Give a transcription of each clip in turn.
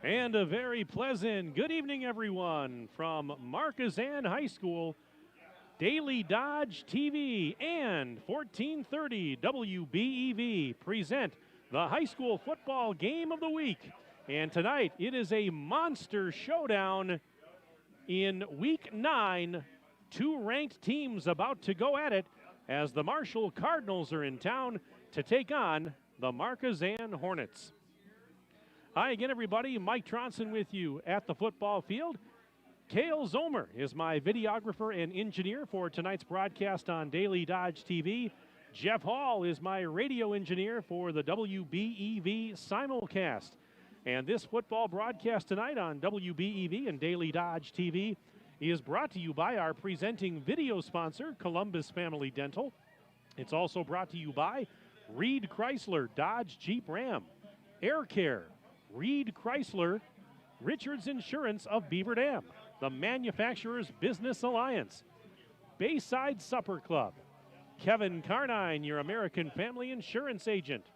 And a very pleasant good evening, everyone, from Markesan High School, Daily Dodge TV, and 1430 WBEV present the high school football game of the week. And tonight, it is a monster showdown in Week 9. Two ranked teams about to go at it as the Marshall Cardinals are in town to take on the Markesan Hornets. Hi again, everybody. Mike Tronson with you at the football field. Cale Zomer is my videographer and engineer for tonight's broadcast on Daily Dodge TV. Jeff Hall is my radio engineer for the WBEV simulcast. And this football broadcast tonight on WBEV and Daily Dodge TV is brought to you by our presenting video sponsor, Columbus Family Dental. It's also brought to you by Reed Chrysler Dodge Jeep Ram, Air Care, Reed Chrysler, Richards Insurance of Beaver Dam, the Manufacturers Business Alliance, Bayside Supper Club, Kevin Carnine, your American Family Insurance Agent,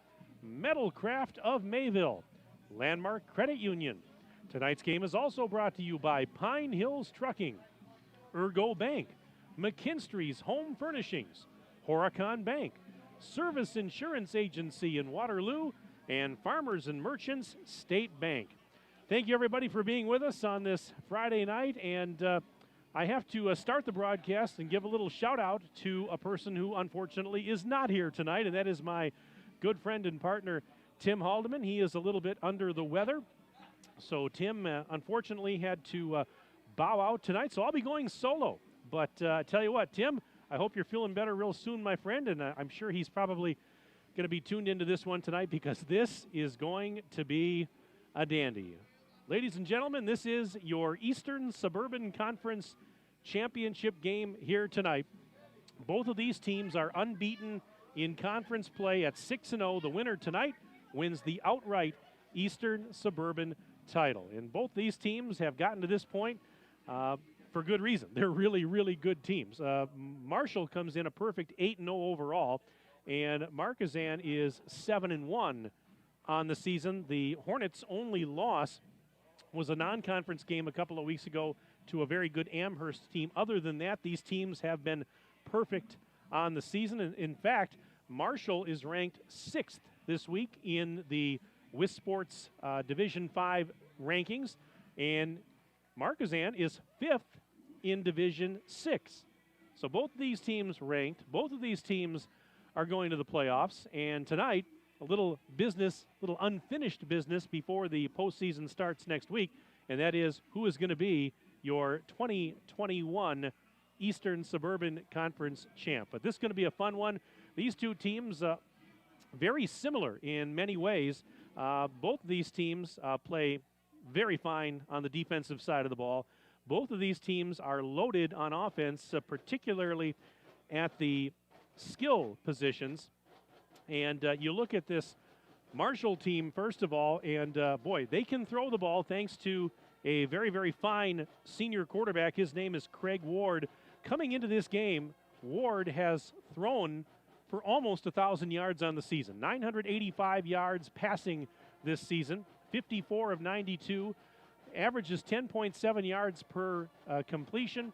Metalcraft of Mayville, Landmark Credit Union. Tonight's game is also brought to you by Pine Hills Trucking, Ergo Bank, McKinstry's Home Furnishings, Horicon Bank, Service Insurance Agency in Waterloo, and Farmers and Merchants State Bank. Thank you, everybody, for being with us on this Friday night. And I have to start the broadcast and give a little shout-out to a person who, unfortunately, is not here tonight, and that is my good friend and partner, Tim Haldeman. He is a little bit under the weather. So Tim, unfortunately, had to bow out tonight, so I'll be going solo. But tell you what, Tim, I hope you're feeling better real soon, my friend, and I'm sure he's probably going to be tuned into this one tonight because this is going to be a dandy. Ladies and gentlemen, this is your Eastern Suburban Conference Championship game here tonight. Both of these teams are unbeaten in conference play at 6-0. The winner tonight wins the outright Eastern Suburban title. And both these teams have gotten to this point for good reason. They're really, really good teams. Marshall comes in a perfect 8-0 overall, and Markesan is 7-1 on the season. The Hornets' only loss was a non-conference game a couple of weeks ago to a very good Amherst team. Other than that, these teams have been perfect on the season. In fact, Marshall is ranked 6th this week in the WISports Division 5 rankings, and Markesan is 5th in Division 6. So both of these teams ranked. Both of these teams are going to the playoffs, and tonight, a little business, little unfinished business before the postseason starts next week, and that is who is going to be your 2021 Eastern Suburban Conference champ. But this is going to be a fun one. These two teams, very similar in many ways. Both of these teams play very fine on the defensive side of the ball. Both of these teams are loaded on offense, particularly at the skill positions. And you look at this Marshall team, first of all, and boy, they can throw the ball thanks to a very, very fine senior quarterback. His name is Craig Ward. Coming into this game, Ward has thrown for almost 1,000 yards on the season. 985 yards passing this season, 54 of 92, averages 10.7 yards per completion,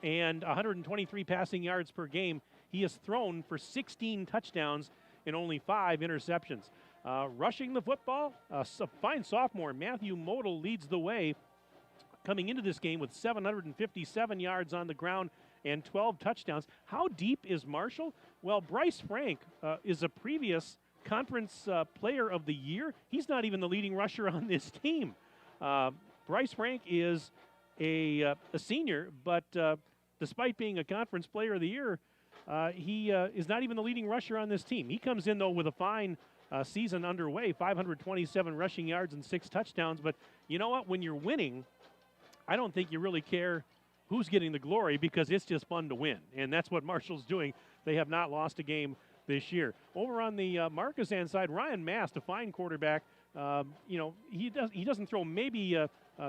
and 123 passing yards per game. He has thrown for 16 touchdowns and only 5 interceptions. Rushing the football, a fine sophomore, Matthew Model, leads the way coming into this game with 757 yards on the ground and 12 touchdowns. How deep is Marshall? Well, Bryce Frank is a previous conference player of the year. He's not even the leading rusher on this team. Bryce Frank is a senior, but despite being a conference player of the year, he is not even the leading rusher on this team. He comes in, though, with a fine season underway, 527 rushing yards and 6 touchdowns. But you know what? When you're winning, I don't think you really care who's getting the glory because it's just fun to win. And that's what Marshall's doing. They have not lost a game this year. Over on the Markesan side, Ryan Mast, a fine quarterback. He doesn't throw maybe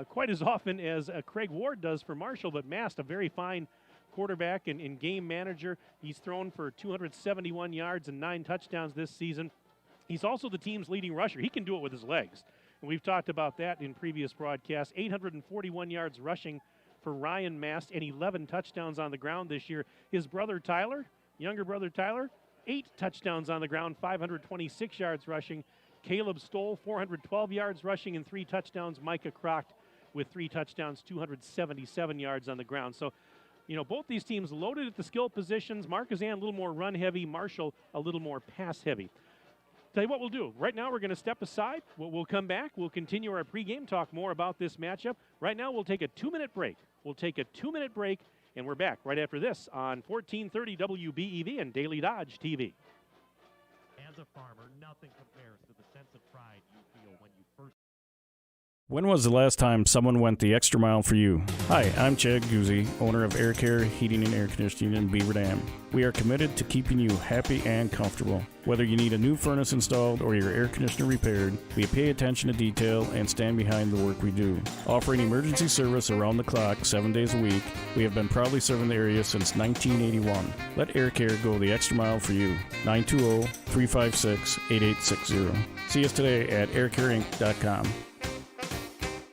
quite as often as Craig Ward does for Marshall, but Mast, a very fine quarterback and game manager. He's thrown for 271 yards and 9 touchdowns this season. He's also the team's leading rusher. He can do it with his legs. And we've talked about that in previous broadcasts. 841 yards rushing for Ryan Mast and 11 touchdowns on the ground this year. His brother Tyler, younger brother Tyler, 8 touchdowns on the ground, 526 yards rushing. Caleb Stoll, 412 yards rushing and 3 touchdowns. Micah Crocht with 3 touchdowns, 277 yards on the ground. So, both these teams loaded at the skill positions. Markesan a little more run heavy, Marshall a little more pass heavy. Tell you what we'll do. Right now we're going to step aside. We'll come back. We'll continue our pregame, talk more about this matchup. Right now we'll take a 2-minute break. And we're back right after this on 1430 WBEV and Daily Dodge TV. As a farmer, nothing compares to the sense of pride you feel when you first... When was the last time someone went the extra mile for you? Hi, I'm Chad Guzzi, owner of Air Care Heating and Air Conditioning in Beaver Dam. We are committed to keeping you happy and comfortable. Whether you need a new furnace installed or your air conditioner repaired, we pay attention to detail and stand behind the work we do. Offering emergency service around the clock 7 days a week, we have been proudly serving the area since 1981. Let Air Care go the extra mile for you. 920-356-8860. See us today at aircareinc.com.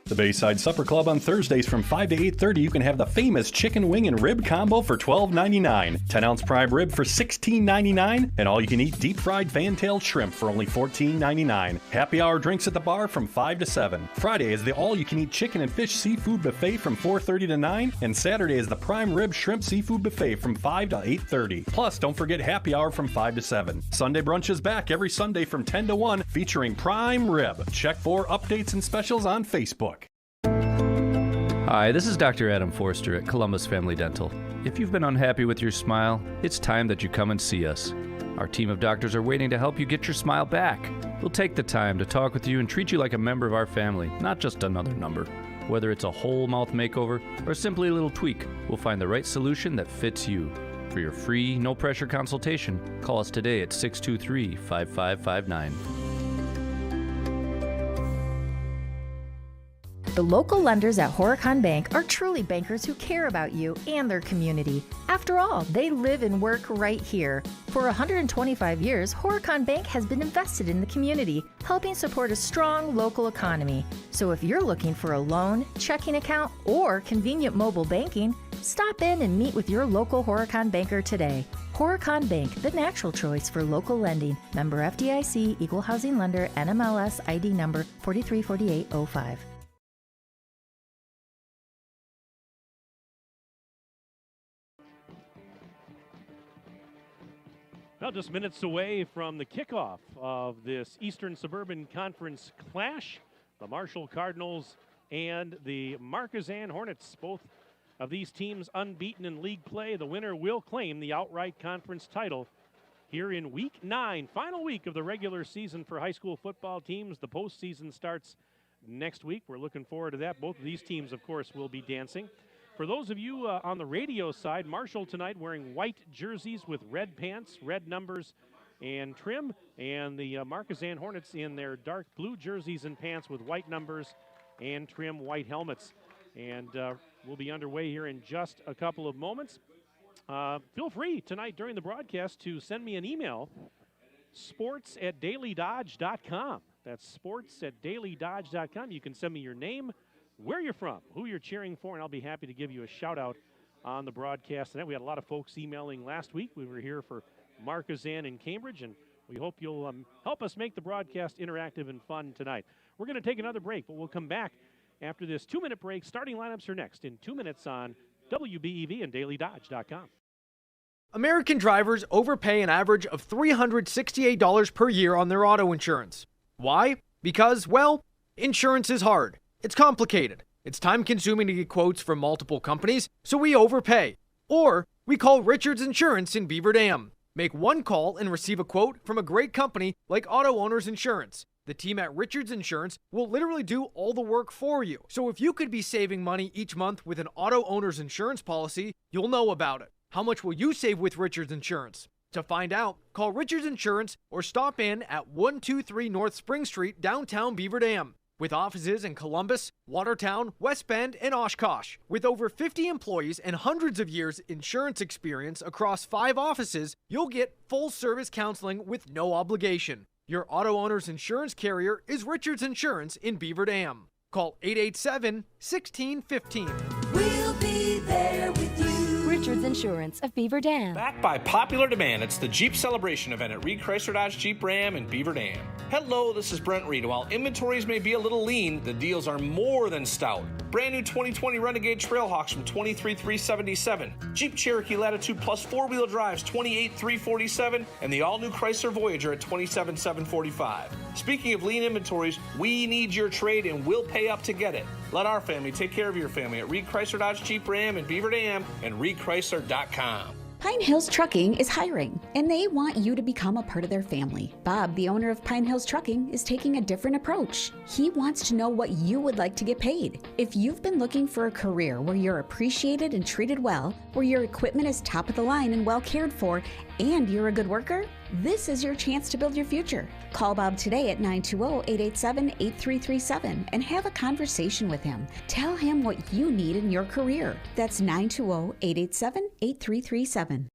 The Bayside Supper Club on Thursdays from 5 to 8:30, you can have the famous chicken wing and rib combo for $12.99, 10-ounce prime rib for $16.99, and all-you-can-eat deep-fried fan-tailed shrimp for only $14.99. Happy hour drinks at the bar from 5 to 7. Friday is the all-you-can-eat chicken and fish seafood buffet from 4:30 to 9, and Saturday is the prime rib shrimp seafood buffet from 5 to 8:30. Plus, don't forget happy hour from 5 to 7. Sunday brunch is back every Sunday from 10 to 1, featuring prime rib. Check for updates and specials on Facebook. Hi, this is Dr. Adam Forster at Columbus Family Dental. If you've been unhappy with your smile, it's time that you come and see us. Our team of doctors are waiting to help you get your smile back. We'll take the time to talk with you and treat you like a member of our family, not just another number. Whether it's a whole mouth makeover or simply a little tweak, we'll find the right solution that fits you. For your free, no-pressure consultation, call us today at 623-5559. The local lenders at Horicon Bank are truly bankers who care about you and their community. After all, they live and work right here. For 125 years, Horicon Bank has been invested in the community, helping support a strong local economy. So if you're looking for a loan, checking account, or convenient mobile banking, stop in and meet with your local Horicon banker today. Horicon Bank, the natural choice for local lending. Member FDIC, Equal Housing Lender, NMLS ID number 434805. Well, just minutes away from the kickoff of this Eastern Suburban Conference clash, the Marshall Cardinals and the Markesan Hornets. Both of these teams unbeaten in league play. The winner will claim the outright conference title here in Week 9, final week of the regular season for high school football teams. The postseason starts next week. We're looking forward to that. Both of these teams, of course, will be dancing. For those of you on the radio side, Marshall tonight wearing white jerseys with red pants, red numbers, and trim. And the Markesan Hornets in their dark blue jerseys and pants with white numbers and trim white helmets. And we'll be underway here in just a couple of moments. Feel free tonight during the broadcast to send me an email, sports@dailydodge.com. That's sports@dailydodge.com. You can send me your name, where you're from, who you're cheering for, and I'll be happy to give you a shout-out on the broadcast tonight. We had a lot of folks emailing last week. We were here for Markesan in Cambridge, and we hope you'll help us make the broadcast interactive and fun tonight. We're going to take another break, but we'll come back after this 2-minute break. Starting lineups are next in 2 minutes on WBEV and dailydodge.com. American drivers overpay an average of $368 per year on their auto insurance. Why? Because, well, insurance is hard. It's complicated. It's time-consuming to get quotes from multiple companies, so we overpay. Or we call Richards Insurance in Beaver Dam. Make one call and receive a quote from a great company like Auto Owners Insurance. The team at Richards Insurance will literally do all the work for you. So if you could be saving money each month with an Auto Owners Insurance policy, you'll know about it. How much will you save with Richards Insurance? To find out, call Richards Insurance or stop in at 123 North Spring Street, downtown Beaver Dam. With offices in Columbus, Watertown, West Bend, and Oshkosh. With over 50 employees and hundreds of years insurance experience across 5 offices, you'll get full-service counseling with no obligation. Your auto owner's insurance carrier is Richards Insurance in Beaver Dam. Call 887-1615. We'll be there with you. Richards Insurance of Beaver Dam. Back by popular demand, it's the Jeep Celebration event at Reed Chrysler Dodge Jeep Ram in Beaver Dam. Hello, this is Brent Reed. While inventories may be a little lean, the deals are more than stout. Brand new 2020 Renegade Trailhawks from $23,377. Jeep Cherokee Latitude Plus 4-wheel drives $28,347, and the all-new Chrysler Voyager at $27,745. Speaking of lean inventories, we need your trade and we'll pay up to get it. Let our family take care of your family at Reed Chrysler Dodge Jeep Ram in Beaver Dam and ReedChrysler.com. Pine Hills Trucking is hiring, and they want you to become a part of their family. Bob, the owner of Pine Hills Trucking, is taking a different approach. He wants to know what you would like to get paid. If you've been looking for a career where you're appreciated and treated well, where your equipment is top of the line and well cared for, and you're a good worker, this is your chance to build your future. Call Bob today at 920-887-8337 and have a conversation with him. Tell him what you need in your career. That's 920-887-8337.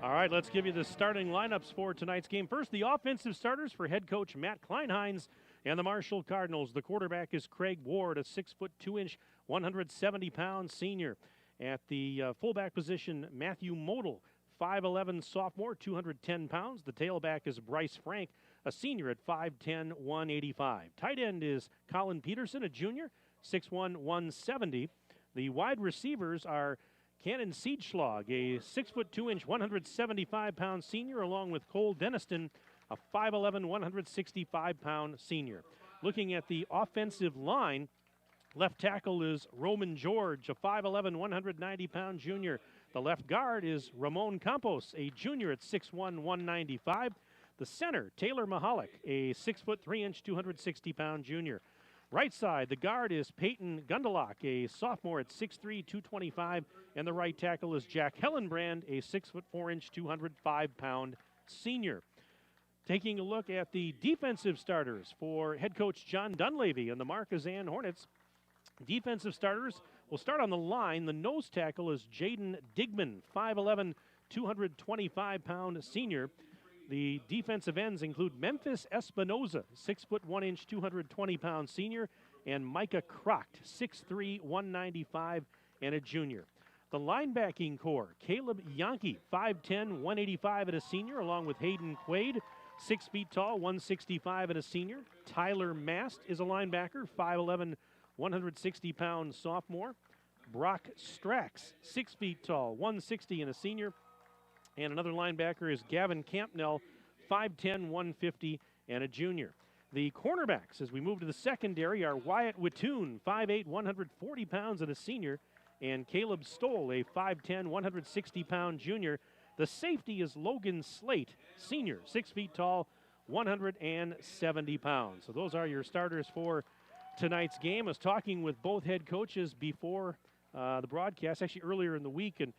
All right, let's give you the starting lineups for tonight's game. First, the offensive starters for head coach Matt Kleinheinz and the Marshall Cardinals. The quarterback is Craig Ward, a 6'2", 170-pound senior. At the fullback position, Matthew Model, 5'11" sophomore, 210 pounds. The tailback is Bryce Frank, a senior at 5'10", 185. Tight end is Colin Peterson, a junior, 6'1", 170. The wide receivers are Cannon Siedschlag, a 6'2", 175-pound senior, along with Cole Deniston, a 5'11", 165-pound senior. Looking at the offensive line, left tackle is Roman George, a 5'11", 190-pound junior. The left guard is Ramon Campos, a junior at 6'1", 195. The center, Taylor Mahalik, a 6'3", 260-pound junior. Right side, the guard is Peyton Gundelach, a sophomore at 6'3", 225. And the right tackle is Jack Hellenbrand, a 6'4", 205-pound senior. Taking a look at the defensive starters for head coach John Dunleavy and the Markesan Hornets. Defensive starters will start on the line. The nose tackle is Jaden Digman, 5'11", 225-pound senior. The defensive ends include Memphis Espinoza, 6'1", 220-pound senior, and Micah Croct, 6'3", 195, and a junior. The linebacking core, Caleb Yankee, 5'10", 185 and a senior, along with Hayden Quaid, 6 feet tall, 165 and a senior. Tyler Mast is a linebacker, 5'11", 160-pound sophomore. Brock Strax, 6 feet tall, 160 and a senior. And another linebacker is Gavin Campnell, 5'10", 150 and a junior. The cornerbacks, as we move to the secondary, are Wyatt Wittoon, 5'8", 140 pounds and a senior, and Caleb Stoll, a 5'10", 160-pound junior. The safety is Logan Slate, senior, 6 feet tall, 170 pounds. So those are your starters for tonight's game. I was talking with both head coaches before the broadcast, actually earlier in the week, and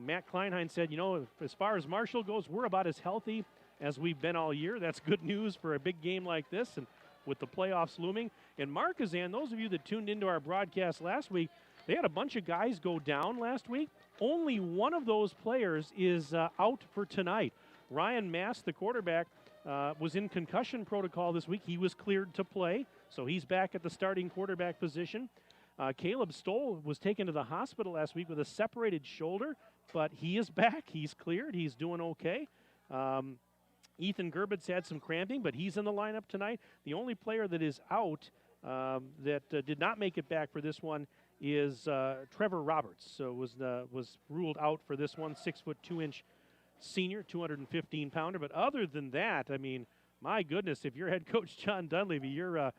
Matt Kleinheinz said, as far as Marshall goes, we're about as healthy as we've been all year. That's good news for a big game like this and with the playoffs looming. And Markesan, those of you that tuned into our broadcast last week, they had a bunch of guys go down last week. Only one of those players is out for tonight. Ryan Mast, the quarterback, was in concussion protocol this week. He was cleared to play, so he's back at the starting quarterback position. Caleb Stoll was taken to the hospital last week with a separated shoulder, but he is back. He's cleared. He's doing okay. Ethan Gerbitz had some cramping, but he's in the lineup tonight. The only player that is out that did not make it back for this one is Trevor Roberts. So was ruled out for this one, 6'2" senior, 215-pounder. But other than that, I mean, my goodness, if you're head coach John Dunleavy, you're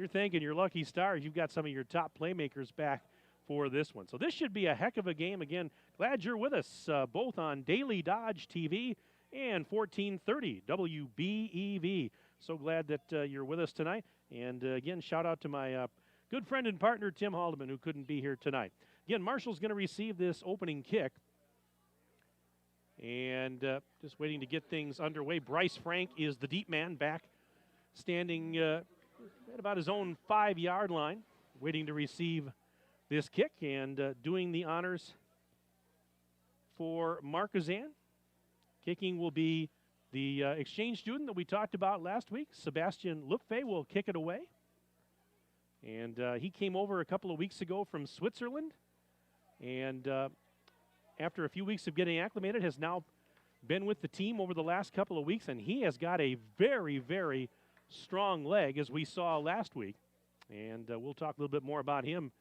thanking your lucky stars. You've got some of your top playmakers back for this one. So this should be a heck of a game. Again, glad you're with us both on Daily Dodge TV and 1430 WBEV. So glad that you're with us tonight. And again, shout out to my good friend and partner, Tim Haldeman, who couldn't be here tonight. Again, Marshall's going to receive this opening kick. And just waiting to get things underway. Bryce Frank is the deep man back, standing at about his own 5-yard line, waiting to receive this kick and doing the honors for Markesan. Kicking will be the exchange student that we talked about last week. Sebastian Lupfe will kick it away. And he came over a couple of weeks ago from Switzerland. And after a few weeks of getting acclimated, has now been with the team over the last couple of weeks. And he has got a very, very strong leg, as we saw last week. And we'll talk a little bit more about him,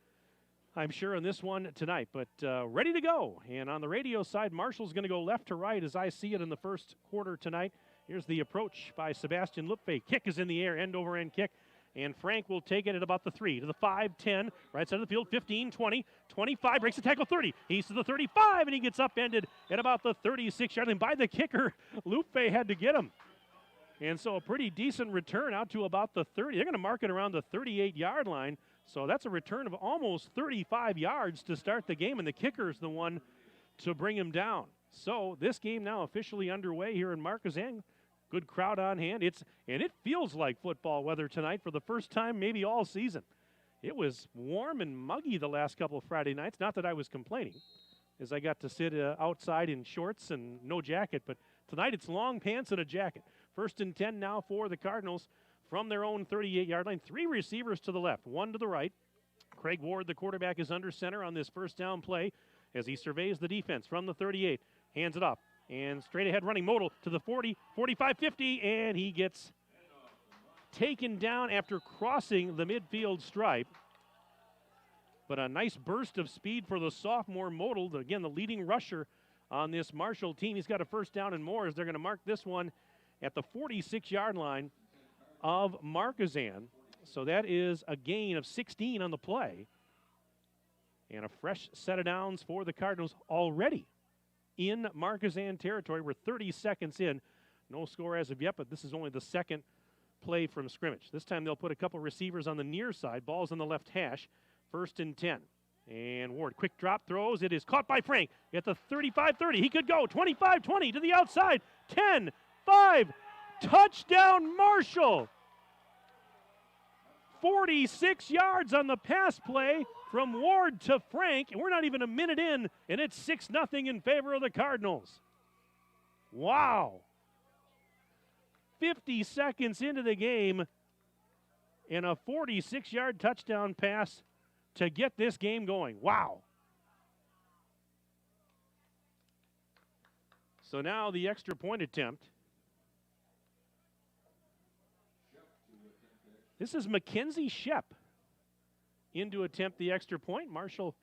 I'm sure, in this one tonight. But ready to go. And on the radio side, Marshall's going to go left to right as I see it in the first quarter tonight. Here's the approach by Sebastian Lupfe. Kick is in the air, end-over-end kick. And Frank will take it at about the 3, to the 5, 10, right side of the field, 15, 20, 25, breaks the tackle, 30. He's to the 35, and he gets upended at about the 36-yard line. By the kicker, Lupfe had to get him. And so a pretty decent return out to about the 30. They're going to mark it around the 38-yard line. So that's a return of almost 35 yards to start the game, and the kicker's the one to bring him down. So this game now officially underway here in Markesan. Good crowd on hand. And it feels like football weather tonight for the first time maybe all season. It was warm and muggy the last couple of Friday nights. Not that I was complaining, as I got to sit outside in shorts and no jacket. But tonight it's long pants and a jacket. 1st and 10 now for the Cardinals from their own 38-yard line. 3 receivers to the left, 1 to the right. Craig Ward, the quarterback, is under center on this first down play as he surveys the defense from the 38. Hands it off. And straight ahead running Modal to the 40, 45, 50, and he gets taken down after crossing the midfield stripe. But a nice burst of speed for the sophomore Modal, again, the leading rusher on this Marshall team. He's got a first down and more as they're going to mark this one at the 46-yard line of Markesan. So that is a gain of 16 on the play. And a fresh set of downs for the Cardinals already in Markesan territory. We're 30 seconds in. No score as of yet, but this is only the second play from scrimmage. This time they'll put a couple receivers on the near side. Ball's on the left hash. 1st and 10. And Ward, quick drop throws. It is caught by Frank at the 35-30. He could go 25-20 to the outside. 10-5. Touchdown Marshall. 46 yards on the pass play from Ward to Frank, and we're not even a minute in, and it's 6-0 in favor of the Cardinals. Wow. 50 seconds into the game, and a 46-yard touchdown pass to get this game going. Wow. So now the extra point attempt. This is Mackenzie Shep in to attempt the extra point. Marshall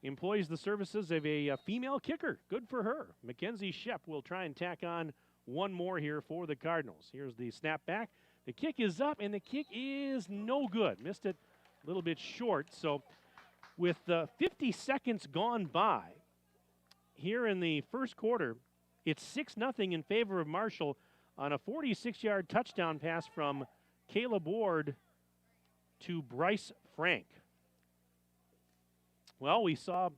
employs the services of a female kicker. Good for her. Mackenzie Shep will try and tack on one more here for the Cardinals. Here's the snap back. The kick is up, and the kick is no good. Missed it a little bit short. So with 50 seconds gone by here in the first quarter, it's 6-0 in favor of Marshall on a 46-yard touchdown pass from Caleb Ward to Bryce Frank. Well, we saw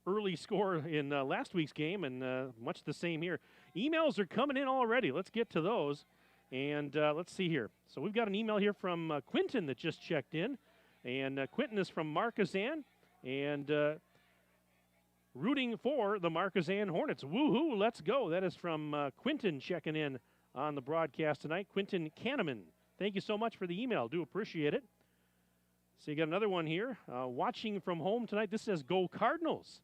early score in last week's game, and much the same here. Emails are coming in already. Let's get to those. And let's see here. So we've got an email here from Quinton that just checked in. And Quinton is from Markesan and rooting for the Markesan Hornets. Woohoo, let's go. That is from Quinton checking in on the broadcast tonight. Quinton Kahneman, thank you so much for the email. Do appreciate it. So you got another one here. Watching from home tonight. This says Go Cardinals.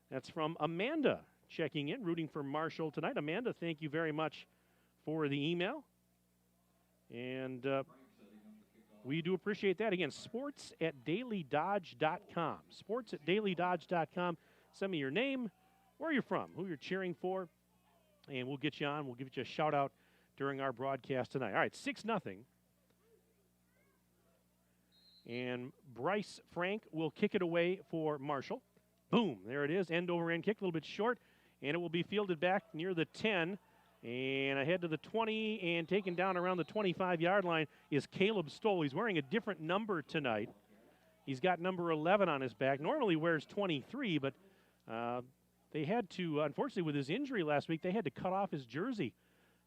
That's from Amanda checking in, rooting for Marshall tonight. Amanda, thank you very much for the email. And we do appreciate that. Again, sports@dailydodge.com. Sports@dailydodge.com. Send me your name, where you're from, who you're cheering for, and we'll get you on. We'll give you a shout-out during our broadcast tonight. All right, 6-0. And Bryce Frank will kick it away for Marshall. Boom, there it is, end-over-end kick, a little bit short, and it will be fielded back near the 10, and ahead to the 20, and taken down around the 25-yard line is Caleb Stoll. He's wearing a different number tonight. He's got number 11 on his back. Normally wears 23, but they had to, unfortunately, with his injury last week, they had to cut off his jersey.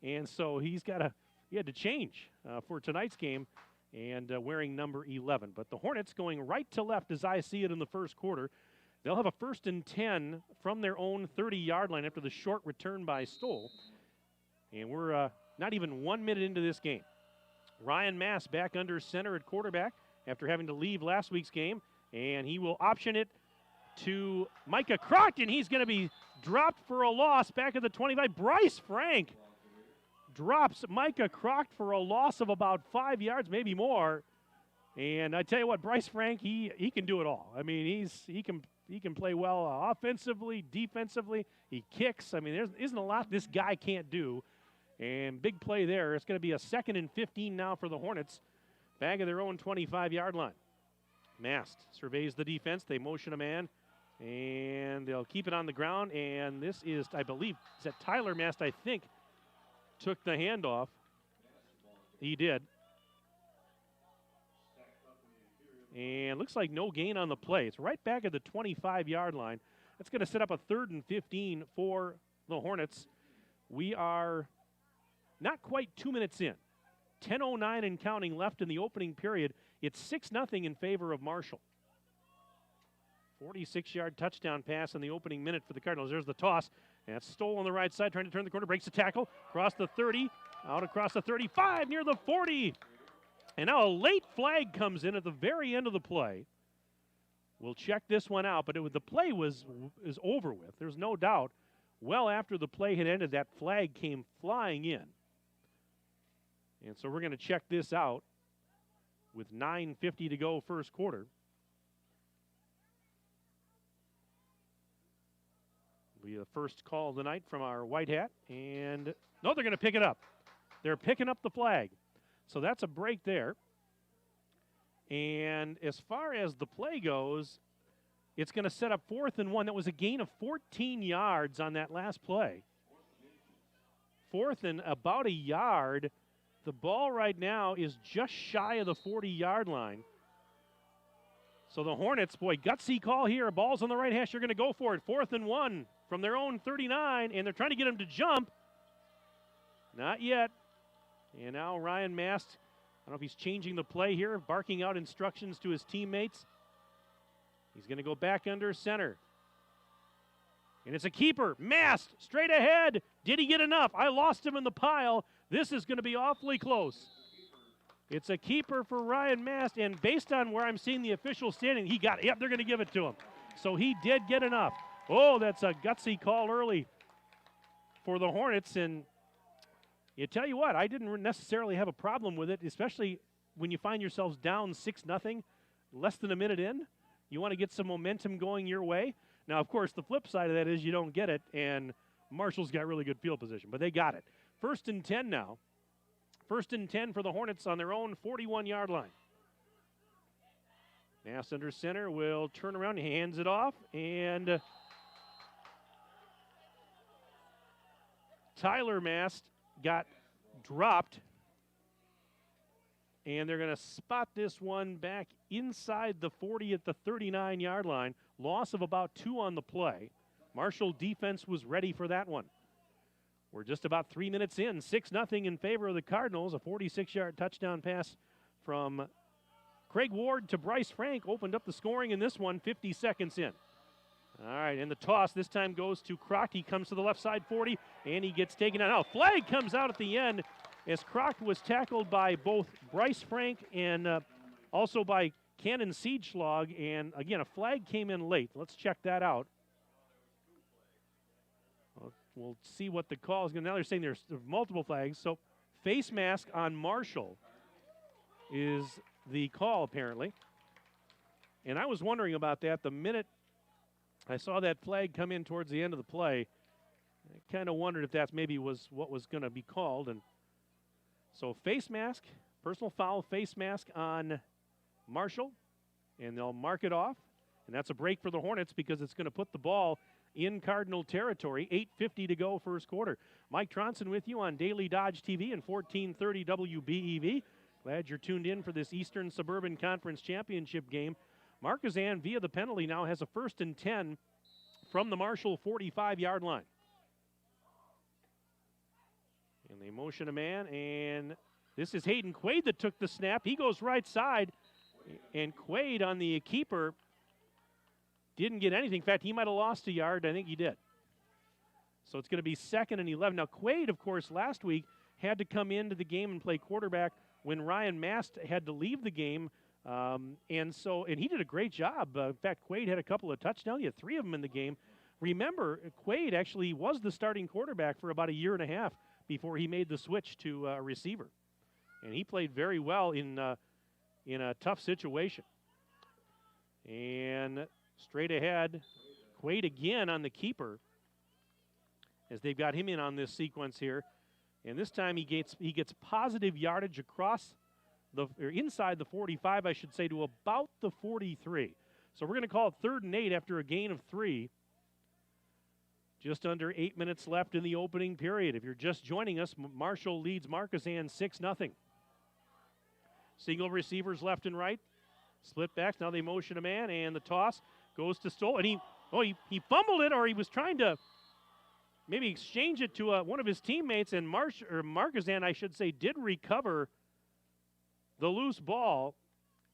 And so he had to change for tonight's game and wearing number 11. But the Hornets going right to left as I see it in the first quarter. They'll have a 1st and 10 from their own 30-yard line after the short return by Stoll. And we're not even 1 minute into this game. Ryan Mast back under center at quarterback after having to leave last week's game. And he will option it to Micah Crockton. He's going to be dropped for a loss back at the 25. Bryce Frank drops Micah Crockton for a loss of about 5 yards, maybe more. And I tell you what, Bryce Frank, he can do it all. I mean, he can play well offensively, defensively. He kicks. I mean, there isn't a lot this guy can't do. And big play there. It's going to be a 2nd and 15 now for the Hornets. Back of their own 25-yard line. Mast surveys the defense. They motion a man, and they'll keep it on the ground. And this is, I believe, is that Tyler Mast, I think, took the handoff. He did. And looks like no gain on the play. It's right back at the 25-yard line. That's going to set up a 3rd and 15 for the Hornets. We are not quite 2 minutes in. 10:09 and counting left in the opening period. It's 6-0 in favor of Marshall. 46-yard touchdown pass in the opening minute for the Cardinals. There's the toss. And it's Stoll on the right side, trying to turn the corner, breaks the tackle, across the 30, out across the 35, near the 40. And now a late flag comes in at the very end of the play. We'll check this one out, but the play is over with. There's no doubt. Well after the play had ended, that flag came flying in. And so we're going to check this out with 9:50 to go first quarter. Will be the first call of the night from our white hat. And no, they're going to pick it up. They're picking up the flag. So that's a break there. And as far as the play goes, it's going to set up 4th and 1. That was a gain of 14 yards on that last play. 4th and about a yard. The ball right now is just shy of the 40-yard line. So the Hornets, boy, gutsy call here. Ball's on the right hash. You're going to go for it. 4th and 1 from their own 39, and they're trying to get him to jump. Not yet. And now Ryan Mast, I don't know if he's changing the play here, barking out instructions to his teammates. He's going to go back under center. And it's a keeper. Mast, straight ahead. Did he get enough? I lost him in the pile. This is going to be awfully close. It's a keeper for Ryan Mast, and based on where I'm seeing the official standing, he got it. Yep, they're going to give it to him. So he did get enough. Oh, that's a gutsy call early for the Hornets, and you tell you what, I didn't necessarily have a problem with it, especially when you find yourselves down 6-0, less than a minute in. You want to get some momentum going your way. Now, of course, the flip side of that is you don't get it, and Marshall's got really good field position, but they got it. 1st and 10 now. 1st and 10 for the Hornets on their own 41-yard line. Mast under center will turn around, he hands it off, and Tyler Mast got dropped, and they're going to spot this one back inside the 40 at the 39-yard line. Loss of about 2 on the play. Marshall defense was ready for that one. We're just about 3 minutes in. 6-0 in favor of the Cardinals. A 46-yard touchdown pass from Craig Ward to Bryce Frank opened up the scoring in this one 50 seconds in. All right, and the toss this time goes to Croc. He comes to the left side 40, and he gets taken out. Now, flag comes out at the end as Croc was tackled by both Bryce Frank and also by Cannon Siegschlag. And, again, a flag came in late. Let's check that out. We'll see what the call is going to. Now they're saying there's multiple flags. So face mask on Marshall is the call, apparently. And I was wondering about that the minute I saw that flag come in towards the end of the play. I kind of wondered if that's maybe was what was going to be called. And so face mask, personal foul, face mask on Marshall, and they'll mark it off. And that's a break for the Hornets because it's going to put the ball in Cardinal territory. 8:50 to go first quarter. Mike Tronson with you on Daily Dodge TV and 1430 WBEV. Glad you're tuned in for this Eastern Suburban Conference Championship game. Markesan, via the penalty, now has a 1st and 10 from the Marshall 45-yard line. And they motion a man, and this is Hayden Quaid that took the snap. He goes right side, and Quaid on the keeper didn't get anything. In fact, he might have lost a yard. I think he did. So it's going to be 2nd and 11. Now, Quaid, of course, last week had to come into the game and play quarterback when Ryan Mast had to leave the game. And he did a great job. In fact, Quaid had a couple of touchdowns. He had 3 of them in the game. Remember, Quaid actually was the starting quarterback for about a year and a half before he made the switch to a receiver. And he played very well in a tough situation. And straight ahead, Quaid again on the keeper as they've got him in on this sequence here. And this time he gets positive yardage across or inside the 45, I should say, to about the 43. So we're going to call it 3rd and 8 after a gain of 3. Just under 8 minutes left in the opening period. If you're just joining us, Marshall leads Markesan 6-0. Single receivers left and right. Split backs. Now they motion a man, and the toss goes to Stoll. And he fumbled it, or he was trying to maybe exchange it to one of his teammates. And Markesan, I should say, did recover the loose ball.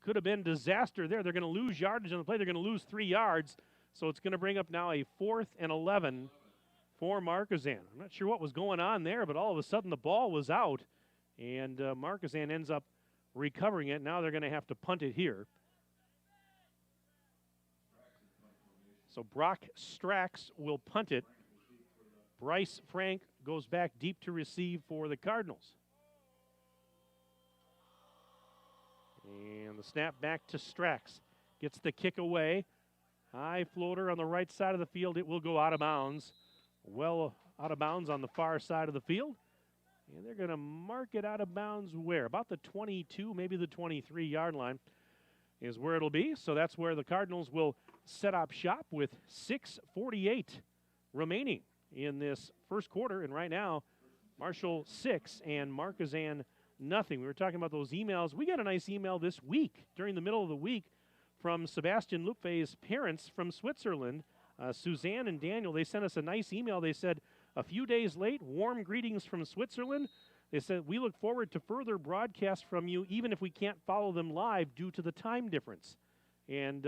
Could have been disaster there. They're going to lose yardage on the play. They're going to lose 3 yards. So it's going to bring up now a 4th and 11 for Markesan. I'm not sure what was going on there, but all of a sudden the ball was out, and Markesan ends up recovering it. Now they're going to have to punt it here. So Brock Strax will punt it. Bryce Frank goes back deep to receive for the Cardinals. And the snap back to Strax. Gets the kick away. High floater on the right side of the field. It will go out of bounds. Well out of bounds on the far side of the field. And they're going to mark it out of bounds where? About the 22, maybe the 23-yard line is where it'll be. So that's where the Cardinals will set up shop with 6:48 remaining in this first quarter. And right now, Marshall 6 and Markesan nothing. We were talking about those emails. We got a nice email this week during the middle of the week from Sebastian Lupfe's parents from Switzerland, Suzanne and Daniel. They sent us a nice email. They said, a few days late, warm greetings from Switzerland. They said, we look forward to further broadcasts from you, even if we can't follow them live due to the time difference. And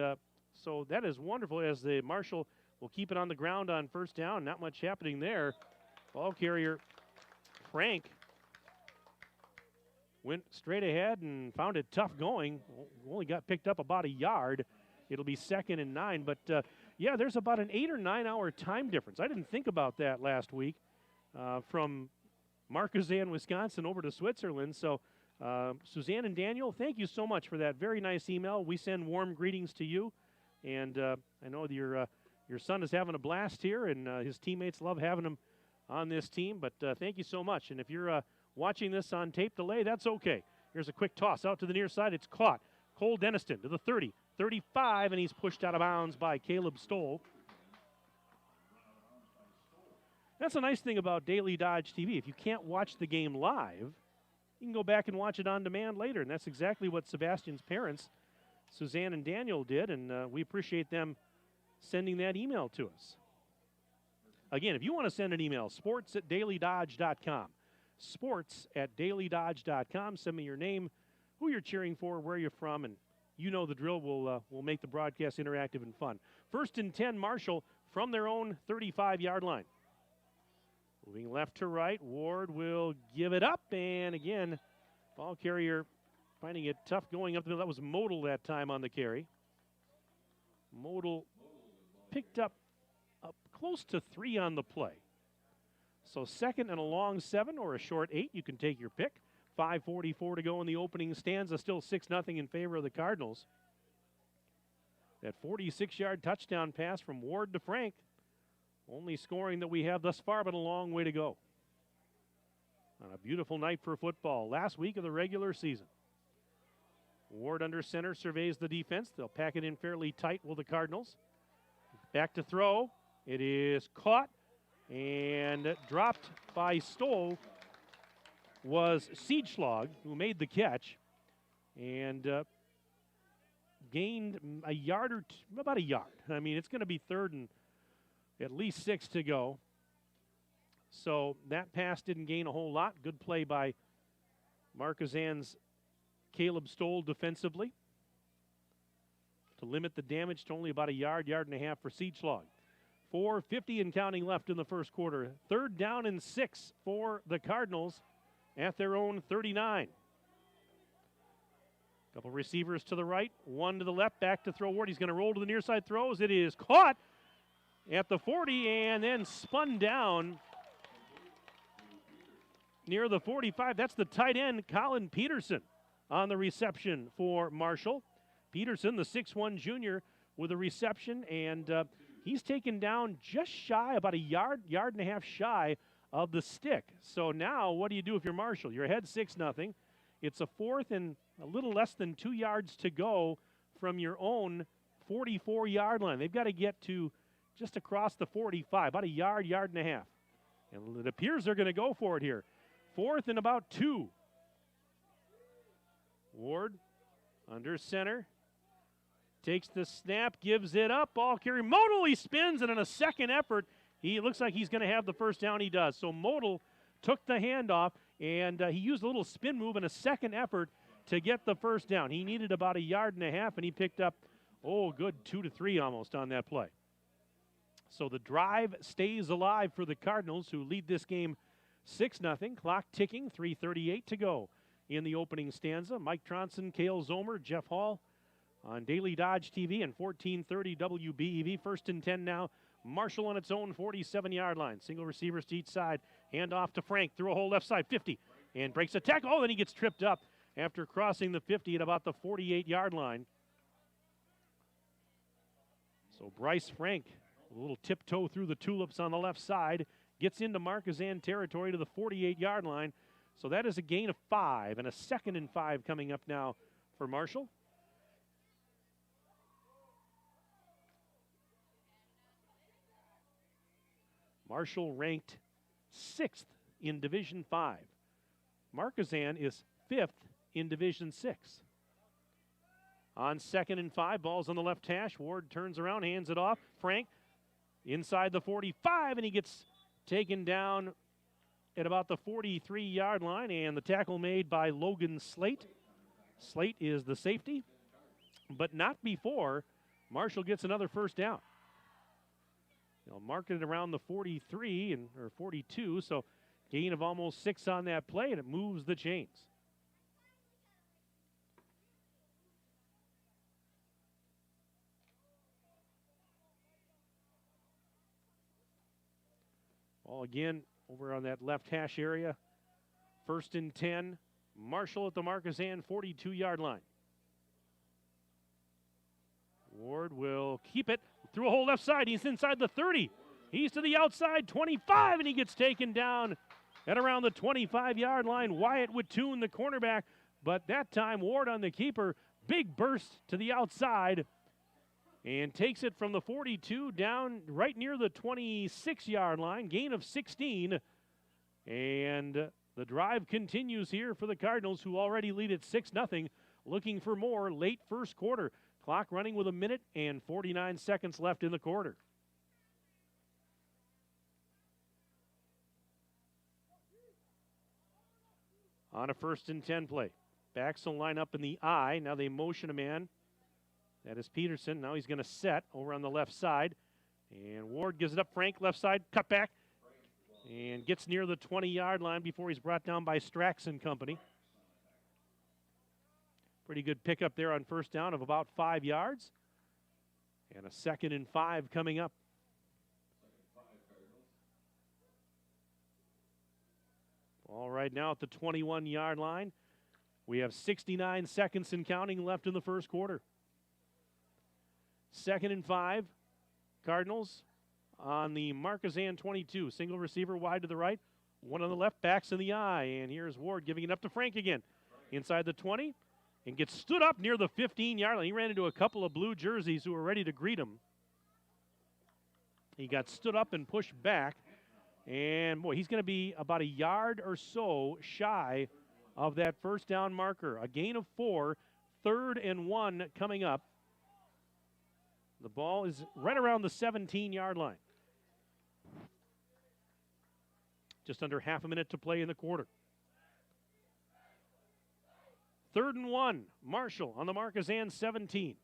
so that is wonderful, as the Marshall will keep it on the ground on first down. Not much happening there. Ball carrier Frank went straight ahead and found it tough going. Only got picked up about a yard. It'll be 2nd and 9. But, yeah, there's about an 8 or 9 hour time difference. I didn't think about that last week from Markesan, Wisconsin over to Switzerland. So, Suzanne and Daniel, thank you so much for that very nice email. We send warm greetings to you. And I know your son is having a blast here, and his teammates love having him on this team. But thank you so much. And if you're watching this on tape delay, that's okay. Here's a quick toss out to the near side. It's caught. Cole Deniston to the 30, 35, and he's pushed out of bounds by Caleb Stoll. That's a nice thing about Daily Dodge TV. If you can't watch the game live, you can go back and watch it on demand later, and that's exactly what Sebastian's parents, Suzanne and Daniel, did, and we appreciate them sending that email to us. Again, if you want to send an email, sports@dailydodge.com. sports@dailydodge.com. Send me your name, who you're cheering for, where you're from, and you know the drill. We'll make the broadcast interactive and fun. 1st and 10, Marshall from their own 35-yard line. Moving left to right, Ward will give it up, and again, ball carrier finding it tough going up the middle. That was Modal that time on the carry. Modal picked up close to 3 on the play. So 2nd and a long 7 or a short 8, you can take your pick. 5:44 to go in the opening stanza, still 6-0 in favor of the Cardinals. That 46-yard touchdown pass from Ward to Frank, only scoring that we have thus far, but a long way to go. On a beautiful night for football, last week of the regular season. Ward under center surveys the defense. They'll pack it in fairly tight, will the Cardinals. Back to throw. It is caught and dropped by Stoll was Siegschlag, who made the catch, and gained a yard or about a yard. I mean, it's going to be 3rd and at least 6 to go. So that pass didn't gain a whole lot. Good play by Markesan's Caleb Stoll defensively to limit the damage to only about a yard, yard and a half for Siegschlag. 4:50 and counting left in the first quarter. 3rd down and 6 for the Cardinals at their own 39. Couple receivers to the right, one to the left, back to throw Ward. He's going to roll to the near side, throws. It is caught at the 40 and then spun down near the 45. That's the tight end, Colin Peterson, on the reception for Marshall. Peterson, the 6'1 junior, with a reception, and he's taken down just shy, about a yard, yard and a half shy of the stick. So now what do you do if you're Marshall? You're ahead 6-0. It's a 4th and a little less than 2 yards to go from your own 44-yard line. They've got to get to just across the 45, about a yard, yard and a half. And it appears they're going to go for it here. 4th and about 2. Ward under center. Takes the snap, gives it up. Ball carry. Modal, he spins, and in a second effort, he looks like he's going to have the first down. He does. So Modal took the handoff, and he used a little spin move in a second effort to get the first down. He needed about a yard and a half, and he picked up, good 2 to 3 almost on that play. So the drive stays alive for the Cardinals, who lead this game 6-0. Clock ticking, 3:38 to go in the opening stanza. Mike Tronson, Cale Zomer, Jeff Hall on Daily Dodge TV and 1430 WBEV. 1st and 10 now. Marshall on its own 47-yard line. Single receivers to each side. Hand off to Frank through a hole left side, 50, and breaks a tackle. Then he gets tripped up after crossing the 50 at about the 48-yard line. So Bryce Frank, a little tiptoe through the tulips on the left side, gets into Markesan territory to the 48-yard line. So that is a gain of 5, and a 2nd and 5 coming up now for Marshall. Marshall ranked 6th in Division 5. Markesan is 5th in Division 6. On 2nd and 5, ball's on the left hash. Ward turns around, hands it off. Frank inside the 45, and he gets taken down at about the 43-yard line, and the tackle made by Logan Slate. Slate is the safety, but not before Marshall gets another first down. They'll mark it around the 43 or 42, so gain of almost 6 on that play, and it moves the chains. Ball again over on that left hash area. 1st and 10. Marshall at the Markesan 42-yard line. Ward will keep it through a hole left side. He's inside the 30. He's to the outside, 25, and he gets taken down at around the 25-yard line. Wyatt Wattoon, the cornerback, but that time Ward on the keeper. Big burst to the outside and takes it from the 42 down right near the 26-yard line. Gain of 16. And the drive continues here for the Cardinals, who already lead at 6-0, looking for more late first quarter. Clock running with 1 minute and 49 seconds left in the quarter. On a 1st and 10 play. Backs will line up in the I. Now they motion a man. That is Peterson. Now he's going to set over on the left side. And Ward gives it up. Frank, left side, cut back. And gets near the 20-yard line before he's brought down by Strax and company. Pretty good pickup there on first down of about 5 yards. And a 2nd and 5 coming up. All right, now at the 21-yard line. We have 69 seconds and counting left in the first quarter. 2nd and 5. Cardinals on the Markesan 22. Single receiver wide to the right. One on the left, backs in the I. And here's Ward giving it up to Frank again. Inside the 20. And gets stood up near the 15-yard line. He ran into a couple of blue jerseys who were ready to greet him. He got stood up and pushed back. And, boy, he's going to be about a yard or so shy of that first down marker. A gain of 4, 3rd and 1 coming up. The ball is right around the 17-yard line. Just under half a minute to play in the quarter. 3rd and 1, Marshall on the Markesan 17.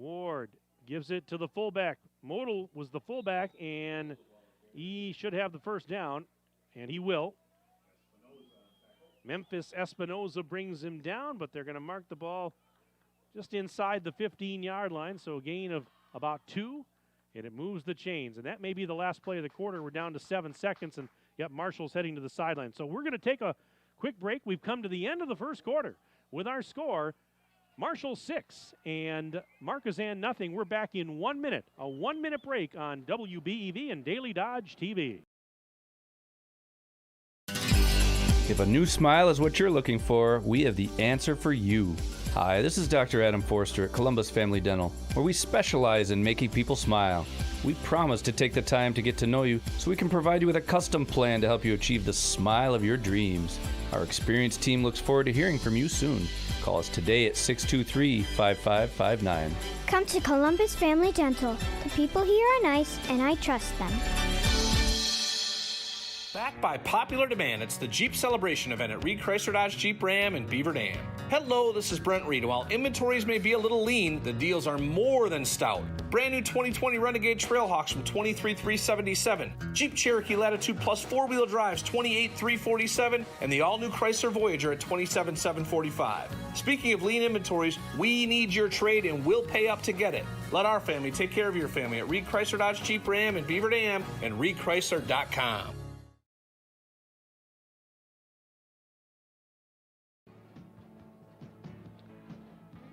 Ward gives it to the fullback. Modal was the fullback, and he should have the first down, and he will. Memphis Espinoza brings him down, but they're going to mark the ball just inside the 15-yard line, so a gain of about 2, and it moves the chains. And that may be the last play of the quarter. We're down to 7 seconds, and yep, Marshall's heading to the sideline. So we're going to take a quick break. We've come to the end of the first quarter with our score, Marshall 6 and Markesan nothing. We're back in 1 minute, a 1-minute break on WBEV and Daily Dodge TV. If a new smile is what you're looking for, we have the answer for you. Hi, this is Dr. Adam Forster at Columbus Family Dental, where we specialize in making people smile. We promise to take the time to get to know you so we can provide you with a custom plan to help you achieve the smile of your dreams. Our experienced team looks forward to hearing from you soon. Call us today at 623-5559. Come to Columbus Family Dental. The people here are nice, and I trust them. Back by popular demand, it's the Jeep Celebration event at Reed Chrysler Dodge Jeep Ram in Beaver Dam. Hello, this is Brent Reed. While inventories may be a little lean, the deals are more than stout. Brand new 2020 Renegade Trailhawks from $23,377. Jeep Cherokee Latitude Plus 4-wheel drives $28,347, and the all-new Chrysler Voyager at $27,745. Speaking of lean inventories, we need your trade and we'll pay up to get it. Let our family take care of your family at Reed Chrysler Dodge Jeep Ram in Beaver Dam and reedchrysler.com.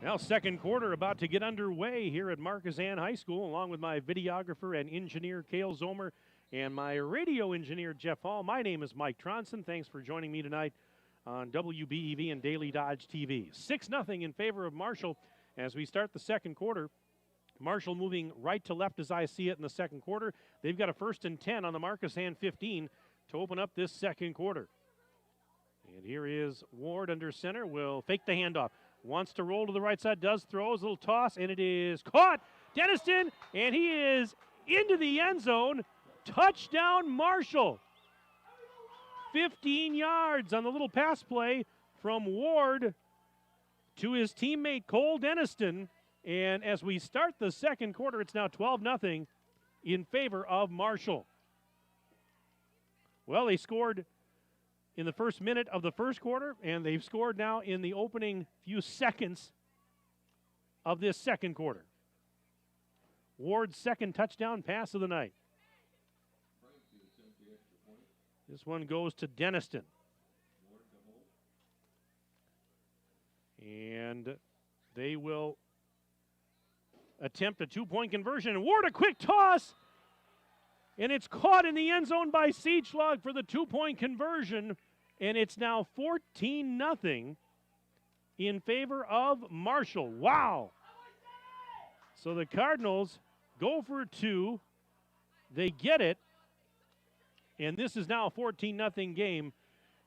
Now, second quarter about to get underway here at Markesan High School, along with my videographer and engineer, Cale Zomer, and my radio engineer, Jeff Hall. My name is Mike Tronson. Thanks for joining me tonight on WBEV and Daily Dodge TV. 6-0 in favor of Marshall as we start the second quarter. Marshall moving right to left as I see it in the second quarter. They've got a 1st and 10 on the Markesan 15 to open up this second quarter. And here is Ward under center, will fake the handoff. Wants to roll to the right side, does throws, a little toss, and it is caught. Denniston, and he is into the end zone. Touchdown, Marshall. 15 yards on the little pass play from Ward to his teammate Cole Denniston. And as we start the second quarter, it's now 12-0 in favor of Marshall. Well, they scored in the first minute of the first quarter, and they've scored now in the opening few seconds of this second quarter. Ward's second touchdown pass of the night. This one goes to Denniston. And they will attempt a 2-point conversion. And Ward, a quick toss, and it's caught in the end zone by Seachlog for the 2-point conversion. And it's now 14-0 in favor of Marshall. Wow. So the Cardinals go for 2. They get it. And this is now a 14-0 game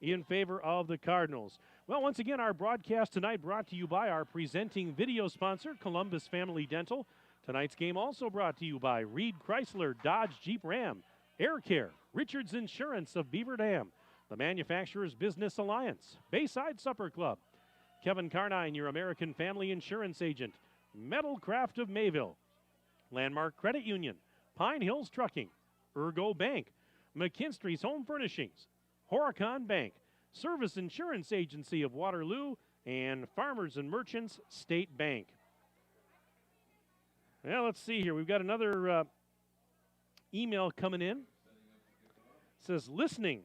in favor of the Cardinals. Well, once again, our broadcast tonight brought to you by our presenting video sponsor, Columbus Family Dental. Tonight's game also brought to you by Reed Chrysler Dodge Jeep Ram, Air Care, Richards Insurance of Beaver Dam, the Manufacturers Business Alliance, Bayside Supper Club, Kevin Carnine, your American Family Insurance Agent, Metal Craft of Mayville, Landmark Credit Union, Pine Hills Trucking, Ergo Bank, McKinstry's Home Furnishings, Horicon Bank, Service Insurance Agency of Waterloo, and Farmers and Merchants State Bank. Well, let's see here. We've got another email coming in. It says, listening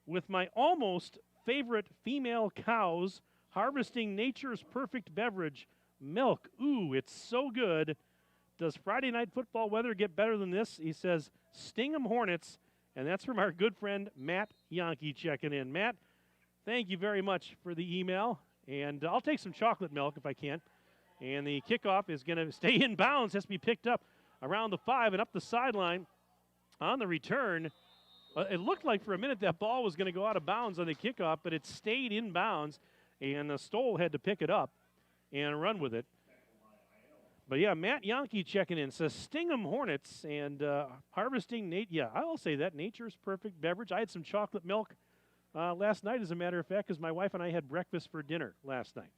with my almost favorite female cows, harvesting nature's perfect beverage, milk. Ooh, it's so good. Does Friday night football weather get better than this? He says, Stingham Hornets, and that's from our good friend Matt Yankee checking in. Matt, thank you very much for the email, and I'll take some chocolate milk if I can. And the kickoff is going to stay in bounds, has to be picked up around the 5 and up the sideline on the return. It looked like for a minute that ball was going to go out of bounds on the kickoff, but it stayed in bounds, and Stoll had to pick it up and run with it. But yeah, Matt Yankee checking in, says Stingham Hornets and harvesting Nate. Yeah, I'll say that, nature's perfect beverage. I had some chocolate milk last night, as a matter of fact, because my wife and I had breakfast for dinner last night.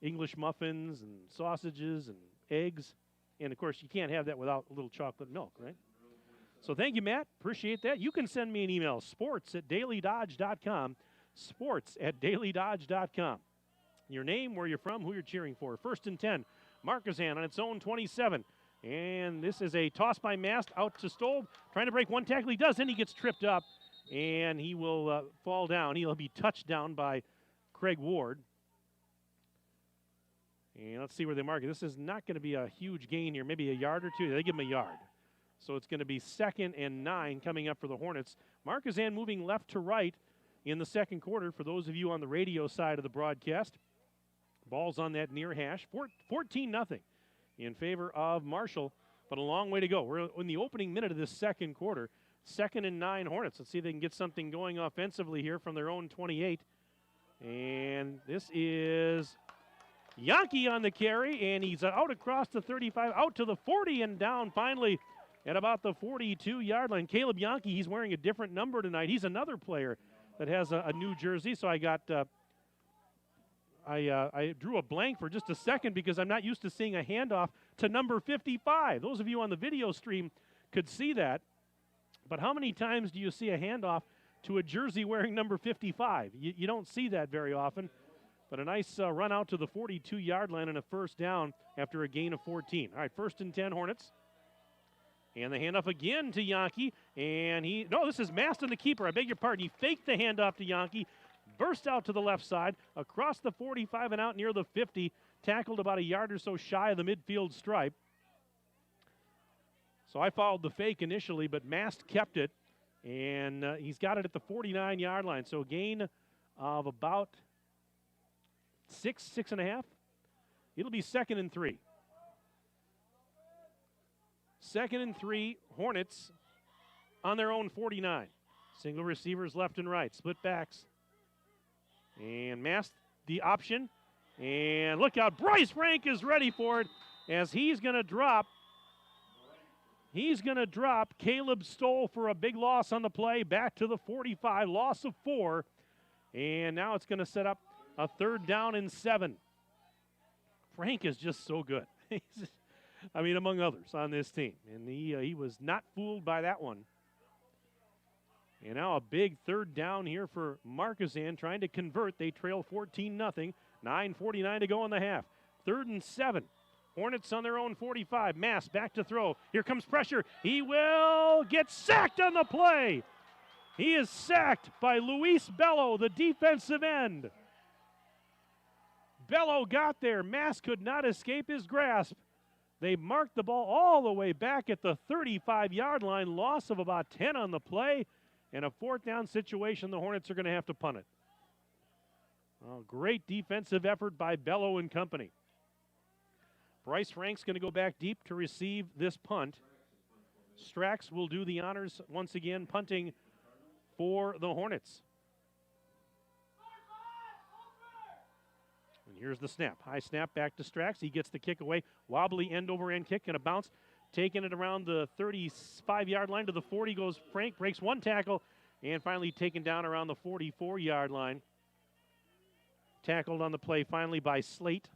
English muffins and sausages and eggs, and, of course, you can't have that without a little chocolate milk, right? So thank you, Matt. Appreciate that. You can send me an email, sports@dailydodge.com, sports@dailydodge.com. Your name, where you're from, who you're cheering for. 1st and 10, Markesan on its own 27. And this is a toss by Mast out to Stoll, trying to break one tackle. He does, and he gets tripped up, and he will fall down. He'll be touched down by Craig Ward. And let's see where they mark it. This is not going to be a huge gain here, maybe a yard or two. They give him a yard. So it's going to be 2nd and 9 coming up for the Hornets. Markesan moving left to right in the second quarter for those of you on the radio side of the broadcast. Ball's on that near hash. 14-0 in favor of Marshall, but a long way to go. We're in the opening minute of this second quarter. 2nd and 9 Hornets. Let's see if they can get something going offensively here from their own 28. And this is Yankee on the carry, and he's out across the 35, out to the 40, and down finally at about the 42-yard line. Caleb Yankee, he's wearing a different number tonight. He's another player that has a new jersey, so I got I drew a blank for just a second because I'm not used to seeing a handoff to number 55. Those of you on the video stream could see that. But how many times do you see a handoff to a jersey wearing number 55? You don't see that very often. But a nice run out to the 42-yard line and a first down after a gain of 14. All right, 1st and 10 Hornets. And the handoff again to Yankee. And this is Maston, the keeper. I beg your pardon. He faked the handoff to Yankee. Burst out to the left side, across the 45 and out near the 50, tackled about a yard or so shy of the midfield stripe. So I followed the fake initially, but Mast kept it, and he's got it at the 49-yard line. So a gain of about 6.5. It'll be 2nd and 3. 2nd and 3, Hornets on their own 49. Single receivers left and right, split backs. And Mast, the option. And look out, Bryce Frank is ready for it as he's going to drop. He's going to drop Caleb Stoll for a big loss on the play, back to the 45, loss of 4. And now it's going to set up a 3rd down and 7. Frank is just so good. Among others on this team. And he was not fooled by that one. And now a big 3rd down here for Markesan, trying to convert. They trail 14-0. 9:49 to go in the half. 3rd and 7. Hornets on their own 45. Mast back to throw. Here comes pressure. He will get sacked on the play. He is sacked by Luis Bello, the defensive end. Bello got there. Mast could not escape his grasp. They marked the ball all the way back at the 35-yard line. Loss of about 10 on the play. And a 4th down situation, the Hornets are going to have to punt it. Oh, great defensive effort by Bello and company. Bryce Frank's going to go back deep to receive this punt. Strax will do the honors once again, punting for the Hornets. And here's the snap. High snap back to Strax. He gets the kick away. Wobbly end-over-end kick and a bounce. Taking it around the 35-yard line to the 40 goes Frank, breaks one tackle, and finally taken down around the 44-yard line. Tackled on the play finally by Slate.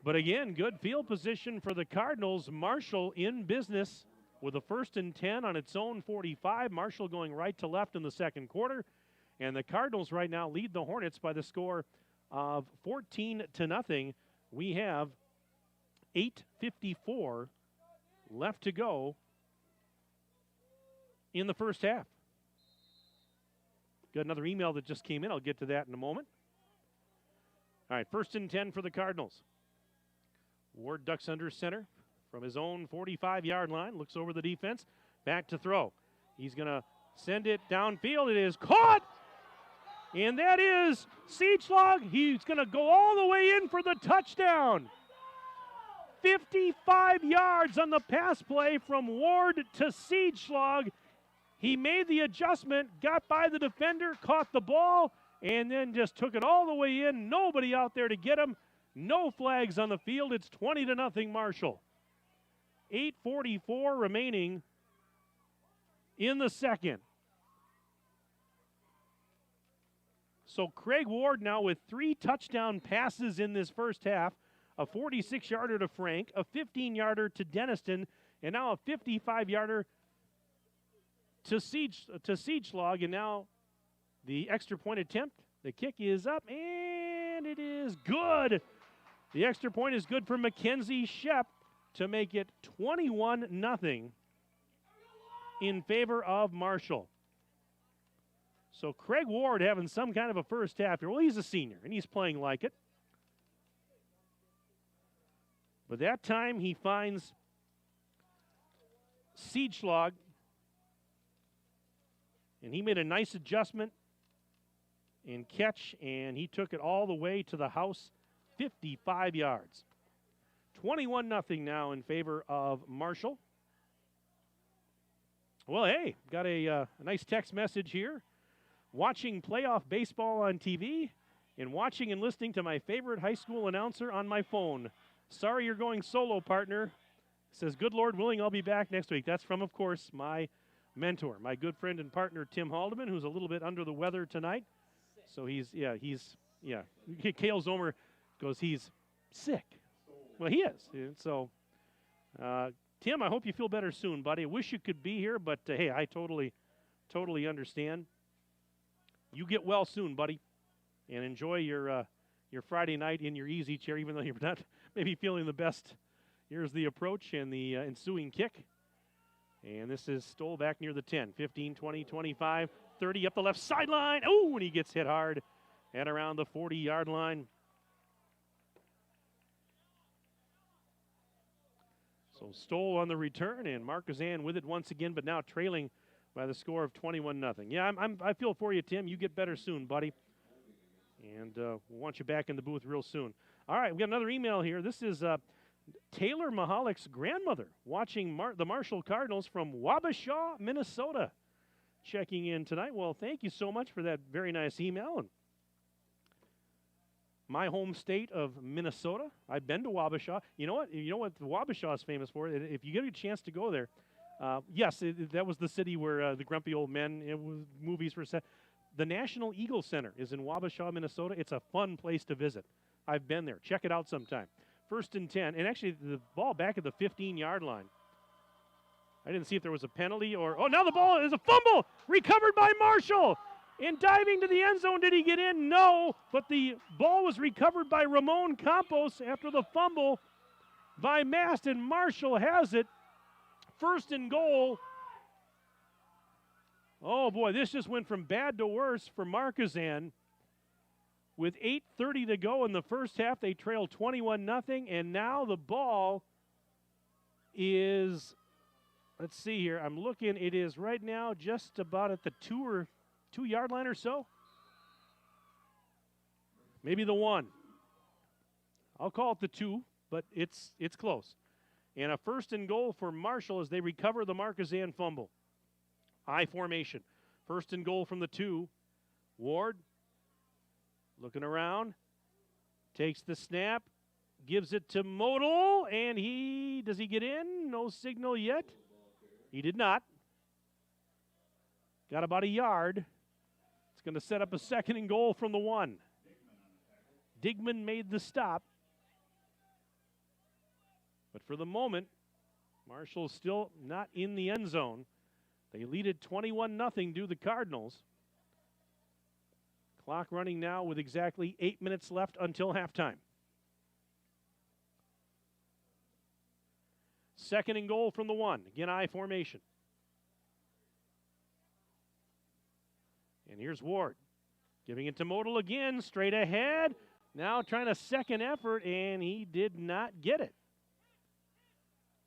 But again, good field position for the Cardinals. Marshall in business with a 1st and 10 on its own 45. Marshall going right to left in the second quarter. And the Cardinals right now lead the Hornets by the score of 14-0. We have 8:54 left to go in the first half. Got another email that just came in. I'll get to that in a moment. All right, 1st and 10 for the Cardinals. Ward ducks under center from his own 45-yard line. Looks over the defense. Back to throw. He's going to send it downfield. It is caught. And that is Siegschlag. He's going to go all the way in for the touchdown. 55 yards on the pass play from Ward to Siegschlag. He made the adjustment, got by the defender, caught the ball, and then just took it all the way in. Nobody out there to get him. No flags on the field. It's 20-0 Marshall. 8:44 remaining in the second. So Craig Ward now with 3 touchdown passes in this first half. a 46-yarder to Frank, a 15-yarder to Denniston, and now a 55-yarder to Siegschlag. And now the extra point attempt. The kick is up, and it is good. The extra point is good for Mackenzie Shep to make it 21-0 in favor of Marshall. So Craig Ward having some kind of a first half here. Well, he's a senior, and he's playing like it. But that time he finds Siegschlag, and he made a nice adjustment and catch, and he took it all the way to the house, 55 yards. 21-0 now in favor of Marshall. Well, hey, got a nice text message here. Watching playoff baseball on TV and watching and listening to my favorite high school announcer on my phone. Sorry you're going solo, partner. Says, good Lord willing, I'll be back next week. That's from, of course, my mentor, my good friend and partner, Tim Haldeman, who's a little bit under the weather tonight. So he's. Kale Zomer goes, he's sick. Well, he is. And so, Tim, I hope you feel better soon, buddy. I wish you could be here, but hey, I totally understand. You get well soon, buddy, and enjoy your Friday night in your easy chair, even though you're not maybe feeling the best. Here's the approach and the ensuing kick. And this is Stoll back near the 10, 15, 20, 25, 30 up the left sideline. Oh, and he gets hit hard at around the 40-yard line. So Stoll on the return, and Markesan with it once again, but now trailing by the score of 21-0. Yeah, I feel for you, Tim. You get better soon, buddy. And we'll want you back in the booth real soon. All right, we got another email here. This is Taylor Mahalick's grandmother watching the Marshall Cardinals from Wabasha, Minnesota, checking in tonight. Well, thank you so much for that very nice email. And my home state of Minnesota, I've been to Wabasha. You know what Wabasha is famous for? If you get a chance to go there, yes, that was the city where the Grumpy Old Men movies were set. The National Eagle Center is in Wabasha, Minnesota. It's a fun place to visit. I've been there. Check it out sometime. 1st and 10, and actually the ball back at the 15-yard line. I didn't see if there was a penalty or, oh, now the ball is a fumble, recovered by Marshall. And diving to the end zone, did he get in? No, but the ball was recovered by Ramon Campos after the fumble by Mast, and Marshall has it. 1st and goal. Oh, boy, this just went from bad to worse for Markesan. With 8:30 to go in the first half, they trail 21-0, and now the ball is, let's see here, I'm looking, it is right now just about at the 2-yard line or so. Maybe the 1. I'll call it the 2, but it's close. And a 1st and goal for Marshall as they recover the Markesan fumble. I formation. 1st and goal from the 2. Ward looking around, takes the snap, gives it to Modal, and does he get in? No signal yet. He did not. Got about a yard. It's going to set up a 2nd and goal from the 1. Digman made the stop. But for the moment, Marshall's still not in the end zone. They lead it 21-0 to the Cardinals. Clock running now with exactly 8 minutes left until halftime. 2nd and goal from the 1. Again, I formation. And here's Ward. Giving it to Modal again, straight ahead. Now trying a second effort, and he did not get it.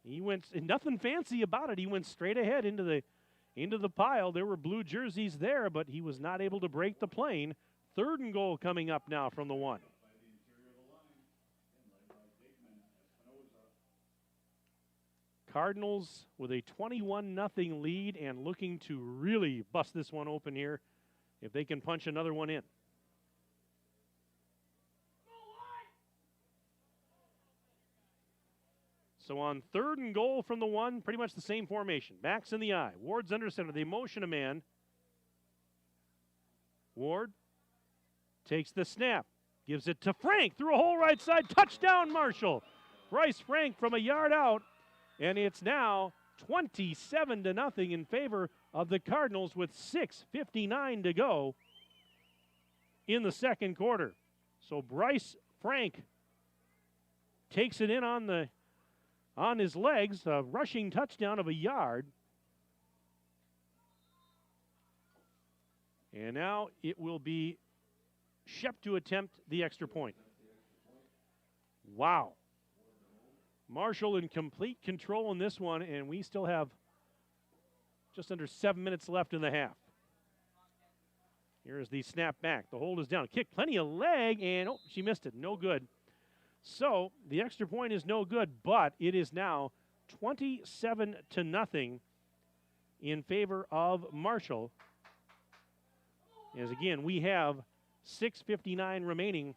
He went, nothing fancy about it. He went straight ahead into the pile. There were blue jerseys there, but he was not able to break the plane. 3rd and goal coming up now from the 1. Cardinals with a 21-0 lead and looking to really bust this one open here if they can punch another one in. So on 3rd and goal from the 1, pretty much the same formation. Backs in the eye. Ward's under center. They motion a man. Ward takes the snap. Gives it to Frank through a hole right side. Touchdown, Marshall. Bryce Frank from a yard out. And it's now 27-0 in favor of the Cardinals with 6:59 to go in the second quarter. So Bryce Frank takes it in on his legs, a rushing touchdown of a yard. And now it will be Shep to attempt the extra point. Wow. Marshall in complete control in this one, and we still have just under 7 minutes left in the half. Here's the snap back. The hold is down. Kick, plenty of leg, and oh, she missed it. No good. So the extra point is no good, but it is now 27-0 in favor of Marshall. As again, we have 6:59 remaining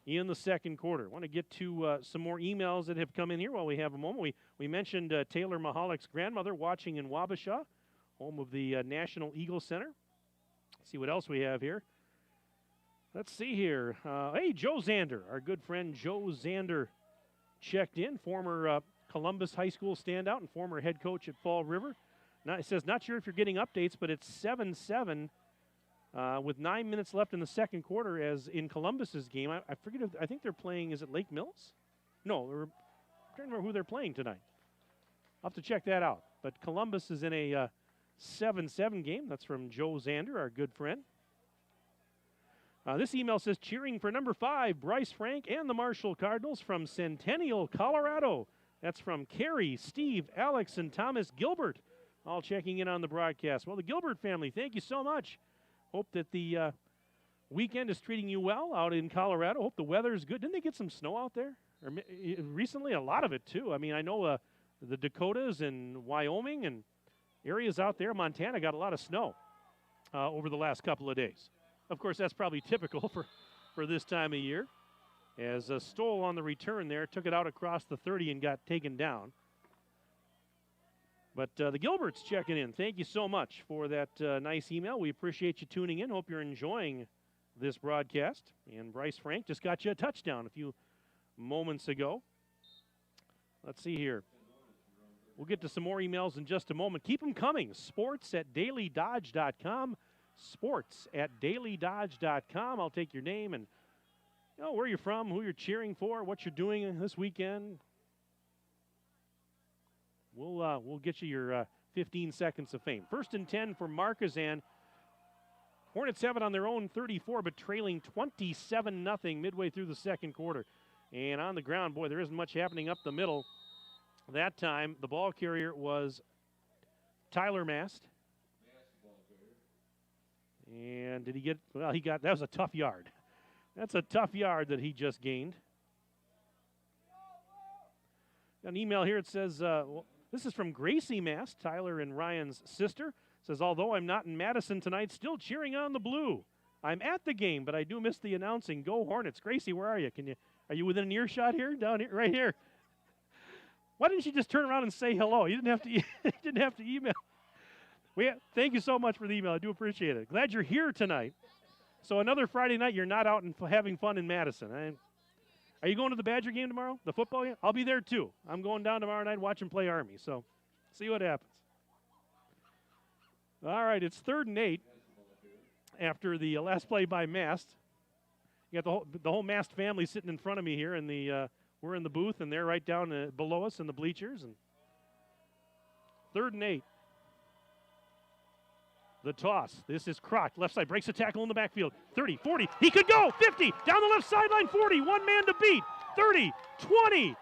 in the second quarter. I want to get to some more emails that have come in here while we have a moment. We mentioned Taylor Mahalick's grandmother watching in Wabasha, home of the National Eagle Center. Let's see what else we have here. Let's see here. Hey, Joe Zander, our good friend Joe Zander checked in, former Columbus High School standout and former head coach at Fall River. Now, it says, not sure if you're getting updates, but it's 7-7 with 9 minutes left in the second quarter as in Columbus's game. I forget if, I think they're playing, is it Lake Mills? No, I'm trying to remember who they're playing tonight. I'll have to check that out. But Columbus is in a 7-7 game. That's from Joe Zander, our good friend. This email says, cheering for number 5, Bryce Frank and the Marshall Cardinals from Centennial, Colorado. That's from Carrie, Steve, Alex, and Thomas Gilbert, all checking in on the broadcast. Well, the Gilbert family, thank you so much. Hope that the weekend is treating you well out in Colorado. Hope the weather is good. Didn't they get some snow out there? Or recently, a lot of it, too. I mean, I know the Dakotas and Wyoming and areas out there, Montana, got a lot of snow over the last couple of days. Of course, that's probably typical for this time of year. As Stoll on the return there, took it out across the 30 and got taken down. But the Gilberts checking in. Thank you so much for that nice email. We appreciate you tuning in. Hope you're enjoying this broadcast. And Bryce Frank just got you a touchdown a few moments ago. Let's see here. We'll get to some more emails in just a moment. Keep them coming. sports@dailydodge.com. sports@dailydodge.com. I'll take your name and where you're from, who you're cheering for, what you're doing this weekend. We'll get you your 15 seconds of fame. 1st and 10 for Markesan. Hornets have it on their own 34, but trailing 27-0 midway through the second quarter. And on the ground, boy, there isn't much happening up the middle. That time, the ball carrier was Tyler Mast. And did he get, well, that was a tough yard. That's a tough yard that he just gained. Got an email here. It says, this is from Gracie Mast, Tyler and Ryan's sister. It says, although I'm not in Madison tonight, still cheering on the blue. I'm at the game, but I do miss the announcing. Go Hornets. Gracie, where are you? Are you within an earshot here? Down here, right here. Why didn't you just turn around and say hello? You didn't have to, didn't have to email. Thank you so much for the email. I do appreciate it. Glad you're here tonight. So another Friday night, you're not out and having fun in Madison. Are you going to the Badger game tomorrow, the football game? I'll be there too. I'm going down tomorrow night and watch them play Army. So see what happens. All right, it's 3rd and 8 after the last play by Mast. You got the whole Mast family sitting in front of me here, and we're in the booth, and they're right down below us in the bleachers. And 3rd and 8. The toss. This is Kroc. Left side breaks a tackle in the backfield. 30, 40. He could go. 50. Down the left sideline. 40. One man to beat. 30, 20.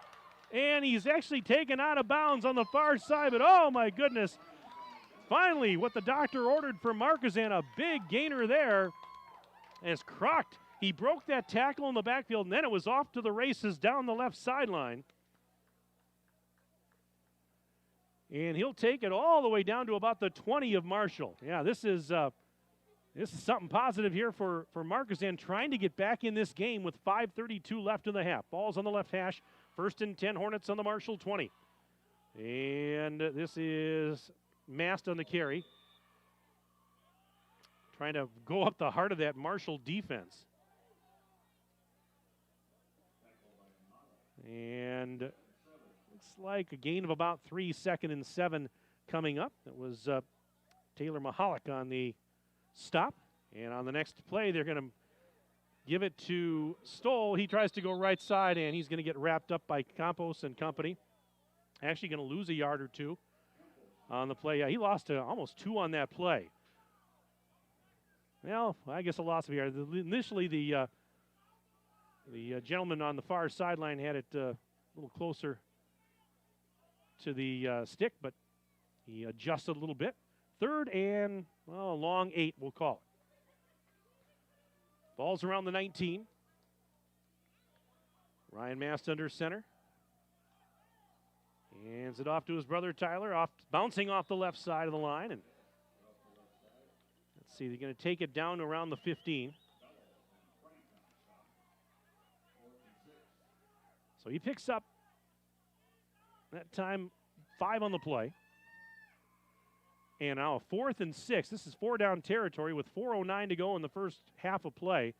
And he's actually taken out of bounds on the far side. But oh my goodness. Finally, what the doctor ordered for Markesan, a big gainer there. As Kroc, he broke that tackle in the backfield, and then it was off to the races down the left sideline. And he'll take it all the way down to about the 20 of Marshall. Yeah, this is something positive here for Markesan, trying to get back in this game with 5:32 left in the half. Ball's on the left hash. 1st and 10, Hornets on the Marshall 20. And this is Mast on the carry. Trying to go up the heart of that Marshall defense. And looks like a gain of about 3, 2nd and 7 coming up. That was Taylor Mahalik on the stop. And on the next play, they're going to give it to Stoll. He tries to go right side, and he's going to get wrapped up by Campos and company. Actually going to lose a yard or 2 on the play. Yeah, he lost almost 2 on that play. Well, I guess a loss of a yard. Initially, the gentleman on the far sideline had it a little closer to the stick, but he adjusted a little bit. 3rd and, well, a long 8, we'll call it. Ball's around the 19. Ryan Mast under center. Hands it off to his brother Tyler, bouncing off the left side of the line. And let's see, they're going to take it down to around the 15. So he picks up that time 5 on the play. And now a 4th and 6. This is 4 down territory with 4:09 to go in the first half of play.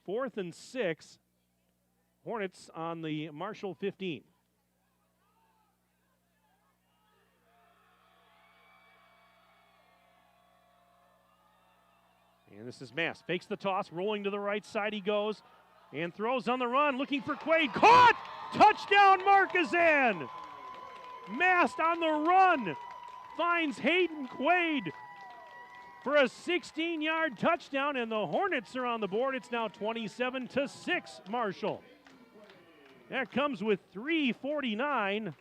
4th and 6. Hornets on the Marshall 15. And this is Mass. Fakes the toss, rolling to the right side he goes, and throws on the run, looking for Quaid. Caught! Touchdown, Markesan! Mast on the run finds Hayden Quaid for a 16-yard touchdown, and the Hornets are on the board. It's now 27-6, Marshall. That comes with 3:49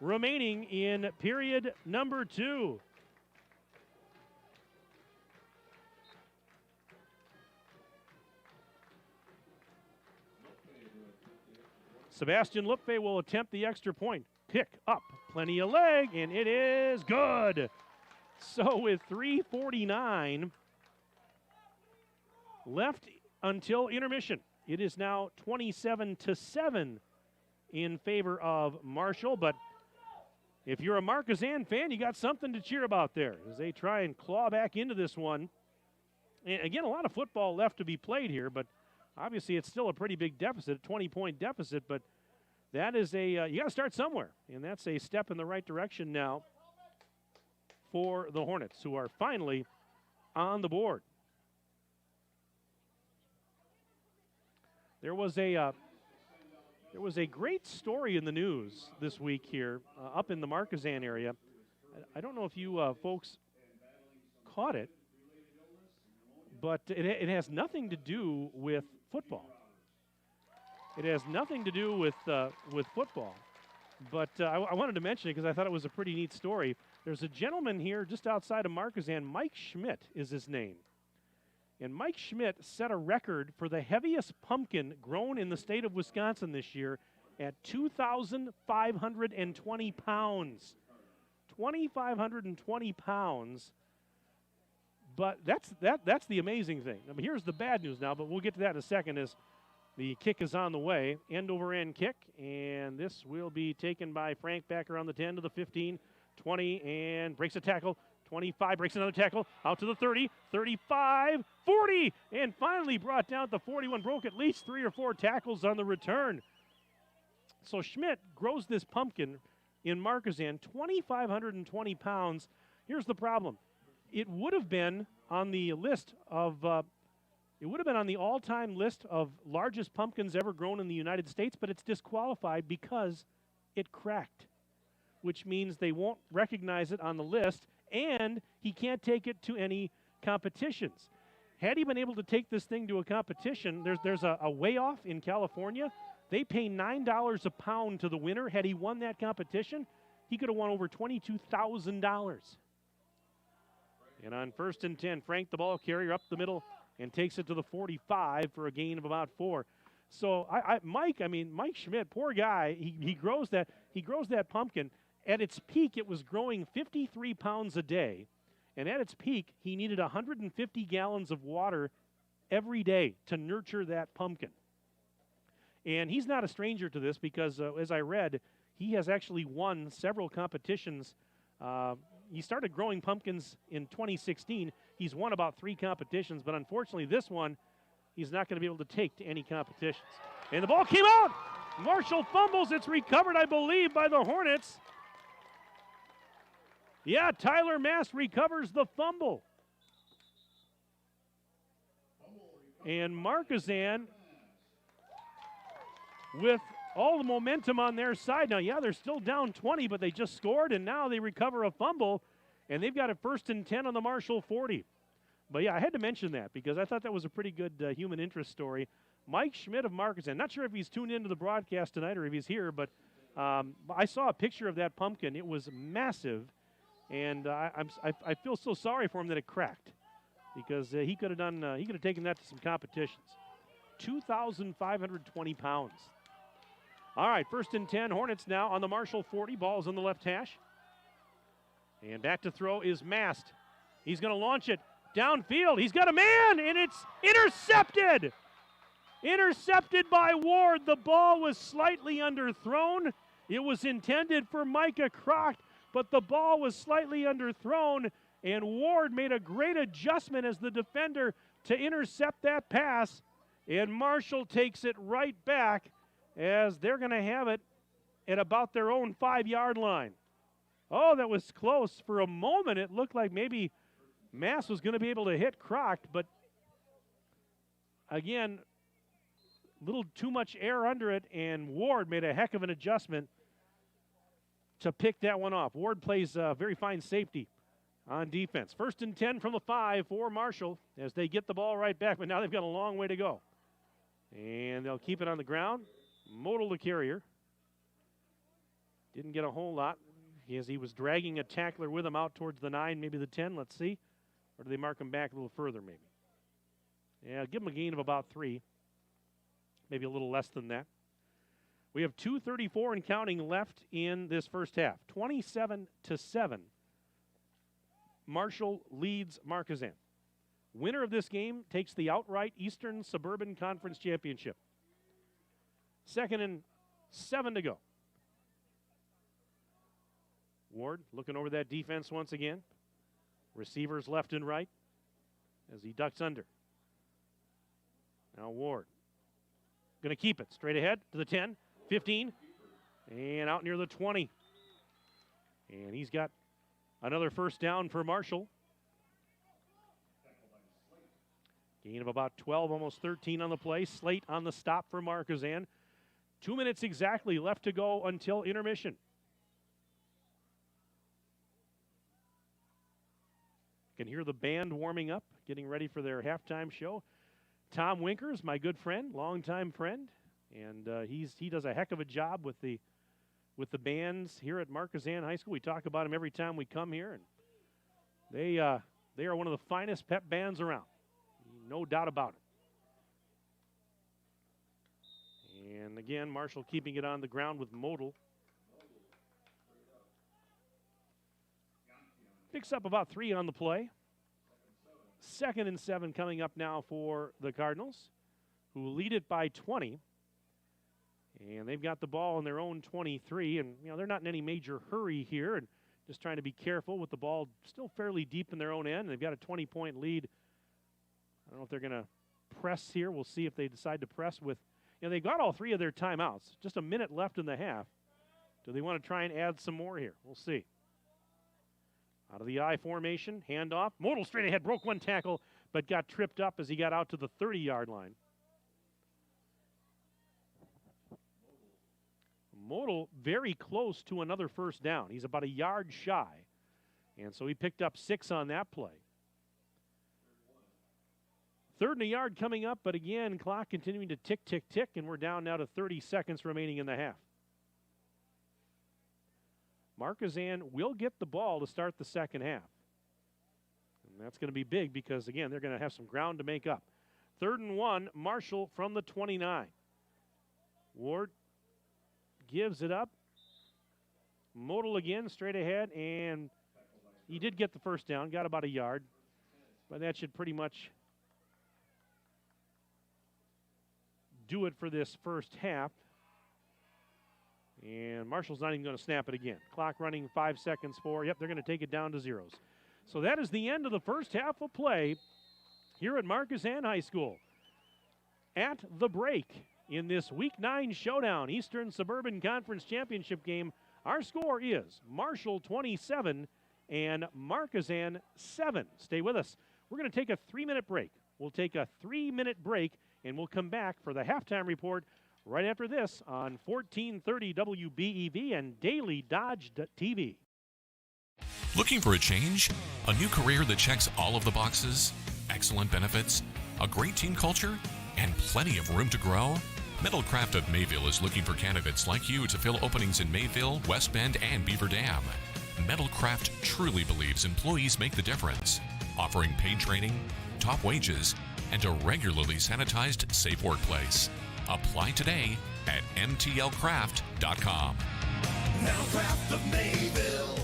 remaining in period number 2. Sebastian Lupfe will attempt the extra point. Pick up, plenty of leg, and it is good. So with 3:49 left until intermission, it is now 27-7 in favor of Marshall. But if you're a Markesan fan, you got something to cheer about there as they try and claw back into this one. And again, a lot of football left to be played here, but obviously it's still a pretty big deficit, a 20-point deficit, but that is you got to start somewhere, and that's a step in the right direction now for the Hornets, who are finally on the board. There was a great story in the news this week here up in the Markesan area. I don't know if you folks caught it, but it has nothing to do with football. It has nothing to do with football, but I wanted to mention it because I thought it was a pretty neat story. There's a gentleman here just outside of Markesan. Mike Schmidt is his name. And Mike Schmidt set a record for the heaviest pumpkin grown in the state of Wisconsin this year at 2,520 pounds. 2,520 pounds. But that's the amazing thing. I mean, here's the bad news now, but we'll get to that in a second as the kick is on the way. End-over-end kick, and this will be taken by Frank back around the 10 to the 15, 20, and breaks a tackle. 25, breaks another tackle, out to the 30, 35, 40, and finally brought down at the 41, broke at least 3 or 4 tackles on the return. So Schmidt grows this pumpkin in Markesan, 2,520 pounds. Here's the problem. It would have been on the list of, it would have been on the all-time list of largest pumpkins ever grown in the United States, but it's disqualified because it cracked, which means they won't recognize it on the list, and he can't take it to any competitions. Had he been able to take this thing to a competition, there's a weigh-off in California. They pay $9 a pound to the winner. Had he won that competition, he could have won over $22,000. And on 1st and 10, Frank, the ball carrier, up the middle and takes it to the 45 for a gain of about 4. So Mike Schmidt, poor guy, he grows that pumpkin. At its peak, it was growing 53 pounds a day. And at its peak, he needed 150 gallons of water every day to nurture that pumpkin. And he's not a stranger to this because, as I read, he has actually won several competitions. He started growing pumpkins in 2016. He's won about 3 competitions, but unfortunately this one, he's not going to be able to take to any competitions. And the ball came out! Marshall fumbles. It's recovered, I believe, by the Hornets. Yeah, Tyler Mast recovers the fumble. And Markesan with all the momentum on their side. Now, yeah, they're still down 20, but they just scored, and now they recover a fumble, and they've got it 1st and 10 on the Marshall 40. But, yeah, I had to mention that because I thought that was a pretty good human interest story. Mike Schmidt of Markesan, not sure if he's tuned into the broadcast tonight or if he's here, but I saw a picture of that pumpkin. It was massive, and I feel so sorry for him that it cracked because he could have taken that to some competitions. 2,520 pounds. All right, 1st and 10. Hornets now on the Marshall 40. Ball's on the left hash. And back to throw is Mast. He's going to launch it downfield. He's got a man, and it's intercepted. Intercepted by Ward. The ball was slightly underthrown. It was intended for Micah Crocht, but the ball was slightly underthrown, and Ward made a great adjustment as the defender to intercept that pass, and Marshall takes it right back as they're going to have it at about their own 5-yard line. Oh, that was close. For a moment, it looked like maybe Mass was going to be able to hit Crocht, but again, a little too much air under it, and Ward made a heck of an adjustment to pick that one off. Ward plays very fine safety on defense. 1st and 10 from the 5 for Marshall as they get the ball right back, but now they've got a long way to go. And they'll keep it on the ground. Modal the carrier. Didn't get a whole lot as he was dragging a tackler with him out towards the 9, maybe the 10. Let's see. Or do they mark him back a little further, maybe? Yeah, give him a gain of about 3. Maybe a little less than that. We have 2:34 and counting left in this first half. 27-7. Marshall leads Markesan. Winner of this game takes the outright Eastern Suburban Conference Championship. 2nd and 7 to go. Ward looking over that defense once again. Receivers left and right as he ducks under. Now Ward going to keep it straight ahead to the 10, 15, and out near the 20. And he's got another 1st down for Marshall. Gain of about 12, almost 13 on the play. Slate on the stop for Markesan. 2 minutes exactly left to go until intermission. You can hear the band warming up, getting ready for their halftime show. Tom Winkers, my good friend, longtime friend, and he does a heck of a job with the bands here at Markesan High School. We talk about him every time we come here, and they are one of the finest pep bands around, no doubt about it. And again, Marshall keeping it on the ground with Modal. Picks up about 3 on the play. 2nd and 7 coming up now for the Cardinals, who lead it by 20. And they've got the ball on their own 23, and they're not in any major hurry here, and just trying to be careful with the ball still fairly deep in their own end. They've got a 20-point lead. I don't know if they're going to press here. We'll see if they decide to press with, they got all 3 of their timeouts. Just a minute left in the half. Do they want to try and add some more here? We'll see. Out of the I formation, handoff. Modal straight ahead, broke one tackle, but got tripped up as he got out to the 30-yard line. Modal very close to another 1st down. He's about a yard shy, and so he picked up 6 on that play. 3rd and a yard coming up, but again, clock continuing to tick, tick, tick, and we're down now to 30 seconds remaining in the half. Markesan will get the ball to start the second half. And that's going to be big because, again, they're going to have some ground to make up. 3rd and 1, Marshall from the 29. Ward gives it up. Modal again, straight ahead, and he did get the 1st down, got about a yard. But that should pretty much do it for this first half. And Marshall's not even going to snap it again. Clock running 5 seconds for. Yep, they're going to take it down to zeros. So that is the end of the first half of play here at Markesan High School. At the break, in this Week 9 showdown, Eastern Suburban Conference Championship game. Our score is Marshall 27 and Markesan 7. Stay with us. We're going to take a 3-minute break. We'll take a 3-minute break, and we'll come back for the halftime report right after this on 1430 WBEV and Daily Dodge TV. Looking for a change? A new career that checks all of the boxes? Excellent benefits? A great team culture? And plenty of room to grow? Metalcraft of Mayville is looking for candidates like you to fill openings in Mayville, West Bend, and Beaver Dam. Metalcraft truly believes employees make the difference, offering paid training, top wages, and a regularly sanitized, safe workplace. Apply today at mtlcraft.com. Metalcraft of Mayville.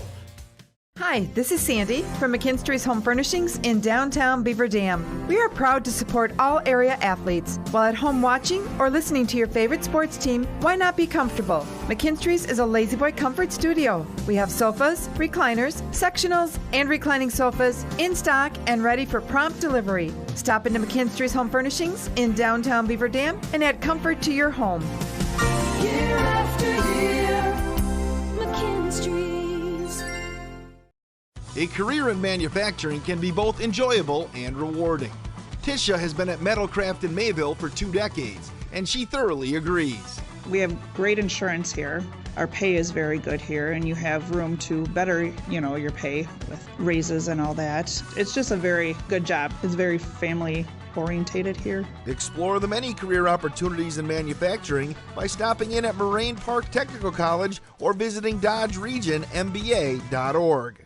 Hi, this is Sandy from McKinstry's Home Furnishings in downtown Beaver Dam. We are proud to support all area athletes. While at home watching or listening to your favorite sports team, why not be comfortable? McKinstry's is a lazy boy comfort studio. We have sofas, recliners, sectionals, and reclining sofas in stock and ready for prompt delivery. Stop into McKinstry's Home Furnishings in downtown Beaver Dam and add comfort to your home. Year after year, McKinstry's. A career in manufacturing can be both enjoyable and rewarding. Tisha has been at Metalcraft in Mayville for 2 decades, and she thoroughly agrees. We have great insurance here. Our pay is very good here, and you have room to better, your pay with raises and all that. It's just a very good job. It's very family orientated here. Explore the many career opportunities in manufacturing by stopping in at Moraine Park Technical College or visiting DodgeRegionMBA.org.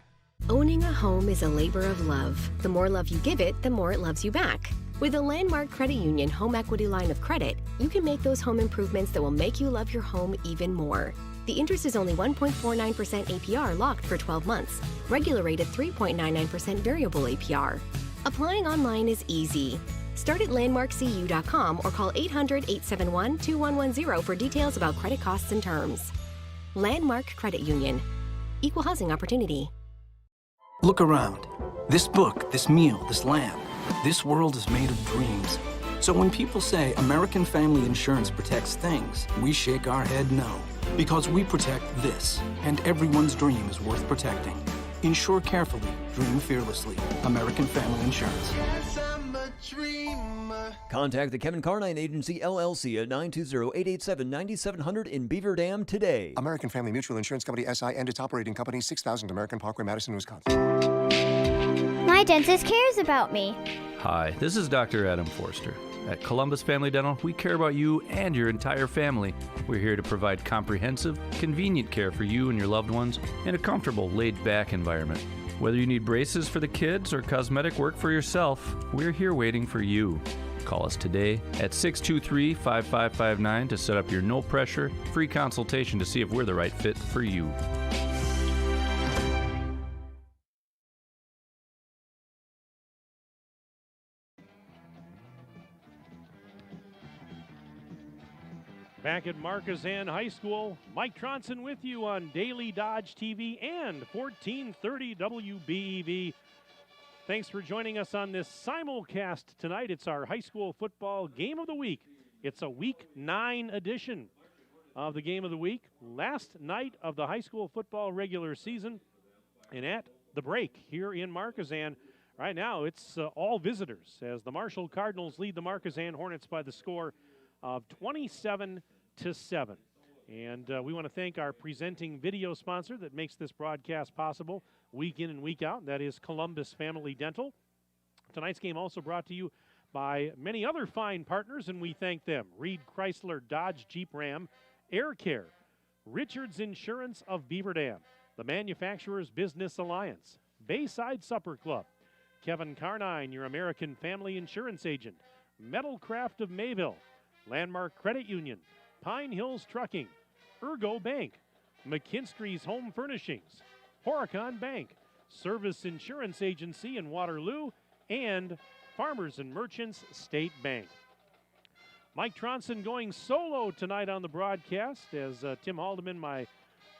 Owning a home is a labor of love. The more love you give it, the more it loves you back. With a Landmark Credit Union home equity line of credit, you can make those home improvements that will make you love your home even more. The interest is only 1.49% APR locked for 12 months. Regular rate at 3.99% variable APR. Applying online is easy. Start at landmarkcu.com or call 800-871-2110 for details about credit costs and terms. Landmark Credit Union. Equal housing opportunity. Look around. This book, this meal, this lamp. This world is made of dreams. So when people say American Family Insurance protects things, we shake our head no. Because we protect this, and everyone's dream is worth protecting. Insure carefully, dream fearlessly. American Family Insurance. Contact the Kevin Carnine Agency, LLC at 920-887-9700 in Beaver Dam today. American Family Mutual Insurance Company, SI, and its operating company, 6000 American Parkway, Madison, Wisconsin. My dentist cares about me. Hi, this is Dr. Adam Forster. At Columbus Family Dental, we care about you and your entire family. We're here to provide comprehensive, convenient care for you and your loved ones in a comfortable, laid-back environment. Whether you need braces for the kids or cosmetic work for yourself, we're here waiting for you. Call us today at 623-5559 to set up your no-pressure, free consultation to see if we're the right fit for you. Back at Markesan High School, Mike Tronson with you on Daily Dodge TV and 1430 WBEV. Thanks for joining us on this simulcast tonight. It's our high school football game of the week. It's a Week 9 edition of the game of the week. Last night of the high school football regular season. And at the break here in Markesan, right now it's all visitors as the Marshall Cardinals lead the Markesan Hornets by the score of 27-7. And we want to thank our presenting video sponsor that makes this broadcast possible week in and week out. That is Columbus Family Dental. Tonight's game also brought to you by many other fine partners, and we thank them. Reed Chrysler Dodge Jeep Ram, Air Care, Richards Insurance of Beaver Dam, the Manufacturers Business Alliance, Bayside Supper Club, Kevin Carnine, your American Family Insurance Agent, Metalcraft of Mayville, Landmark Credit Union, Pine Hills Trucking, Ergo Bank, McKinstry's Home Furnishings, Horicon Bank, Service Insurance Agency in Waterloo, and Farmers and Merchants State Bank. Mike Tronson going solo tonight on the broadcast as Tim Haldeman, my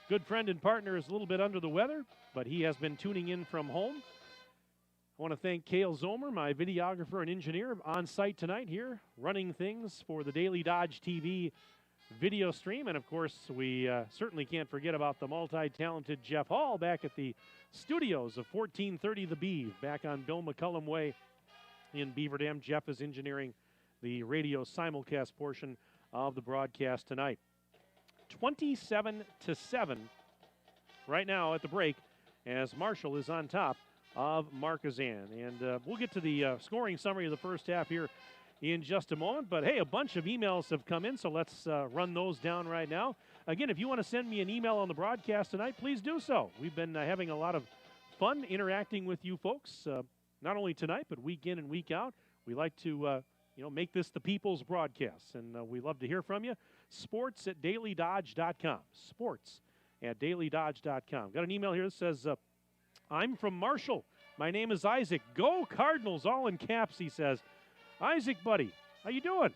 good friend and partner, is a little bit under the weather, but he has been tuning in from home. I I want to thank Cale Zomer, my videographer and engineer, on site tonight here, running things for the Daily Dodge TV video stream. And, of course, we certainly can't forget about the multi-talented Jeff Hall back at the studios of 1430 The Beeve, back on Bill McCullum Way in Beaver Dam. Jeff is engineering the radio simulcast portion of the broadcast tonight. 27-7 right now at the break as Marshall is on top of Markesan. And we'll get to the scoring summary of the first half here in just a moment. But, hey, a bunch of emails have come in, so let's run those down right now. Again, if you want to send me an email on the broadcast tonight, please do so. We've been having a lot of fun interacting with you folks, not only tonight, but week in and week out. We like to make this the people's broadcast, and we love to hear from you. sports@dailydodge.com. sports@dailydodge.com. Got an email here that says, I'm from Marshall. My name is Isaac. Go Cardinals, all in caps, he says. Isaac, buddy, how you doing?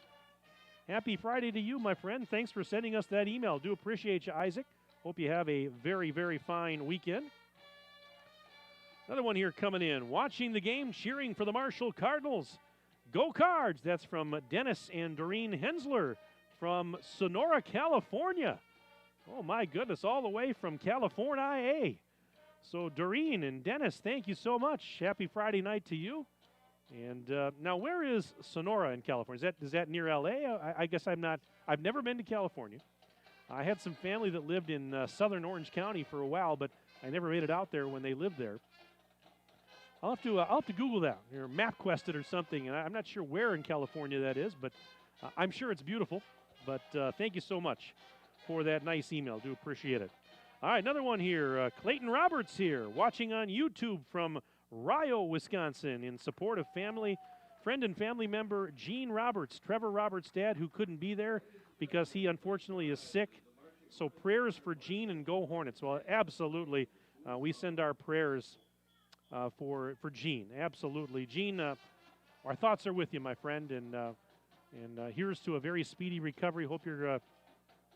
Happy Friday to you, my friend. Thanks for sending us that email. Do appreciate you, Isaac. Hope you have a very, very fine weekend. Another one here coming in. Watching the game, cheering for the Marshall Cardinals. Go Cards. That's from Dennis and Doreen Hensler from Sonora, California. Oh, my goodness, all the way from California. So, Doreen and Dennis, thank you so much. Happy Friday night to you. And now, where is Sonora in California? Is that near L.A.? I guess I've never been to California. I had some family that lived in southern Orange County for a while, but I never made it out there when they lived there. I'll have to Google that or MapQuest it or something. And I'm not sure where in California that is, but I'm sure it's beautiful. But thank you so much for that nice email. Do appreciate it. All right, another one here. Clayton Roberts here, watching on YouTube from Rio, Wisconsin, in support of friend and family member Gene Roberts, Trevor Roberts' dad, who couldn't be there because he unfortunately is sick. So prayers for Gene and go Hornets. Well, absolutely, we send our prayers for Gene. Absolutely, Gene. Our thoughts are with you, my friend, and here's to a very speedy recovery. Hope you're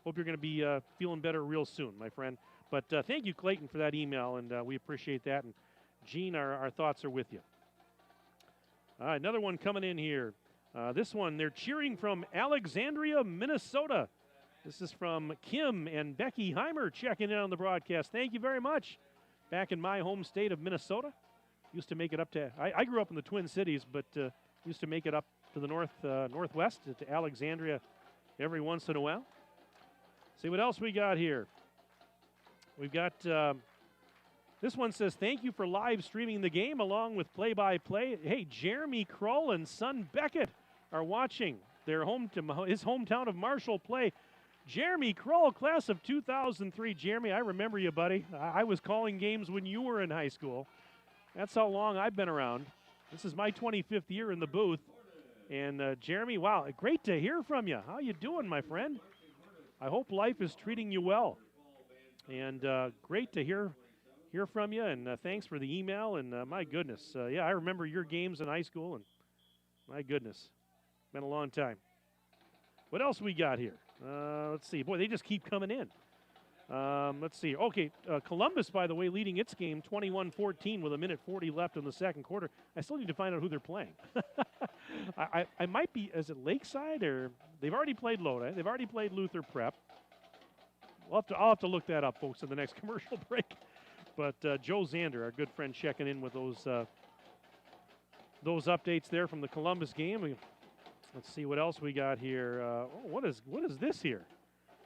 going to be feeling better real soon, my friend. But thank you, Clayton, for that email, and we appreciate that. And Gene, our thoughts are with you. All right, another one coming in here. This one, they're cheering from Alexandria, Minnesota. This is from Kim and Becky Heimer checking in on the broadcast. Thank you very much. Back in my home state of Minnesota. Used to make it up to, I grew up in the Twin Cities, but used to make it up to the northwest, to Alexandria every once in a while. See what else we got here. We've got, this one says, thank you for live streaming the game along with play-by-play. Hey, Jeremy Kroll and son Beckett are watching his hometown of Marshall play. Jeremy Kroll, class of 2003. Jeremy, I remember you, buddy. I was calling games when you were in high school. That's how long I've been around. This is my 25th year in the booth. And Jeremy, wow, great to hear from you. How you doing, my friend? I hope life is treating you well. And great to hear from you. And thanks for the email. And my goodness, yeah, I remember your games in high school. And my goodness, been a long time. What else we got here? Let's see. Boy, they just keep coming in. Let's see. Okay, Columbus, by the way, leading its game 21-14 with 1:40 left in the second quarter. I still need to find out who they're playing. I might be, is it Lakeside or they've already played Lodi. They've already played Luther Prep. I'll have to look that up, folks, in the next commercial break. But Joe Zander, our good friend, checking in with those updates there from the Columbus game. Let's see what else we got here. What is this here?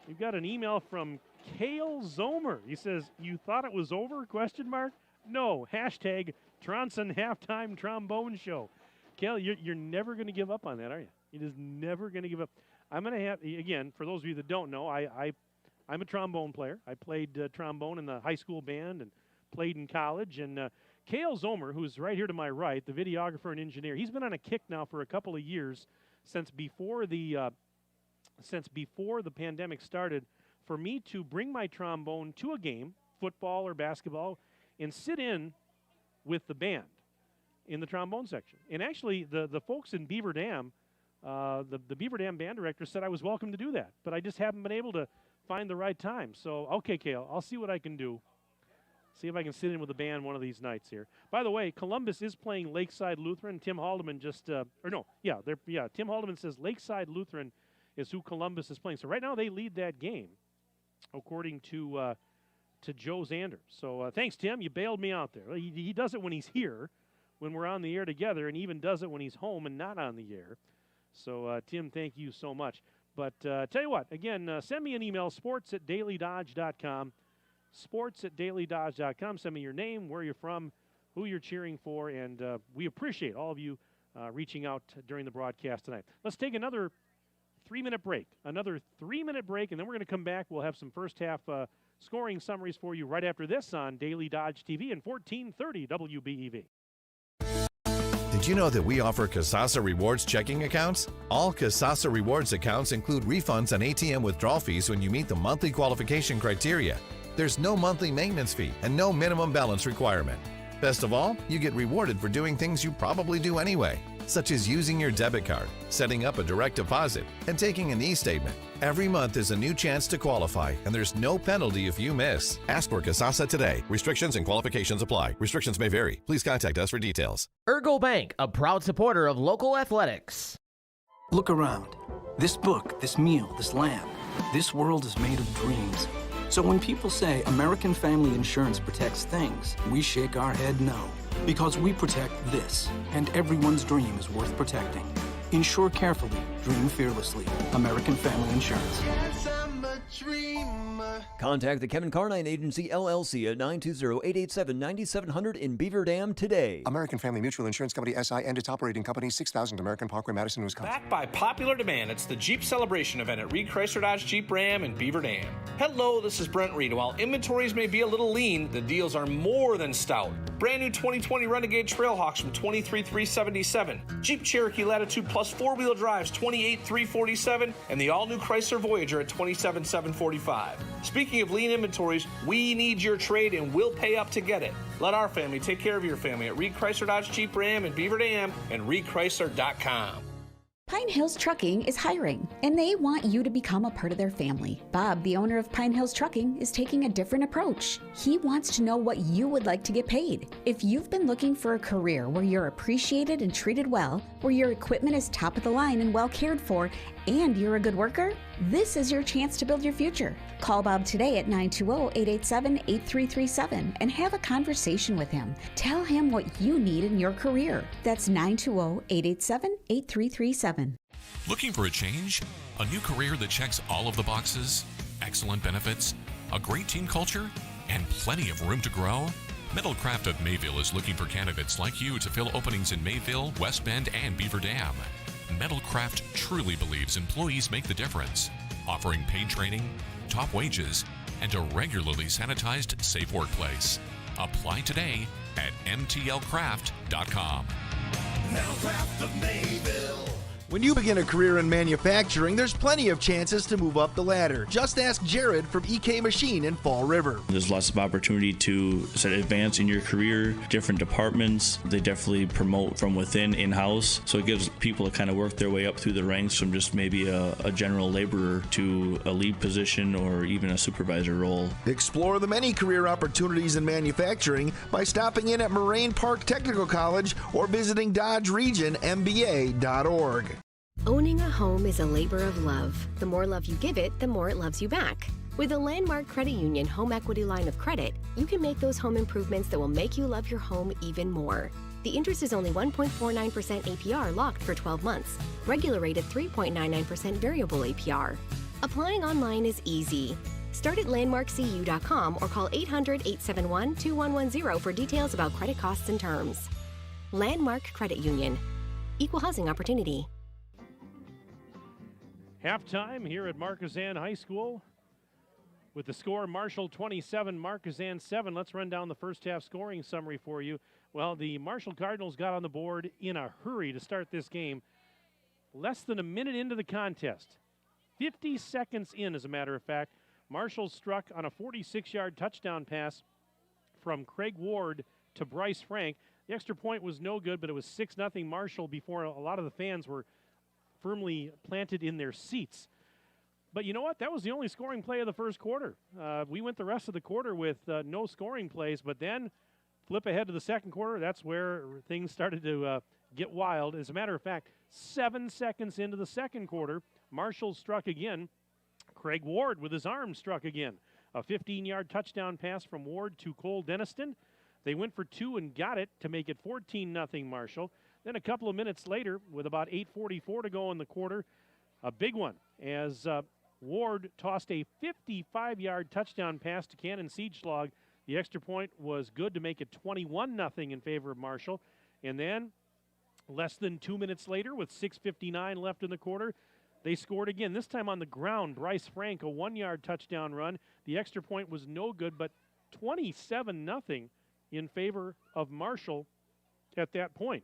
We've got an email from Cale Zomer. He says, you thought it was over, question mark? No, hashtag Tronson halftime trombone show. Cale, you're never going to give up on that, are you? You're just never going to give up. I'm going to have, again, for those of you that don't know, I'm a trombone player. I played trombone in the high school band and played in college. And Cale Zomer, who's right here to my right, the videographer and engineer, he's been on a kick now for a couple of years since before the pandemic started, for me to bring my trombone to a game, football or basketball, and sit in with the band in the trombone section. And actually, the folks in Beaver Dam, the Beaver Dam band director said I was welcome to do that, but I just haven't been able to find the right time. So, okay, Cale, I'll see what I can do See if I can sit in with the band one of these nights here. By the way, Columbus is playing Lakeside Lutheran. Tim Haldeman Tim Haldeman says Lakeside Lutheran is who Columbus is playing. So right now they lead that game, according to Joe Zander. So thanks, Tim. You bailed me out there. He does it when he's here, when we're on the air together, and even does it when he's home and not on the air. So, Tim, thank you so much. But tell you what, again, send me an email, sports@dailydodge.com. Sports@dailydodge.com. Send me your name, where you're from, who you're cheering for, and we appreciate all of you reaching out during the broadcast tonight. Let's take another 3-minute break. Another 3-minute break, and then we're going to come back. We'll have some first half scoring summaries for you right after this on Daily Dodge TV and 1430 WBEV. Did you know that we offer Kasasa Rewards checking accounts? All Kasasa Rewards accounts include refunds and ATM withdrawal fees when you meet the monthly qualification criteria. There's no monthly maintenance fee and no minimum balance requirement. Best of all, you get rewarded for doing things you probably do anyway, such as using your debit card, setting up a direct deposit, and taking an e-statement. Every month is a new chance to qualify, and there's no penalty if you miss. Ask for Kasasa today. Restrictions and qualifications apply. Restrictions may vary. Please contact us for details. Ergo Bank, a proud supporter of local athletics. Look around. This book, this meal, this lamp. This world is made of dreams. So when people say American Family Insurance protects things, we shake our head no. Because we protect this, and everyone's dream is worth protecting. Insure carefully, dream fearlessly. American Family Insurance. Yes, I'm a dreamer. Contact the Kevin Carnine Agency, LLC at 920-887-9700 in Beaver Dam today. American Family Mutual Insurance Company, SI, and its operating company, 6000 American Parkway, Madison, Wisconsin. Backed by popular demand, it's the Jeep Celebration event at Reed Chrysler Dodge Jeep Ram in Beaver Dam. Hello, this is Brent Reed. While inventories may be a little lean, the deals are more than stout. Brand new 2020 Renegade Trailhawks from $23,377. Jeep Cherokee Latitude Plus 4-wheel drives, $28,347. And the all-new Chrysler Voyager at $27,745. Speaking of lean inventories, we need your trade and we'll pay up to get it. Let our family take care of your family at Reed Chrysler Dodge Jeep Ram in Beaver Dam and reedchrysler.com. Pine Hills Trucking is hiring, and they want you to become a part of their family. Bob, the owner of Pine Hills Trucking, is taking a different approach. He wants to know what you would like to get paid. If you've been looking for a career where you're appreciated and treated well, where your equipment is top of the line and well cared for, and you're a good worker, this is your chance to build your future. Call Bob today at 920-887-8337 and have a conversation with him. Tell him what you need in your career. That's 920-887-8337. Looking for a change? A new career that checks all of the boxes? Excellent benefits? A great team culture? And plenty of room to grow? Metalcraft of Mayville is looking for candidates like you to fill openings in Mayville, West Bend, and Beaver Dam. Metalcraft truly believes employees make the difference, offering paid training, top wages, and a regularly sanitized, safe workplace. Apply today at mtlcraft.com. Metalcraft of Mayville. When you begin a career in manufacturing, there's plenty of chances to move up the ladder. Just ask Jared from EK Machine in Fall River. There's lots of opportunity to advance in your career, different departments. They definitely promote from within, in-house, so it gives people to kind of work their way up through the ranks from just maybe a general laborer to a lead position or even a supervisor role. Explore the many career opportunities in manufacturing by stopping in at Moraine Park Technical College or visiting DodgeRegionMBA.org. Owning a home is a labor of love. The more love you give it, the more it loves you back. With a Landmark Credit Union home equity line of credit, you can make those home improvements that will make you love your home even more. The interest is only 1.49% APR locked for 12 months. Regular rate at 3.99% variable APR. Applying online is easy. Start at landmarkcu.com or call 800-871-2110 for details about credit costs and terms. Landmark Credit Union. Equal housing opportunity. Halftime here at Markesan High School. With the score, Marshall 27, Markesan 7. Let's run down the first half scoring summary for you. Well, the Marshall Cardinals got on the board in a hurry to start this game. Less than a minute into the contest, 50 seconds in, as a matter of fact, Marshall struck on a 46-yard touchdown pass from Craig Ward to Bryce Frank. The extra point was no good, but it was 6-0 Marshall before a lot of the fans were firmly planted in their seats. But you know what? That was the only scoring play of the first quarter. We went the rest of the quarter with no scoring plays, but then flip ahead to the second quarter. That's where things started to get wild. As a matter of fact, 7 seconds into the second quarter, Marshall struck again. Craig Ward with his arm struck again. A 15-yard touchdown pass from Ward to Cole Deniston. They went for 2 and got it to make it 14-0 Marshall. Then a couple of minutes later, with about 8:44 to go in the quarter, a big one as Ward tossed a 55-yard touchdown pass to Cannon Siegschlag. The extra point was good to make it 21-0 in favor of Marshall. And then less than 2 minutes later, with 6:59 left in the quarter, they scored again, this time on the ground. Bryce Frank, a 1-yard touchdown run. The extra point was no good, but 27-0 in favor of Marshall at that point.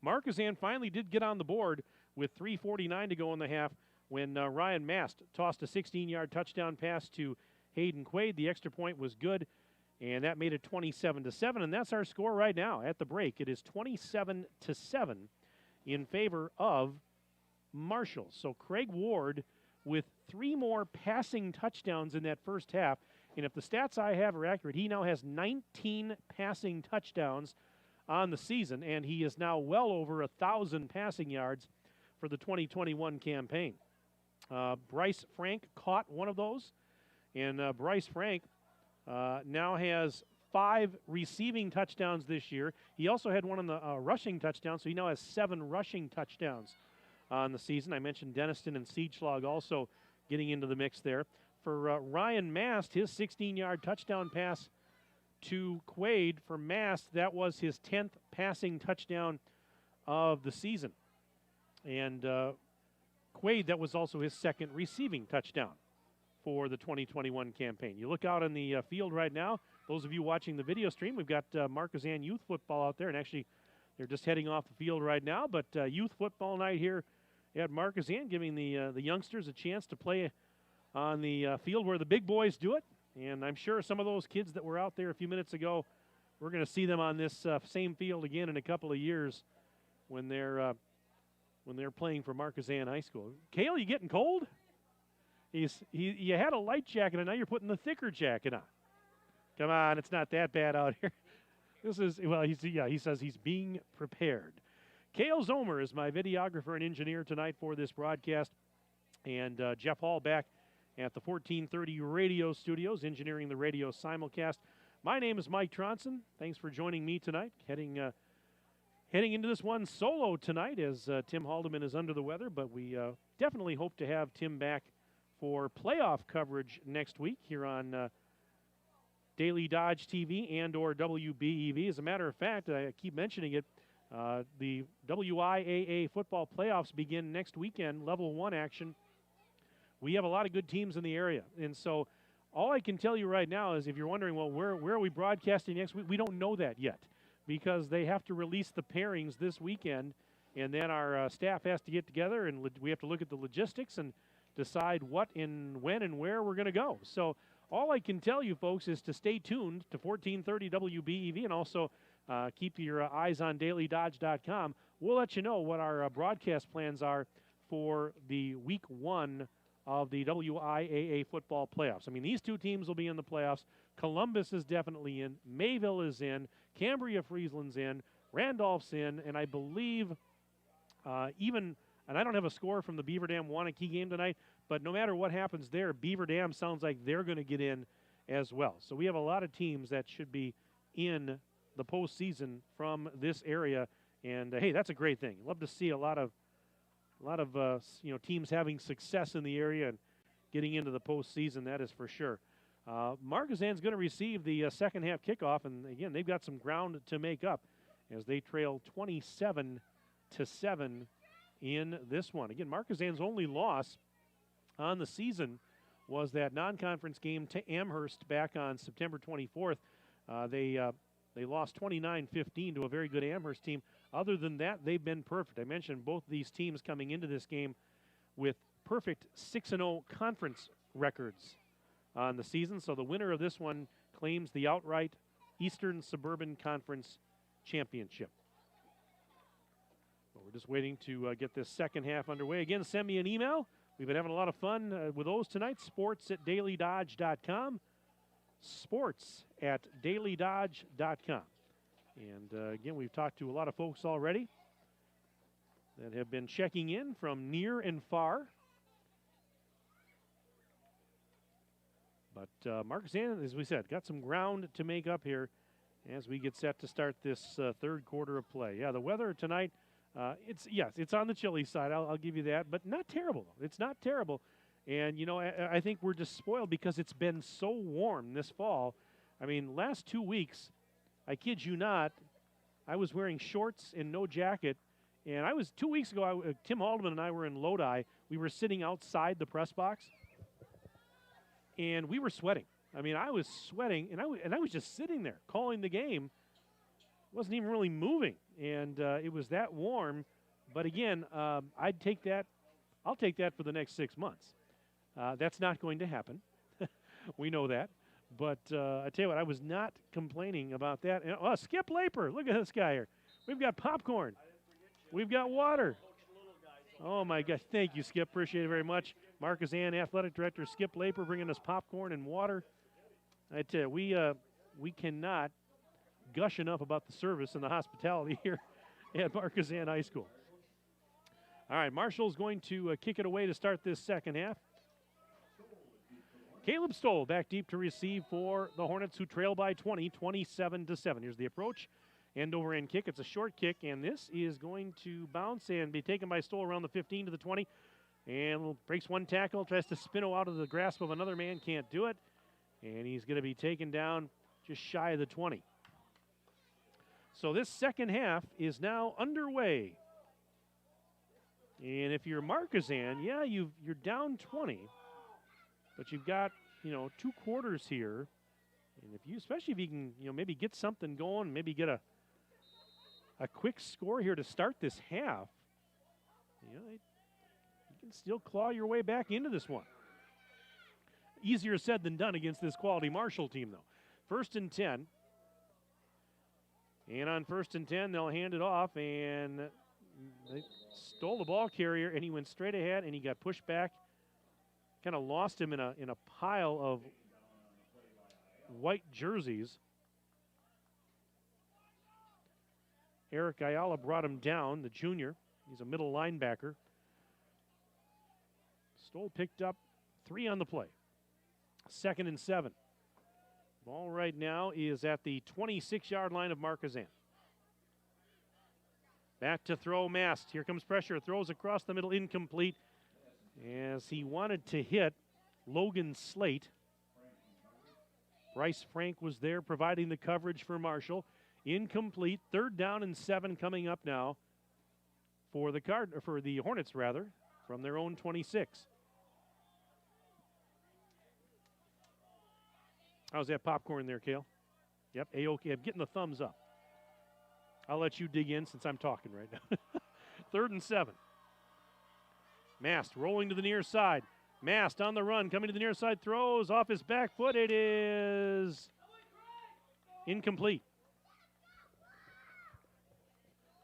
Markesan finally did get on the board with 3:49 to go in the half when Ryan Mast tossed a 16-yard touchdown pass to Hayden Quaid. The extra point was good, and that made it 27-7, and that's our score right now at the break. It is 27-7 in favor of Marshall. So Craig Ward with 3 more passing touchdowns in that first half, and if the stats I have are accurate, he now has 19 passing touchdowns on the season, and he is now well over 1,000 passing yards for the 2021 campaign. Bryce Frank caught one of those, and Bryce Frank now has 5 receiving touchdowns this year. He also had one on the rushing touchdown, so he now has 7 rushing touchdowns on the season. I mentioned Deniston and Siegschlag also getting into the mix there. For Ryan Mast, his 16-yard touchdown pass to Quaid for Mast, that was his 10th passing touchdown of the season. And Quaid, that was also his 2nd receiving touchdown for the 2021 campaign. You look out on the field right now, those of you watching the video stream, we've got Markesan youth football out there, and actually they're just heading off the field right now, but youth football night here at Markesan, giving the youngsters a chance to play on the field where the big boys do it. And I'm sure some of those kids that were out there a few minutes ago, we're going to see them on this same field again in a couple of years when they're playing for Markesan High School. Cale, you getting cold? You had a light jacket, and now you're putting the thicker jacket on. Come on, it's not that bad out here. This is, well, he says he's being prepared. Cale Zomer is my videographer and engineer tonight for this broadcast. And Jeff Hall back at the 1430 radio studios, engineering the radio simulcast. My name is Mike Tronson. Thanks for joining me tonight. Heading into this one solo tonight as Tim Haldeman is under the weather, but we definitely hope to have Tim back for playoff coverage next week here on Daily Dodge TV and or WBEV. As a matter of fact, I keep mentioning it, the WIAA football playoffs begin next weekend, level 1 action. We have a lot of good teams in the area, and so all I can tell you right now is if you're wondering, well, where are we broadcasting next week? We don't know that yet because they have to release the pairings this weekend, and then our staff has to get together, and we have to look at the logistics and decide what and when and where we're going to go. So all I can tell you, folks, is to stay tuned to 1430 WBEV and also keep your eyes on dailydodge.com. We'll let you know what our broadcast plans are for the week 1 of the WIAA football playoffs. I mean, these 2 teams will be in the playoffs. Columbus is definitely in. Mayville is in. Cambria Friesland's in. Randolph's in. And I believe and I don't have a score from the Beaver Dam Wanakee game tonight, but no matter what happens there, Beaver Dam sounds like they're going to get in as well. So we have a lot of teams that should be in the postseason from this area. And, hey, that's a great thing. Love to see a lot of teams having success in the area and getting into the postseason, that is for sure. Markesan's going to receive the second half kickoff, and again, they've got some ground to make up as they trail 27-7 in this one. Again, Markesan's only loss on the season was that non-conference game to Amherst back on September 24th. They lost 29-15 to a very good Amherst team. Other than that, they've been perfect. I mentioned both these teams coming into this game with perfect 6-0 conference records on the season. So the winner of this one claims the outright Eastern Suburban Conference Championship. But we're just waiting to get this second half underway. Again, send me an email, We've been having a lot of fun with those tonight. Sports at dailydodge.com. Sports at dailydodge.com. And again, we've talked to a lot of folks already that have been checking in from near and far. But Markesan, as we said, got some ground to make up here as we get set to start this third quarter of play. Yeah, the weather tonight, it's on the chilly side. I'll give you that, but not terrible. It's not terrible. And, I think we're just spoiled because it's been so warm this fall. I mean, last 2 weeks, I kid you not, I was wearing shorts and no jacket. And 2 weeks ago, Tim Haldeman and I were in Lodi. We were sitting outside the press box, and we were sweating. I mean, I was sweating, and I was just sitting there calling the game. Wasn't even really moving, and it was that warm. But again, I'd take that. I'll take that for the next 6 months. That's not going to happen. We know that. But I tell you what, I was not complaining about that. And, Skip Laper, look at this guy here. We've got popcorn. We've got water. Oh, my gosh. Thank you, Skip. Appreciate it very much. Markesan Athletic Director Skip Laper bringing us popcorn and water. I tell you, we cannot gush enough about the service and the hospitality here at Markesan High School. All right, Marshall's going to kick it away to start this second half. Caleb Stoll back deep to receive for the Hornets, who trail by 20, 27-7. Here's the approach. End over end kick. It's a short kick, and this is going to bounce and be taken by Stoll around the 15 to the 20. And breaks one tackle, tries to spin out of the grasp of another man, can't do it. And he's going to be taken down just shy of the 20. So this second half is now underway. And if you're Markesan, yeah, you're down 20. But you've got, 2 quarters here. And especially if you can, maybe get something going, maybe get a quick score here to start this half, you can still claw your way back into this one. Easier said than done against this quality Marshall team, though. 1st and 10. And on 1st and 10, they'll hand it off, and they stole the ball carrier, and he went straight ahead, and he got pushed back. Kind of lost him in a pile of white jerseys. Eric Ayala brought him down, the junior. He's a middle linebacker. Stoll picked up 3 on the play. 2nd and 7. Ball right now is at the 26-yard line of Markesan. Back to throw, Mast. Here comes pressure. Throws across the middle, incomplete. As he wanted to hit Logan Slate. Bryce Frank was there providing the coverage for Marshall. Incomplete. 3rd down and 7 coming up now for the Hornets, from their own 26. How's that popcorn there, Cale? Yep, A-OK. I'm getting the thumbs up. I'll let you dig in since I'm talking right now. 3rd and 7. Mast rolling to the near side. Mast on the run, coming to the near side, throws off his back foot. It is incomplete.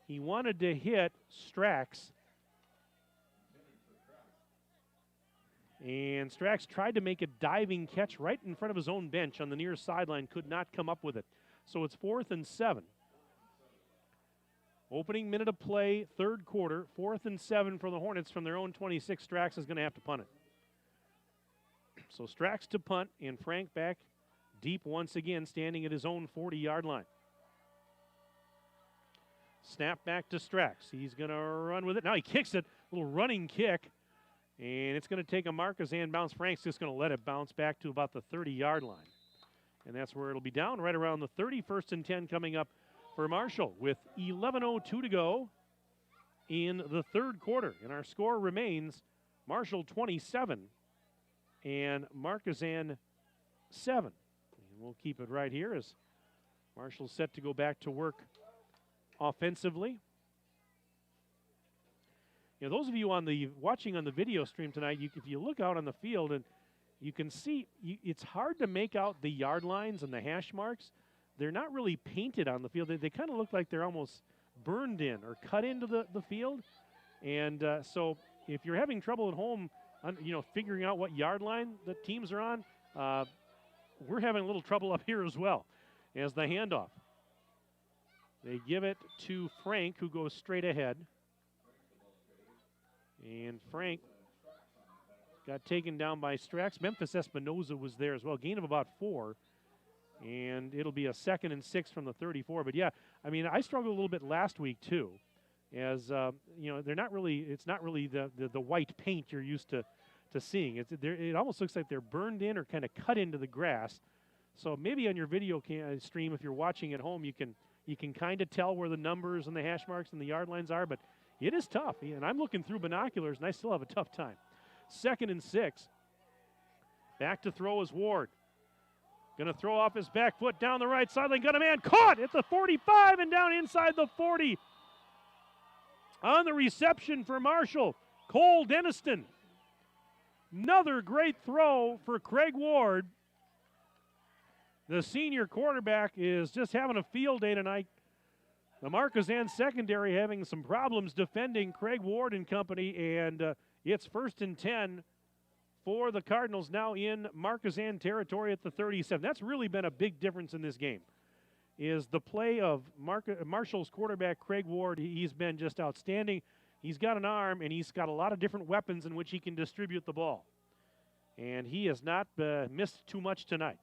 He wanted to hit Strax. And Strax tried to make a diving catch right in front of his own bench on the near sideline, could not come up with it. So it's 4th and 7. Opening minute of play, 3rd quarter, 4th and 7 for the Hornets from their own 26. Strax is going to have to punt it. So Strax to punt, and Frank back deep once again, standing at his own 40-yard line. Snap back to Strax. He's going to run with it. Now he kicks it, a little running kick, and it's going to take a Markesan bounce. Frank's just going to let it bounce back to about the 30-yard line. And that's where it'll be down, right around the 31st and 10 coming up for Marshall with 11:02 to go in the 3rd quarter. And our score remains Marshall 27 and Markesan 7. And we'll keep it right here as Marshall's set to go back to work offensively. Those of you watching on the video stream tonight, if you look out on the field, and you can see it's hard to make out the yard lines and the hash marks. They're not really painted on the field. They kind of look like they're almost burned in or cut into the field. And so if you're having trouble at home figuring out what yard line the teams are on. We're having a little trouble up here as well as the handoff. They give it to Frank, who goes straight ahead. And Frank got taken down by Strax. Memphis Espinoza was there as well. Gain of about 4. And it'll be a 2nd and 6 from the 34. But, yeah, I mean, I struggled a little bit last week, too. As, they're not really, it's not really the white paint you're used to seeing. It almost looks like they're burned in or kind of cut into the grass. So maybe on your video stream, if you're watching at home, you can kind of tell where the numbers and the hash marks and the yard lines are, but it is tough. And I'm looking through binoculars, and I still have a tough time. 2nd and 6. Back to throw is Ward. Going to throw off his back foot down the right sideline. Got a man caught at the 45 and down inside the 40. On the reception for Marshall, Cole Denniston. Another great throw for Craig Ward. The senior quarterback is just having a field day tonight. The Markesan secondary having some problems defending Craig Ward and company, and it's 1st and 10 for the Cardinals now in Markesan territory at the 37. That's really been a big difference in this game, is the play of Marshall's quarterback, Craig Ward. He's been just outstanding. He's got an arm, and he's got a lot of different weapons in which he can distribute the ball. And he has not missed too much tonight.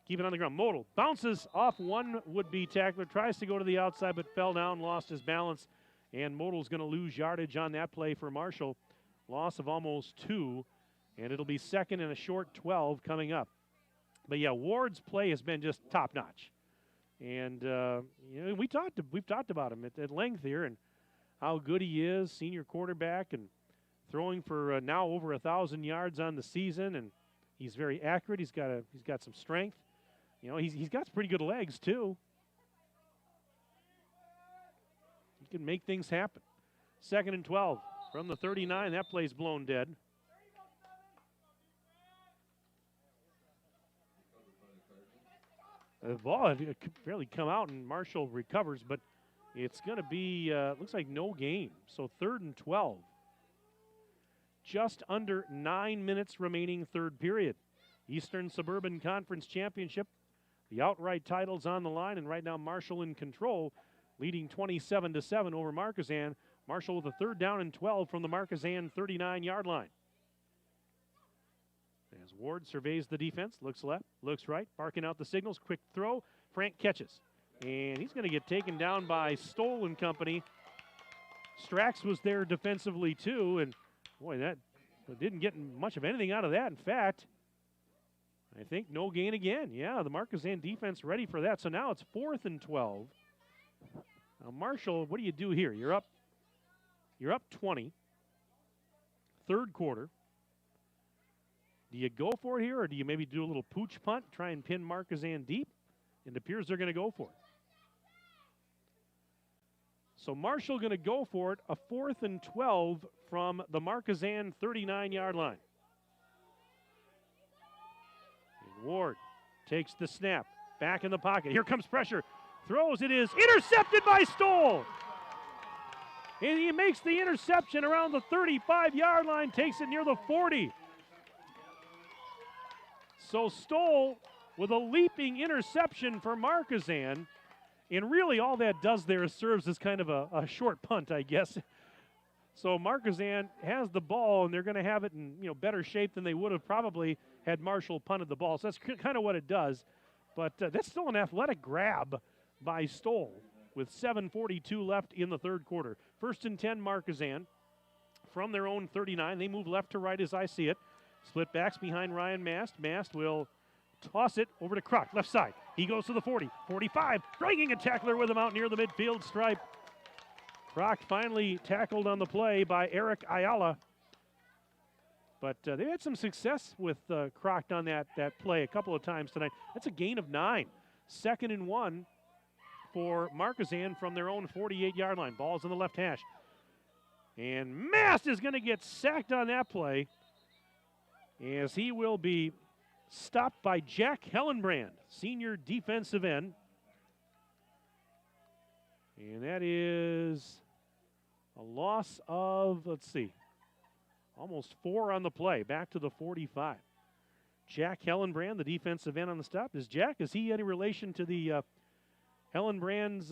Keep it on the ground. Modal bounces off one would-be tackler, tries to go to the outside, but fell down, lost his balance, and Modal's going to lose yardage on that play for Marshall. Loss of almost 2, and it'll be 2nd and a short 12 coming up. But, yeah, Ward's play has been just top-notch. And, we've talked about him at length here and how good he is, senior quarterback, and throwing for now over 1,000 yards on the season, and he's very accurate. He's got some strength. He's got some pretty good legs too. He can make things happen. 2nd and 12 from the 39. That play's blown dead. The ball had barely come out, and Marshall recovers, but it's going to be, looks like no gain. So 3rd and 12. Just under 9 minutes remaining, third period. Eastern Suburban Conference Championship. The outright title's on the line, and right now Marshall in control, leading 27-7 over Markesan. Marshall with a 3rd down and 12 from the Markesan 39-yard line. As Ward surveys the defense, looks left, looks right, barking out the signals, quick throw. Frank catches, and he's going to get taken down by Stoll and company. Strax was there defensively too, and boy, that didn't get much of anything out of that. In fact, I think no gain again. Yeah, the Markesan defense ready for that. So now it's 4th and 12. Now Marshall, what do you do here? You're up 20. 3rd quarter. Do you go for it here, or do you maybe do a little pooch punt, try and pin Markesan deep? It appears they're going to go for it. So Marshall going to go for it, a 4th and 12 from the Markesan 39-yard line. And Ward takes the snap, back in the pocket. Here comes pressure, throws, it is intercepted by Stoll. And he makes the interception around the 35-yard line, takes it near the 40. So Stoll with a leaping interception for Markesan. And really all that does there is serves as kind of a short punt, I guess. So Markesan has the ball, and they're going to have it in better shape than they would have probably had Marshall punted the ball. So that's kind of what it does. But that's still an athletic grab by Stoll with 7:42 left in the 3rd quarter. 1st and 10 Markesan from their own 39. They move left to right as I see it. Split backs behind Ryan Mast. Mast will toss it over to Kroc, left side. He goes to the 40, 45, dragging a tackler with him out near the midfield stripe. Kroc finally tackled on the play by Eric Ayala. But they had some success with Kroc on that play a couple of times tonight. That's a gain of 9. 2nd and 1 for Markesan from their own 48-yard line. Ball's on the left hash. And Mast is going to get sacked on that play, as he will be stopped by Jack Hellenbrand, senior defensive end. And that is a loss of, Almost 4 on the play, back to the 45. Jack Hellenbrand, the defensive end on the stop. Is he any relation to the Hellenbrand's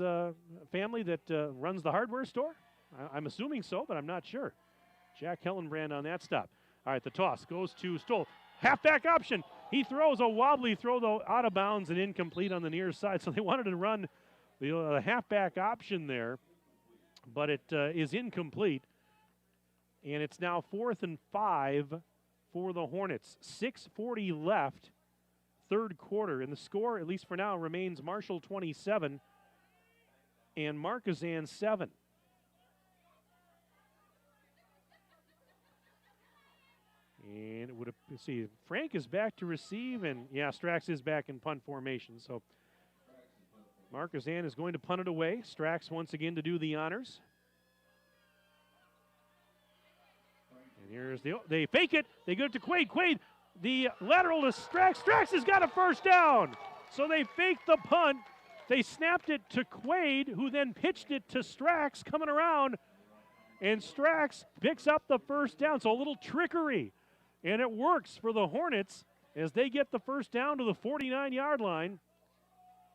family that runs the hardware store? I'm assuming so, but I'm not sure. Jack Hellenbrand on that stop. All right, the toss goes to Stoll. Halfback option. He throws a wobbly throw, though, out of bounds and incomplete on the near side. So they wanted to run the halfback option there, but it is incomplete. And it's now 4th and 5 for the Hornets. 6:40 left, third quarter. And the score, at least for now, remains Marshall 27 and Markesan 7. And it would see Frank is back to receive, and yeah, Strax is back in punt formation. So Markesan is going to punt it away. Strax once again to do the honors. And here's they fake it. They go to Quaid. Quaid, the lateral to Strax. Strax has got a first down. So they faked the punt. They snapped it to Quaid, who then pitched it to Strax coming around. And Strax picks up the first down. So a little trickery. And it works for the Hornets as they get the first down to the 49-yard line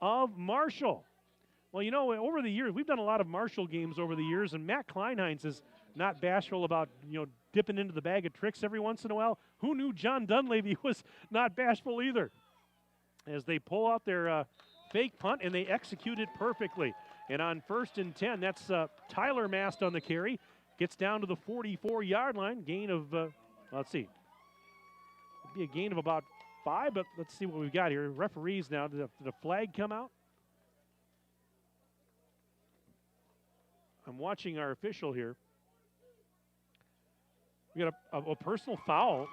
of Marshall. Well, you know, over the years, we've done a lot of Marshall games over the years, and Matt Kleinheinz is not bashful about, dipping into the bag of tricks every once in a while. Who knew John Dunleavy was not bashful either? As they pull out their fake punt, and they execute it perfectly. And on 1st and 10, that's Tyler Mast on the carry. Gets down to the 44-yard line. Gain of, let's see. It'd be a gain of about 5, but let's see what we've got here. Referees now. Did the flag come out? I'm watching our official here. We got a personal foul.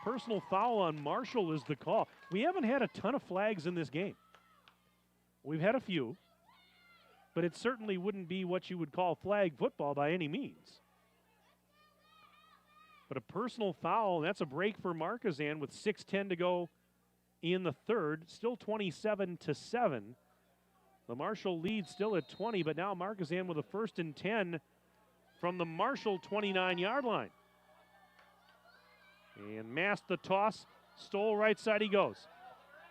Personal foul on Marshall is the call. We haven't had a ton of flags in this game. We've had a few, but it certainly wouldn't be what you would call flag football by any means. But a personal foul, and that's a break for Markesan with 6:10 to go in the third. Still 27-7. The Marshall lead still at 20, but now Markesan with a 1st and 10 from the Marshall 29-yard line. And Mast the toss. Stoll right side he goes.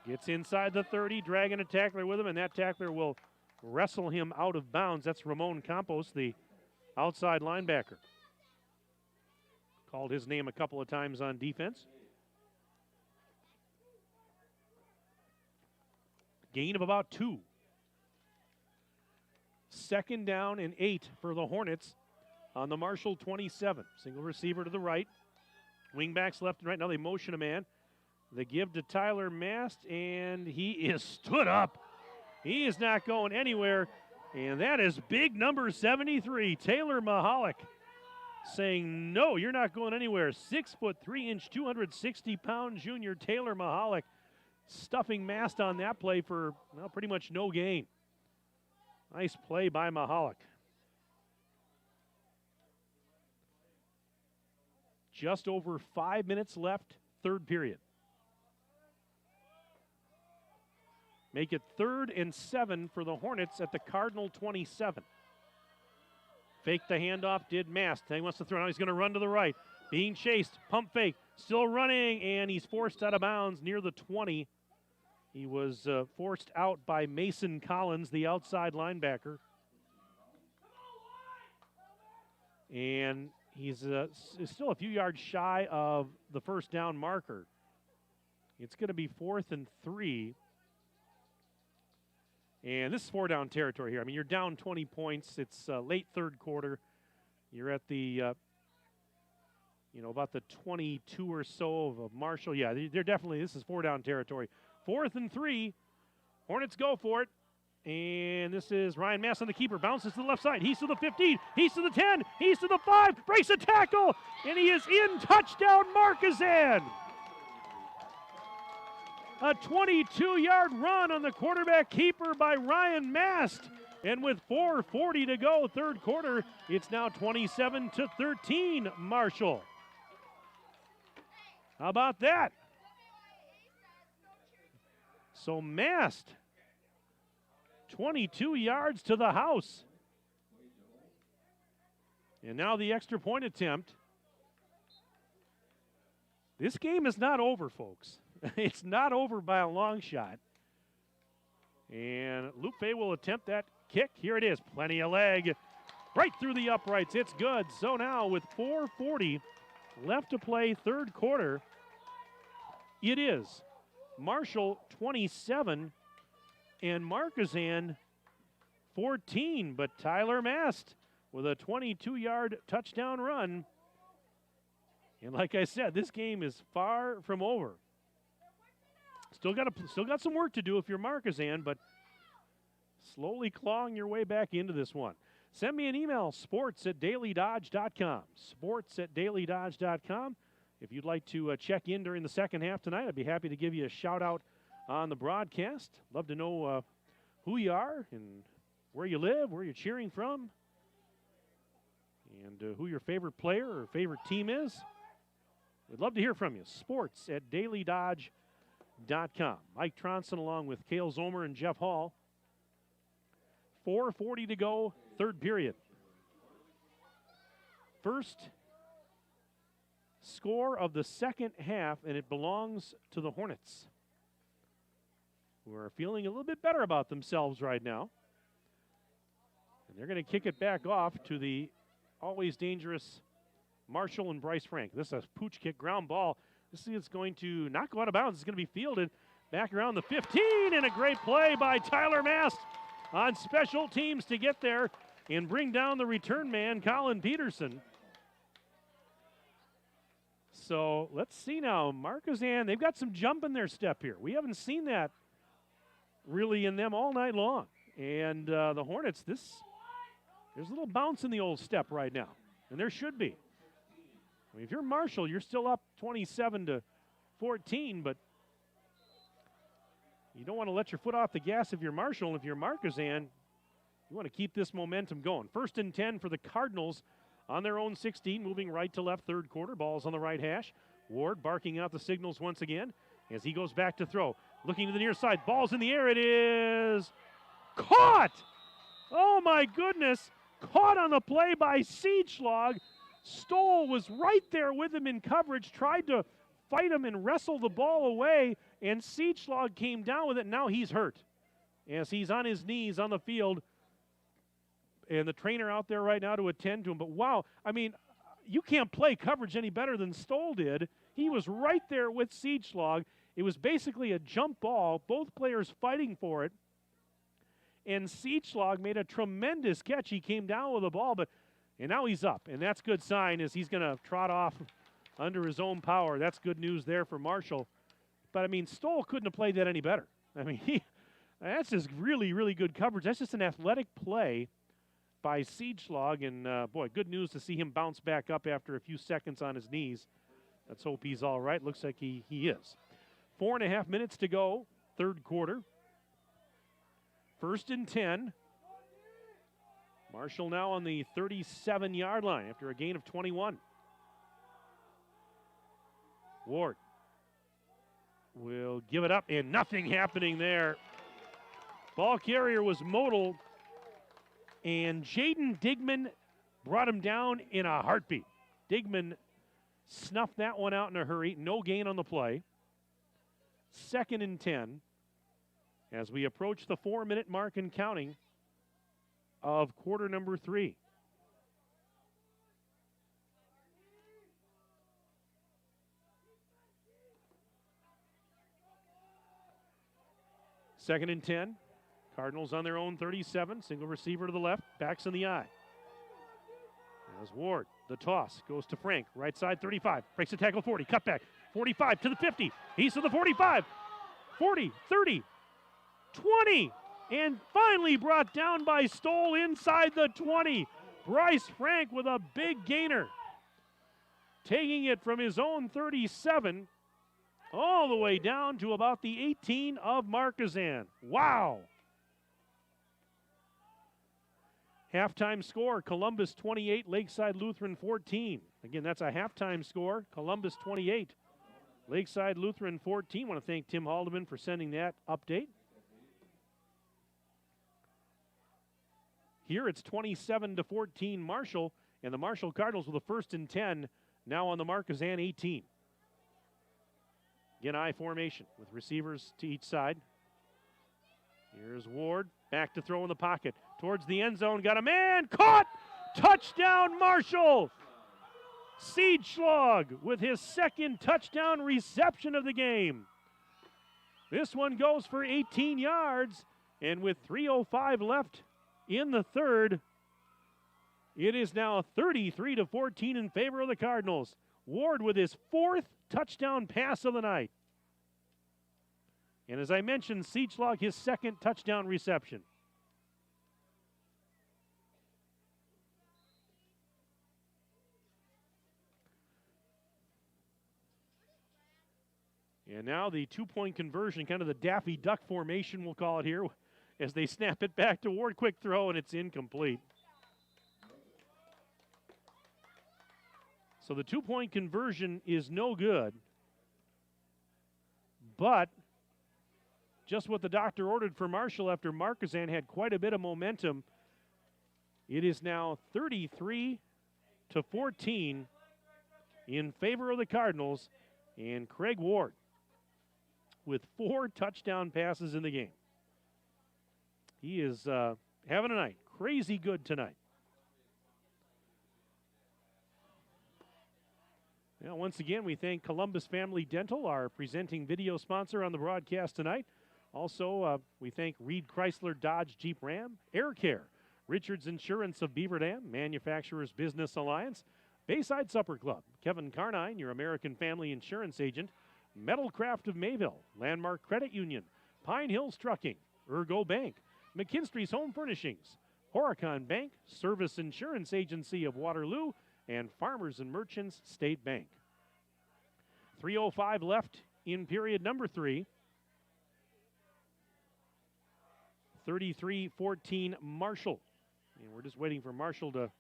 Gets inside the 30, dragging a tackler with him, and that tackler will wrestle him out of bounds. That's Ramon Campos, the outside linebacker. Called his name a couple of times on defense. Gain of about 2. 2nd down and 8 for the Hornets on the Marshall 27. Single receiver to the right. Wingbacks left and right. Now they motion a man. They give to Tyler Mast, and he is stood up. He is not going anywhere. And that is big number 73, Taylor Mahalik, saying, no, you're not going anywhere. 6'3" 260-pound junior Taylor Mahalik stuffing Mast on that play for, well, pretty much no gain. Nice play by Mahalik. Just over 5 minutes left, third period. Make it 3rd and 7 for the Hornets at the Cardinal 27. Fake the handoff, did Mast. He wants to throw. Now he's going to run to the right. Being chased, pump fake, still running, and he's forced out of bounds near the 20. He was forced out by Mason Collins, the outside linebacker. And he's still a few yards shy of the first down marker. It's going to be 4th and 3. And this is 4-down territory here. I mean, you're down 20 points. It's late third quarter. You're at the, about the 22 or so of Marshall. Yeah, they're definitely, this is 4-down territory. 4th and 3. Hornets go for it. And this is Ryan Mast on the keeper. Bounces to the left side. He's to the 15. He's to the 10. He's to the 5. Breaks a tackle. And he is in. Touchdown, Markesan. A 22-yard run on the quarterback keeper by Ryan Mast. And with 4:40 to go, third quarter, it's now 27-13, Marshall. How about that? So Mast, 22 yards to the house. And now the extra point attempt. This game is not over, folks. It's not over by a long shot. And Lupe will attempt that kick. Here it is. Plenty of leg. Right through the uprights. It's good. So now with 4:40 left to play, third quarter, it is Marshall 27 and Markesan 14. But Tyler Mast with a 22-yard touchdown run. And like I said, this game is far from over. Still got some work to do if you're Markesan, but slowly clawing your way back into this one. Send me an email, sports@dailydodge.com. Sports@dailydodge.com. If you'd like to check in during the second half tonight, I'd be happy to give you a shout-out on the broadcast. Love to know who you are and where you live, where you're cheering from, and who your favorite player or favorite team is. We'd love to hear from you. Sports@dailydodge.com. Mike Tronson along with Cale Zomer and Jeff Hall. 4:40 to go, third period. First score of the second half, and it belongs to the Hornets, who are feeling a little bit better about themselves right now. And they're going to kick it back off to the always dangerous Marshall and Bryce Frank. This is a pooch kick, ground ball. This is going to not go out of bounds. It's going to be fielded back around the 15, and a great play by Tyler Mast on special teams to get there and bring down the return man, Colin Peterson. So let's see now. Markesan, they've got some jump in their step here. We haven't seen that really in them all night long. And the Hornets, there's a little bounce in the old step right now, and there should be. I mean, if you're Marshall, you're still up 27-14, but you don't want to let your foot off the gas if you're Marshall. If you're Markesan, you want to keep this momentum going. 1st and 10 for the Cardinals on their own 16, moving right to left, third quarter. Ball's on the right hash. Ward barking out the signals once again as he goes back to throw. Looking to the near side. Ball's in the air. It is caught! Oh, my goodness. Caught on the play by Siegschlag. Stoll was right there with him in coverage, tried to fight him and wrestle the ball away, and Siegschlag came down with it. Now he's hurt as he's on his knees on the field, and the trainer out there right now to attend to him. But wow, I mean, you can't play coverage any better than Stoll did. He was right there with Siegschlag. It was basically a jump ball, both players fighting for it, and Siegschlag made a tremendous catch. He came down with the ball, and now he's up, and that's a good sign as he's going to trot off under his own power. That's good news there for Marshall. But, I mean, Stoll couldn't have played that any better. I mean, that's just really, really good coverage. That's just an athletic play by Siegschlag, and, boy, good news to see him bounce back up after a few seconds on his knees. Let's hope he's all right. Looks like he is. 4.5 minutes to go, third quarter. 1st and 10. Marshall now on the 37-yard line after a gain of 21. Ward will give it up, and nothing happening there. Ball carrier was Modal, and Jaden Digman brought him down in a heartbeat. Digman snuffed that one out in a hurry. No gain on the play. 2nd and 10 as we approach the 4-minute mark and counting of quarter number 3. Second and 10. Cardinals on their own 37. Single receiver to the left. Backs in the eye. As Ward, the toss goes to Frank. Right side 35. Breaks the tackle 40. Cut back. 45 to the 50. He's to the 45. 40, 30, 20. And finally brought down by Stoll inside the 20. Bryce Frank with a big gainer. Taking it from his own 37 all the way down to about the 18 of Markesan. Wow. Halftime score, Columbus 28, Lakeside Lutheran 14. Again, that's a halftime score, Columbus 28, Lakeside Lutheran 14. I want to thank Tim Haldeman for sending that update. Here it's 27-14 Marshall, and the Marshall Cardinals with a 1st and 10 now on the Markesan 18. Again, I formation with receivers to each side. Here's Ward, back to throw in the pocket. Towards the end zone, got a man, caught! Touchdown, Marshall! Siedschlag with his second touchdown reception of the game. This one goes for 18 yards, and with 3:05 left in the third, it is now 33-14 in favor of the Cardinals. Ward with his fourth touchdown pass of the night. And as I mentioned, Siedschlag, his second touchdown reception. And now the two-point conversion, kind of the Daffy Duck formation, we'll call it here, as they snap it back to Ward. Quick throw, and it's incomplete. So the two-point conversion is no good. But just what the doctor ordered for Marshall after Markesan had quite a bit of momentum. It is now 33-14 in favor of the Cardinals, and Craig Ward with 4 touchdown passes in the game. He is having a night. Crazy good tonight. Now, once again, we thank Columbus Family Dental, our presenting video sponsor on the broadcast tonight. Also, we thank Reed Chrysler Dodge Jeep Ram, Air Care, Richards Insurance of Beaver Dam, Manufacturers Business Alliance, Bayside Supper Club, Kevin Carnine, your American Family Insurance agent, Metalcraft of Mayville, Landmark Credit Union, Pine Hills Trucking, Ergo Bank, McKinstry's Home Furnishings, Horicon Bank, Service Insurance Agency of Waterloo, and Farmers and Merchants State Bank. 3:05 left in period number 3. 33-14 Marshall. And we're just waiting for Marshall to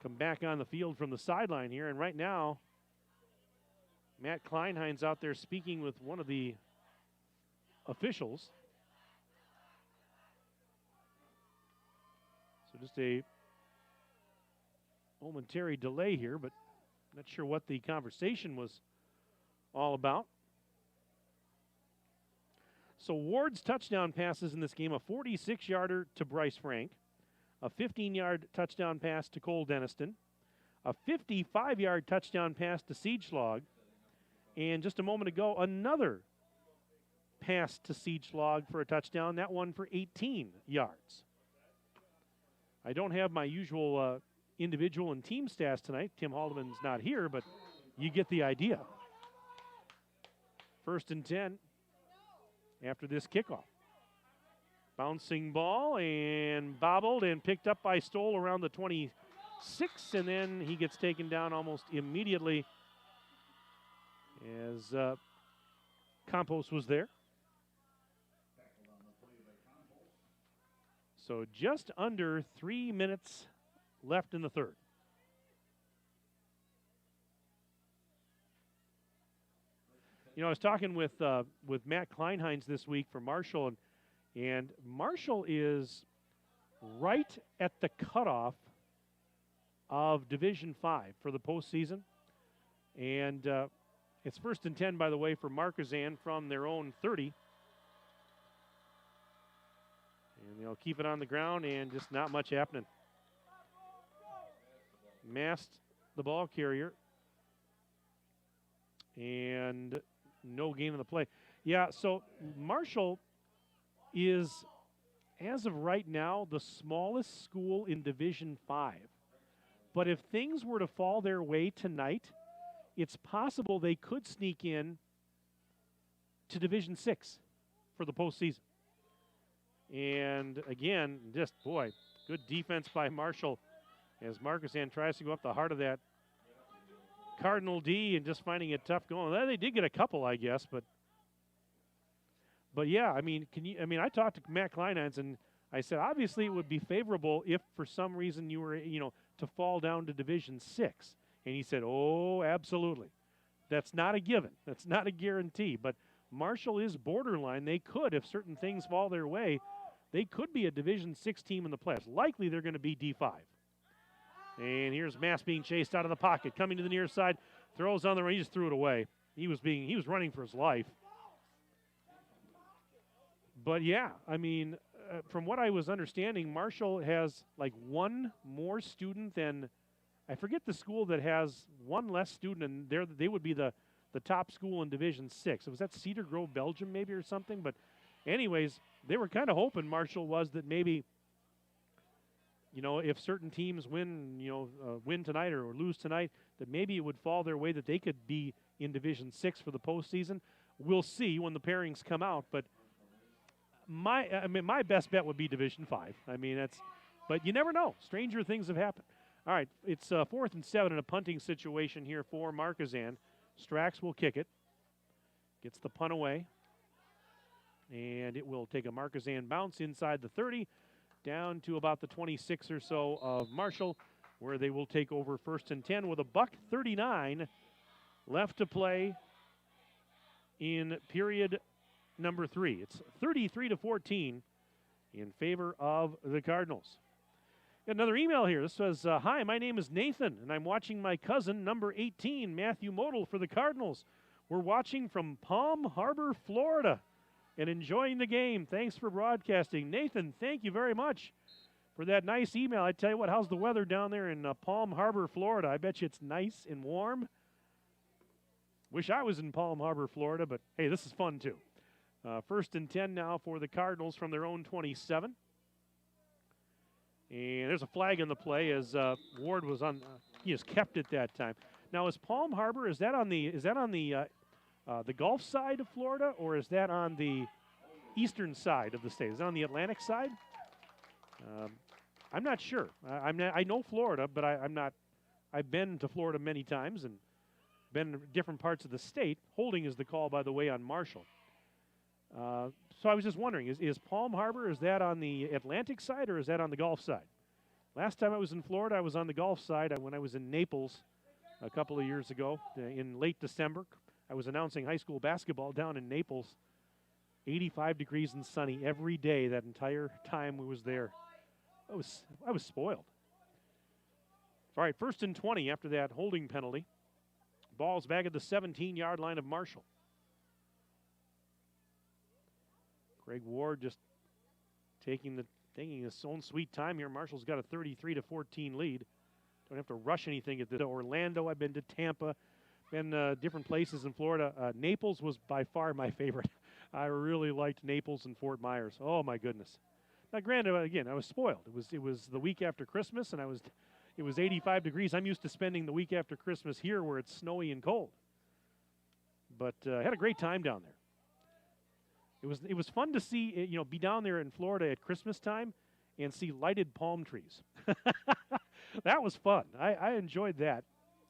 come back on the field from the sideline here. And right now, Matt Kleinhein's out there speaking with one of the officials. So just a momentary delay here, but not sure what the conversation was all about. So Ward's touchdown passes in this game, a 46-yarder to Bryce Frank, a 15-yard touchdown pass to Cole Denniston, a 55-yard touchdown pass to Siedschlag, and just a moment ago, another pass to Siedschlag for a touchdown, that one for 18 yards. I don't have my usual individual and team stats tonight. Tim Haldeman's not here, but you get the idea. 1st and 10 after this kickoff. Bouncing ball and bobbled and picked up by Stoll around the 26, and then he gets taken down almost immediately as Campos was there. So just under 3 minutes left in the third. You know, I was talking with Matt Kleinheinz this week for Marshall, and Marshall is right at the cutoff of Division 5 for the postseason. And it's 1st and 10, by the way, for Markesan from their own 30. And they'll keep it on the ground, and just not much happening. Masked the ball carrier. And no gain on the play. Yeah, so Marshall is, as of right now, the smallest school in Division 5. But if things were to fall their way tonight, it's possible they could sneak in to Division 6 for the postseason. And again, just, boy, good defense by Marshall as Markesan tries to go up the heart of that Cardinal D and just finding it tough going. Well, they did get a couple, I guess, but yeah, I mean, I talked to Matt Kleinheinz, and I said, obviously it would be favorable if for some reason you were, to fall down to Division 6. And he said, oh, absolutely. That's not a given. That's not a guarantee. But Marshall is borderline. They could, if certain things fall their way, they could be a Division 6 team in the playoffs. Likely they're going to be D5. And here's Mass being chased out of the pocket, coming to the near side, throws on the run. He just threw it away. he was running for his life. But yeah, I mean, from what I was understanding, Marshall has like one more student than, I forget the school that has one less student, and they would be the top school in Division 6. Was that Cedar Grove, Belgium, maybe, or something? But anyways, they were kind of hoping Marshall was that maybe, if certain teams win tonight or lose tonight, that maybe it would fall their way that they could be in Division 6 for the postseason. We'll see when the pairings come out, but my best bet would be Division 5. I mean, but you never know. Stranger things have happened. All right, it's 4th and 7 in a punting situation here for Markesan. Strax will kick it. Gets the punt away. And it will take a Markesan bounce inside the 30, down to about the 26 or so of Marshall, where they will take over 1st and 10 with a $1:39 left to play in period number 3. It's 33-14 in favor of the Cardinals. Got another email here. This says, hi, my name is Nathan, and I'm watching my cousin, number 18, Matthew Model, for the Cardinals. We're watching from Palm Harbor, Florida, and enjoying the game. Thanks for broadcasting. Nathan, thank you very much for that nice email. I tell you what, how's the weather down there in Palm Harbor, Florida? I bet you it's nice and warm. Wish I was in Palm Harbor, Florida, but hey, this is fun too. 1st and 10 now for the Cardinals from their own 27. And there's a flag in the play as Ward was on. He has kept it that time. Now, is Palm Harbor, is that on the Gulf side of Florida, or is that on the eastern side of the state? Is it on the Atlantic side? I'm not sure. I know Florida, but I'm not. I've been to Florida many times and been in different parts of the state. Holding is the call, by the way, on Marshall. So I was just wondering, is Palm Harbor, is that on the Atlantic side or is that on the Gulf side? Last time I was in Florida, I was on the Gulf side when I was in Naples a couple of years ago in late December. I was announcing high school basketball down in Naples. 85 degrees and sunny every day that entire time we was there. I was spoiled. All right, 1st and 20 after that holding penalty. Ball's back at the 17-yard line of Marshall. Greg Ward just taking his own sweet time here. Marshall's got a 33-14 lead. Don't have to rush anything at the Orlando. I've been to Tampa, been different places in Florida. Naples was by far my favorite. I really liked Naples and Fort Myers. Oh my goodness. Now, granted, again, I was spoiled. It was the week after Christmas, and it was 85 degrees. I'm used to spending the week after Christmas here, where it's snowy and cold. But I had a great time down there. It was fun to see, be down there in Florida at Christmas time and see lighted palm trees. That was fun. I enjoyed that,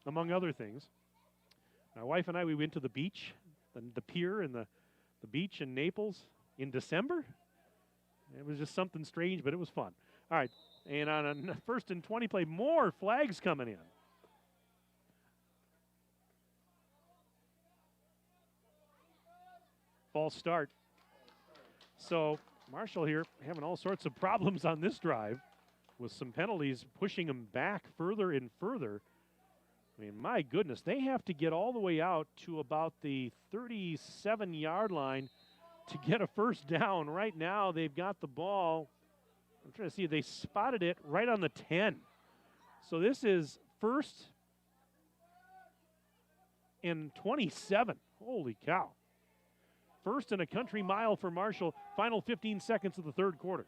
among other things. My wife and I, we went to the beach, the pier and the beach in Naples in December. It was just something strange, but it was fun. All right, and on a 1st and 20 play, more flags coming in. False start. So Marshall here having all sorts of problems on this drive with some penalties pushing them back further and further. I mean, my goodness, they have to get all the way out to about the 37-yard line to get a 1st down. Right now, they've got the ball. I'm trying to see, they spotted it right on the 10. So this is 1st and 27. Holy cow. 1st and a country mile for Marshall. Final 15 seconds of the 3rd quarter.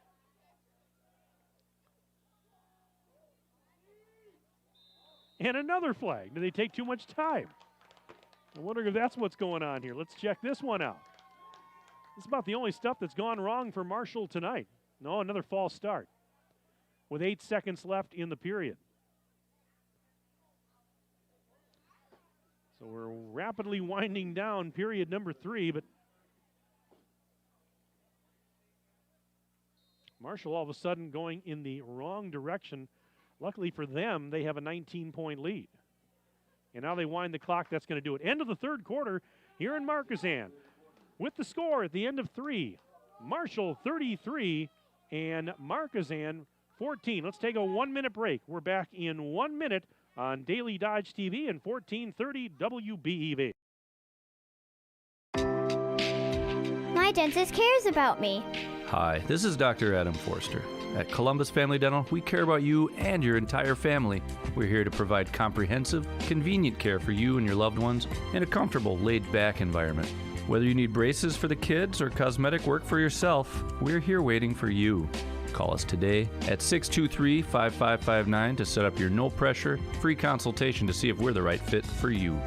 And another flag. Do they take too much time? I'm wondering if that's what's going on here. Let's check this one out. This is about the only stuff that's gone wrong for Marshall tonight. No, another false start with 8 seconds left in the period. So we're rapidly winding down period number 3, but Marshall all of a sudden going in the wrong direction. Luckily for them, they have a 19-point lead. And now they wind the clock. That's going to do it. End of the 3rd quarter here in Markesan. With the score at the end of 3, Marshall 33 and Markesan 14. Let's take a 1-minute break. We're back in 1 minute on Daily Dodge TV and 1430 WBEV. dentist cares about me. Hi, this is Dr. Adam Forster. At Columbus Family Dental, we care about you and your entire family. We're here to provide comprehensive, convenient care for you and your loved ones in a comfortable, laid-back environment. Whether you need braces for the kids or cosmetic work for yourself, we're here waiting for you. Call us today at 623-5559 to set up your no-pressure, free consultation to see if we're the right fit for you.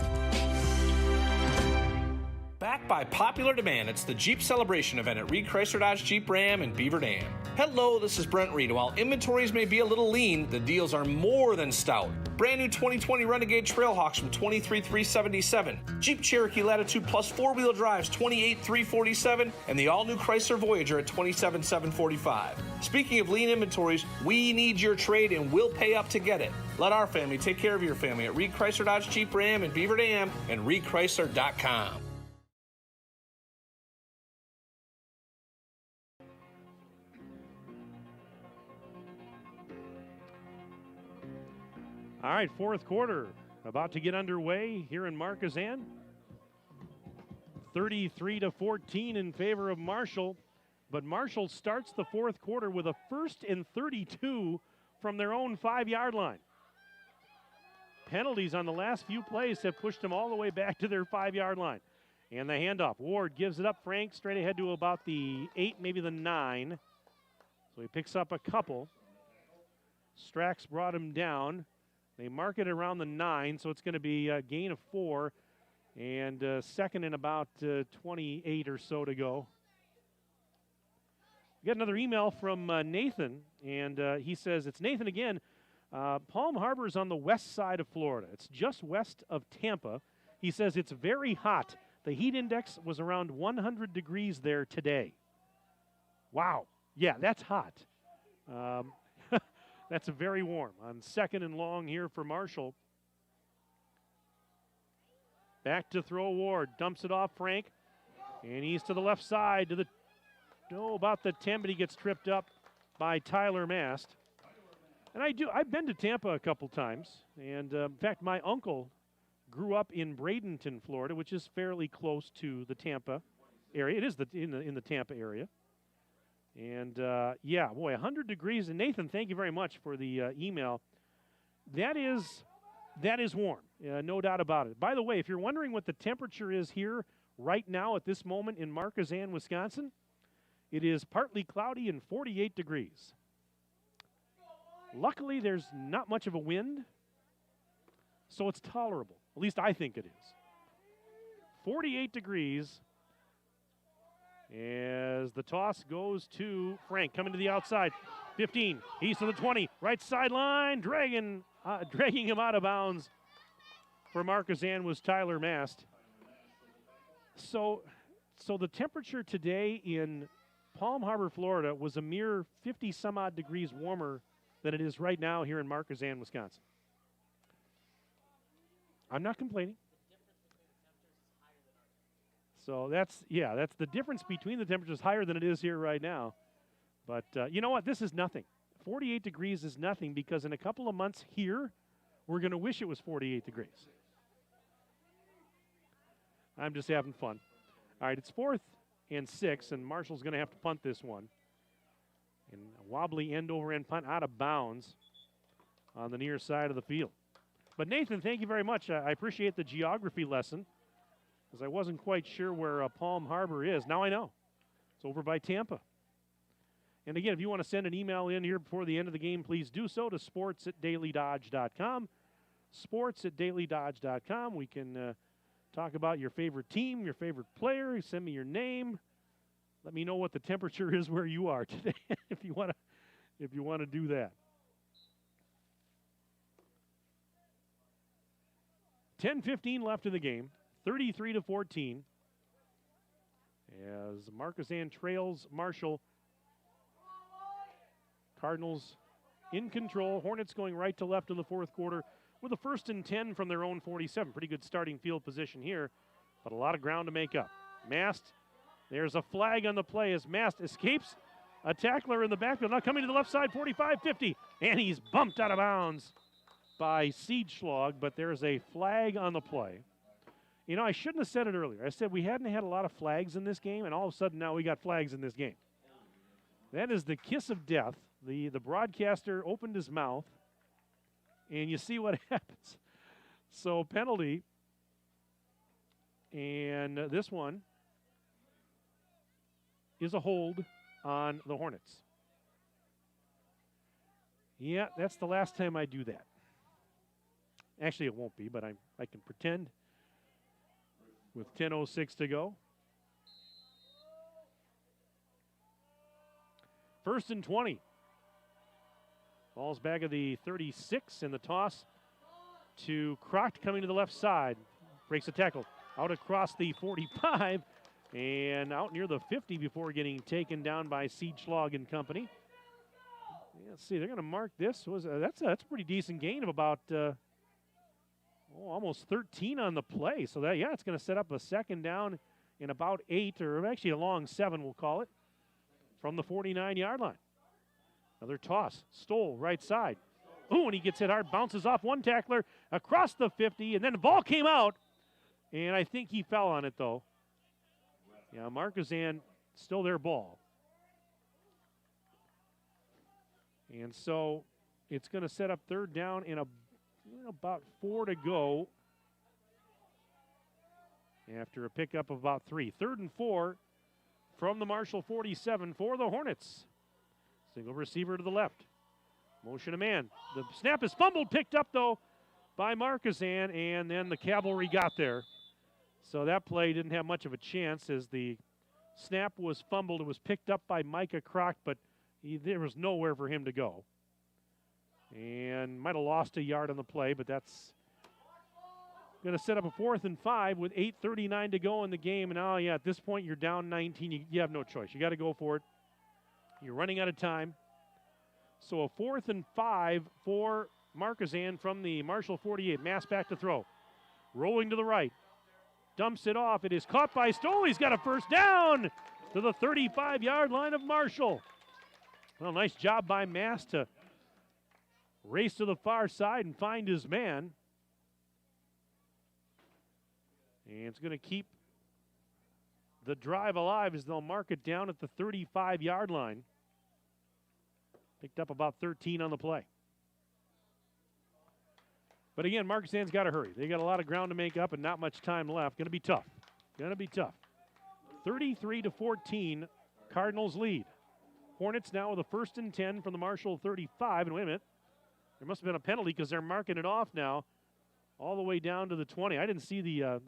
Backed by popular demand, it's the Jeep Celebration event at Reed Chrysler Dodge Jeep Ram in Beaver Dam. Hello, this is Brent Reed. While inventories may be a little lean, the deals are more than stout. Brand new 2020 Renegade Trailhawks from $23,377. Jeep Cherokee Latitude Plus 4-wheel drives $28,347, and the all-new Chrysler Voyager at $27,745. Speaking of lean inventories, we need your trade and we'll pay up to get it. Let our family take care of your family at Reed Chrysler Dodge Jeep Ram in Beaver Dam and reedchrysler.com. All right, fourth quarter about to get underway here in Markesan. 33-14 in favor of Marshall, but Marshall starts the fourth quarter with a 1st and 32 from their own 5-yard line. Penalties on the last few plays have pushed them all the way back to their 5-yard line. And the handoff. Ward gives it up. Frank straight ahead to about the 8, maybe the 9. So he picks up a couple. Strax brought him down. They mark it around the 9, so it's going to be a gain of 4 and second and about 28 or so to go. We got another email from Nathan, and he says, it's Nathan again. Palm Harbor is on the west side of Florida. It's just west of Tampa. He says it's very hot. The heat index was around 100 degrees there today. Wow. Yeah, that's hot. That's very warm on 2nd and long here for Marshall. Back to throw Ward. Dumps it off Frank. And he's to the left side to the, about the 10, but he gets tripped up by Tyler Mast. And I've been to Tampa a couple times. And in fact, my uncle grew up in Bradenton, Florida, which is fairly close to the Tampa area. It is in the Tampa area. And, yeah, boy, 100 degrees. And, Nathan, thank you very much for the email. That is warm, no doubt about it. By the way, if you're wondering what the temperature is here right now at this moment in Markesan, Wisconsin, it is partly cloudy and 48 degrees. Luckily, there's not much of a wind, so it's tolerable. At least I think it is. 48 degrees. As the toss goes to Frank, coming to the outside. 15, he's to the 20, right sideline, dragging him out of bounds. For Markesan was Tyler Mast. So the temperature today in Palm Harbor, Florida was a mere 50-some-odd degrees warmer than it is right now here in Markesan, Wisconsin. I'm not complaining. So that's the difference between the temperatures higher than it is here right now. But you know what? This is nothing. 48 degrees is nothing because in a couple of months here, we're going to wish it was 48 degrees. I'm just having fun. All right, it's 4th and 6, and Marshall's going to have to punt this one. And a wobbly end-over-end punt out of bounds on the near side of the field. But Nathan, thank you very much. I appreciate the geography lesson, because I wasn't quite sure where Palm Harbor is. Now I know. It's over by Tampa. And again, if you want to send an email in here before the end of the game, please do so to sports@dailydodge.com. Sports@dailydodge.com. We can talk about your favorite team, your favorite player. Send me your name. Let me know what the temperature is where you are today if you want to do that. 10:15 left in the game. 33-14. As Markesan trails Marshall. Cardinals in control. Hornets going right to left in the fourth quarter with a 1st and 10 from their own 47. Pretty good starting field position here, but a lot of ground to make up. Mast, there's a flag on the play as Mast escapes. A tackler in the backfield, now coming to the left side, 45-50, and he's bumped out of bounds by Siedschlag, but there's a flag on the play. You know, I shouldn't have said it earlier. I said we hadn't had a lot of flags in this game, and all of a sudden now we got flags in this game. That is the kiss of death. The broadcaster opened his mouth, and you see what happens. So penalty, and this one is a hold on the Hornets. Yeah, that's the last time I do that. Actually, it won't be, but I can pretend with 10:06 to go. First and 20. Ball's back of the 36, and the toss to Crocht coming to the left side. Breaks a tackle. Out across the 45 and out near the 50 before getting taken down by Siedschlag and company. Let's see, they're going to mark this. That's a pretty decent gain of about almost 13 on the play. So that, yeah, it's going to set up a second down in about 8, or actually a long 7, we'll call it, from the 49-yard line. Another toss. Stoll, right side. Ooh, and he gets hit hard, bounces off one tackler across the 50, and then the ball came out, and I think he fell on it, though. Yeah, Markesan, still their ball. And so it's going to set up third down in about 4 to go after a pickup of about 3. 3rd and 4 from the Marshall 47 for the Hornets. Single receiver to the left. Motion a man. The snap is fumbled, picked up, though, by Markesan, and then the cavalry got there. So that play didn't have much of a chance as the snap was fumbled. It was picked up by Micah Crocht, but there was nowhere for him to go. And might have lost a yard on the play, but that's going to set up a 4th and 5 with 8:39 to go in the game. And now, yeah, at this point, you're down 19. You have no choice. You got to go for it. You're running out of time. So a 4th and 5 for Markesan from the Marshall 48. Mass back to throw. Rolling to the right. Dumps it off. It is caught by Stoll. He's got a first down to the 35-yard line of Marshall. Well, nice job by Mass to race to the far side and find his man. And it's going to keep the drive alive as they'll mark it down at the 35-yard line. Picked up about 13 on the play. But again, Markesan's got to hurry. They got a lot of ground to make up and not much time left. Going to be tough. Going to be tough. 33-14, Cardinals lead. Hornets now with a 1st and 10 from the Marshall 35. And wait a minute. There must have been a penalty because they're marking it off now all the way down to the 20. I didn't see the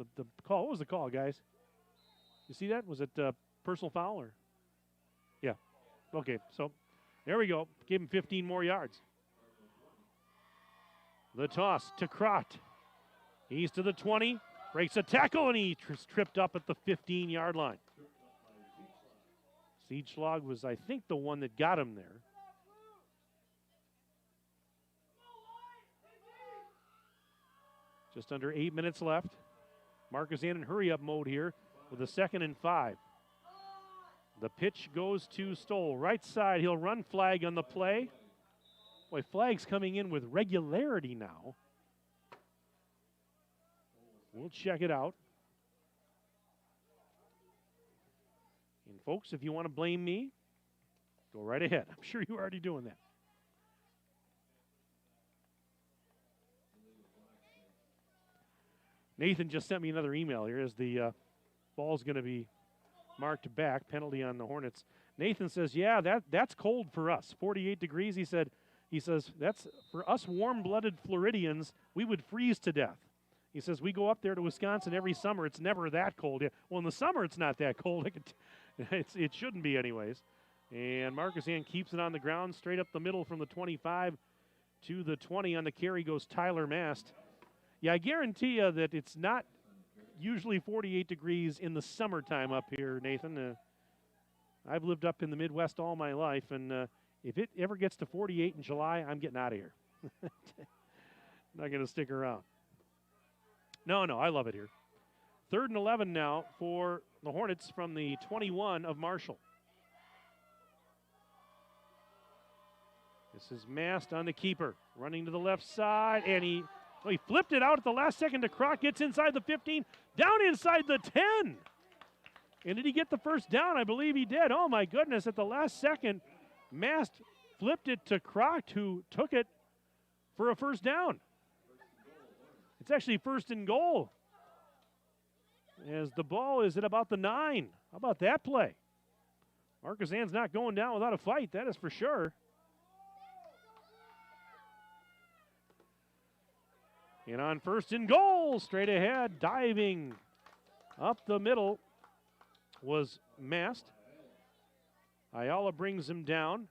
call. What was the call, guys? You see that? Was it personal foul or? Yeah. Okay, so there we go. Gave him 15 more yards. The toss to Crocht. He's to the 20. Breaks a tackle, and he tripped up at the 15-yard line. Siedschlag was, I think, the one that got him there. Just under 8 minutes left. Markesan in hurry-up mode here with a 2nd and 5. The pitch goes to Stoll. Right side, he'll run flag on the play. Boy, flag's coming in with regularity now. We'll check it out. And folks, if you want to blame me, go right ahead. I'm sure you're already doing that. Nathan just sent me another email here as the ball's going to be marked back. Penalty on the Hornets. Nathan says, yeah, that's cold for us. 48 degrees, he says, that's for us warm-blooded Floridians, we would freeze to death. He says, we go up there to Wisconsin every summer. It's never that cold. Yeah. Well, in the summer, it's not that cold. It shouldn't be anyways. And Markesan keeps it on the ground, straight up the middle from the 25 to the 20. On the carry goes Tyler Mast. Yeah, I guarantee you that it's not usually 48 degrees in the summertime up here, Nathan. I've lived up in the Midwest all my life, and if it ever gets to 48 in July, I'm getting out of here. Not going to stick around. No, I love it here. 3rd and 11 now for the Hornets from the 21 of Marshall. This is Mast on the keeper, running to the left side, and he flipped it out at the last second to Crocht, gets inside the 15, Down inside the 10. And did he get the first down? I believe he did. Oh, my goodness. At the last second, Mast flipped it to Croct, who took it for a first down. It's actually first and goal, as the ball is at about the 9. How about that play? Markesan's not going down without a fight, that is for sure. And on first and goal, straight ahead, diving up the middle was Mast. Ayala brings him down.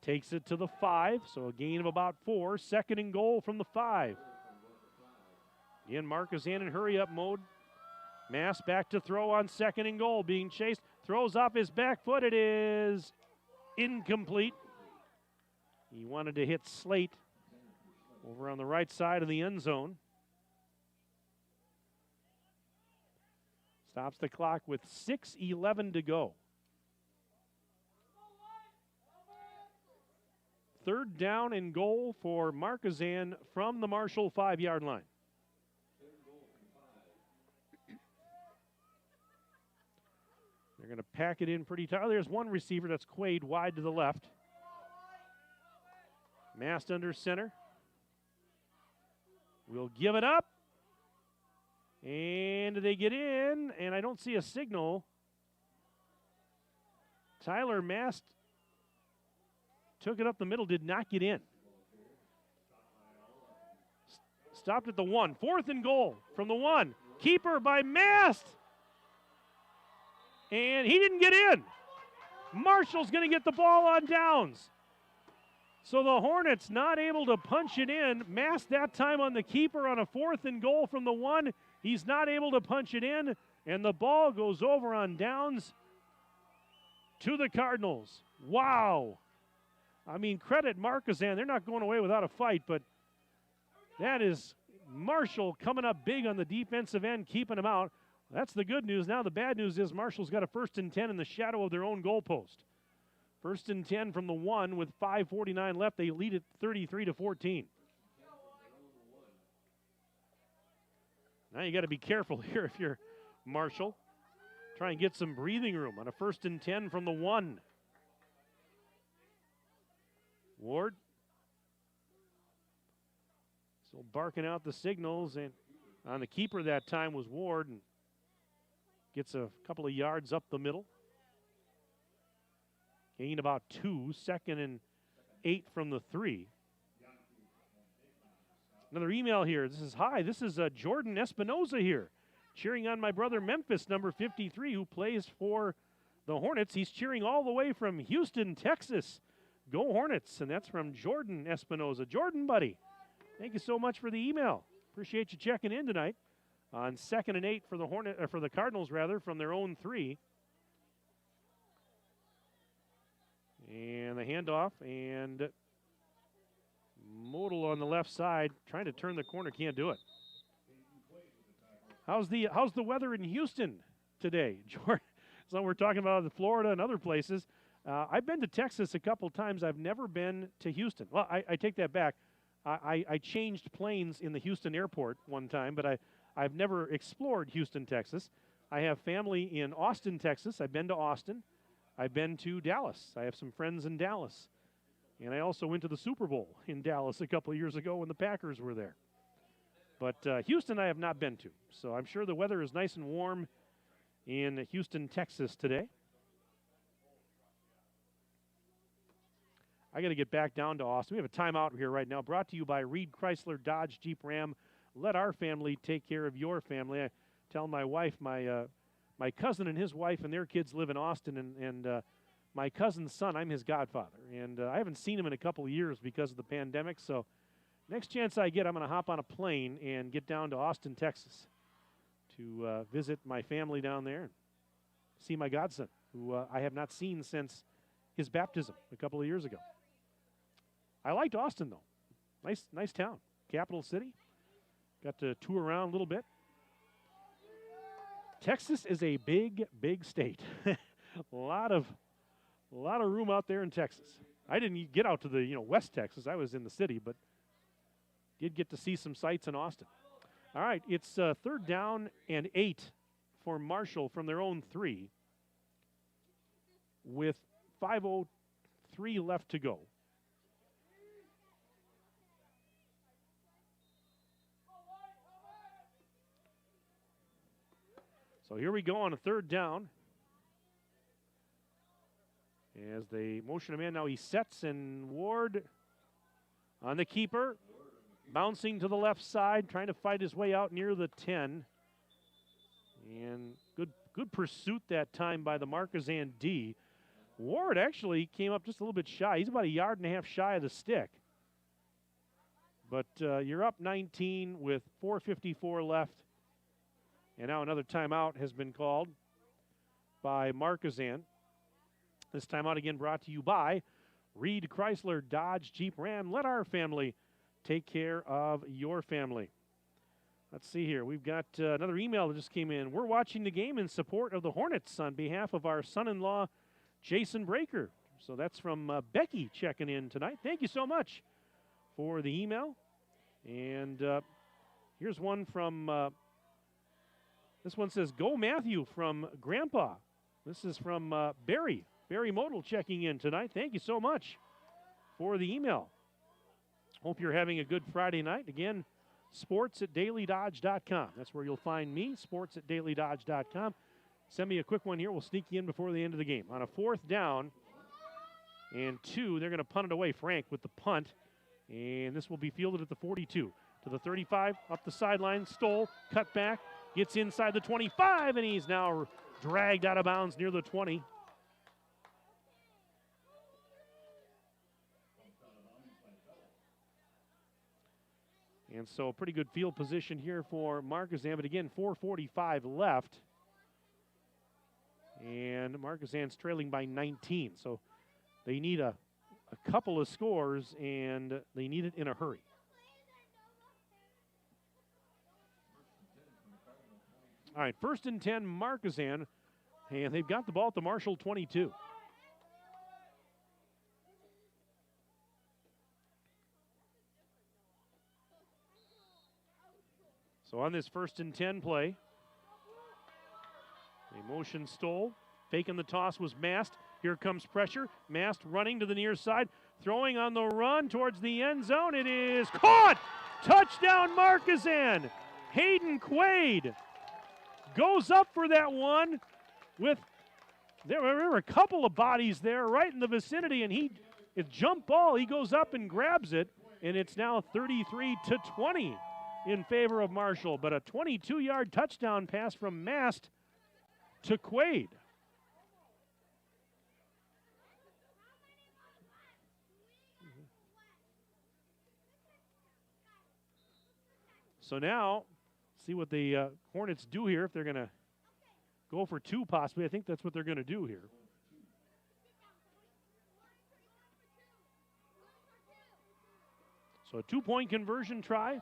Takes it to the 5, so a gain of about 4. Second and goal from the 5. Again, Markesan in hurry-up mode. Mast back to throw on second and goal, being chased. Throws off his back foot. It is incomplete. He wanted to hit Slate over on the right side of the end zone. Stops the clock with 6:11 to go. Third down and goal for Markesan from the Marshall 5-yard line. They're going to pack it in pretty tight. There's one receiver, that's Quaid, wide to the left. Mast under center. Will give it up. And they get in, and I don't see a signal. Tyler Mast took it up the middle, did not get in. Stopped at the 1. Fourth and goal from the 1. Keeper by Mast. And he didn't get in. Marshall's going to get the ball on downs. So the Hornets not able to punch it in. Mast that time on the keeper on a 4th and goal from the 1. He's not able to punch it in, and the ball goes over on downs to the Cardinals. Wow. I mean, credit Markesan. They're not going away without a fight, but that is Marshall coming up big on the defensive end, keeping him out. That's the good news. Now the bad news is Marshall's got a 1st and 10 in the shadow of their own goalpost. 1st and 10 from the 1 with 5:49 left. They lead it 33-14. Now you got to be careful here if you're Marshall. Try and get some breathing room on a 1st and 10 from the 1. Ward still barking out the signals, and on the keeper that time was Ward, and gets a couple of yards up the middle. Gain about 2, 2nd and 8 from the 3. Another email here. This is Jordan Espinoza here, cheering on my brother Memphis, number 53, who plays for the Hornets. He's cheering all the way from Houston, Texas. Go Hornets, and that's from Jordan Espinoza. Jordan, buddy, thank you so much for the email. Appreciate you checking in tonight on 2nd and 8 for the for the Cardinals, rather, from their own 3. And the handoff, and Modal on the left side, trying to turn the corner, can't do it. How's the weather in Houston today, Jordan? So we're talking about Florida and other places. I've been to Texas a couple times. I've never been to Houston. Well, I take that back. I changed planes in the Houston airport one time, but I've never explored Houston, Texas. I have family in Austin, Texas. I've been to Austin. I've been to Dallas. I have some friends in Dallas. And I also went to the Super Bowl in Dallas a couple of years ago when the Packers were there. But Houston I have not been to. So I'm sure the weather is nice and warm in Houston, Texas today. I got to get back down to Austin. We have a timeout here right now, brought to you by Reed Chrysler Dodge Jeep Ram. Let our family take care of your family. I tell my wife, my cousin and his wife and their kids live in Austin, and my cousin's son, I'm his godfather. And I haven't seen him in a couple of years because of the pandemic, so next chance I get, I'm going to hop on a plane and get down to Austin, Texas to visit my family down there and see my godson, who I have not seen since his baptism a couple of years ago. I liked Austin, though. Nice town. Capital city. Got to tour around a little bit. Texas is a big, big state. a lot of room out there in Texas. I didn't get out to the West Texas. I was in the city, but did get to see some sights in Austin. All right, it's 3rd down and 8 for Marshall from their own 3 with 5:03 left to go. So here we go on a 3rd down. As they motion him in, now he sets, and Ward on the keeper, bouncing to the left side, trying to fight his way out near the 10. And good pursuit that time by the Markesan D. Ward actually came up just a little bit shy. He's about 1.5 yards shy of the stick. But you're up 19 with 4:54 left. And now another timeout has been called by Markesan. This timeout again brought to you by Reed Chrysler Dodge Jeep Ram. Let our family take care of your family. Let's see here. We've got another email that just came in. We're watching the game in support of the Hornets on behalf of our son-in-law, Jason Breaker. So that's from Becky checking in tonight. Thank you so much for the email. And here's one from, this one says, Go Matthew from Grandpa. This is from Barry Modal checking in tonight. Thank you so much for the email. Hope you're having a good Friday night. Again, sports@dailydodge.com. That's where you'll find me, sports@dailydodge.com. Send me a quick one here. We'll sneak you in before the end of the game. On a 4th down and 2, they're going to punt it away. Frank with the punt. And this will be fielded at the 42. To the 35, up the sideline, Stoll, cut back, gets inside the 25, and he's now dragged out of bounds near the 20. And so pretty good field position here for Markesan. But again, 4:45 left. And Markesan's trailing by 19. So they need a couple of scores, and they need it in a hurry. All right, 1st and 10, Markesan. And they've got the ball at the Marshall 22. So on this 1st and 10 play, a motion Stoll. Faking the toss was Mast. Here comes pressure. Mast running to the near side. Throwing on the run towards the end zone. It is caught! Touchdown Markesan! Hayden Quaid goes up for that one with, there were a couple of bodies there right in the vicinity, and it's jump ball. He goes up and grabs it, and it's now 33-20. In favor of Marshall, but a 22-yard touchdown pass from Mast to Quaid. So now, see what the Hornets do here, if they're going to go for 2 possibly. I think that's what they're going to do here. So a 2-point conversion try.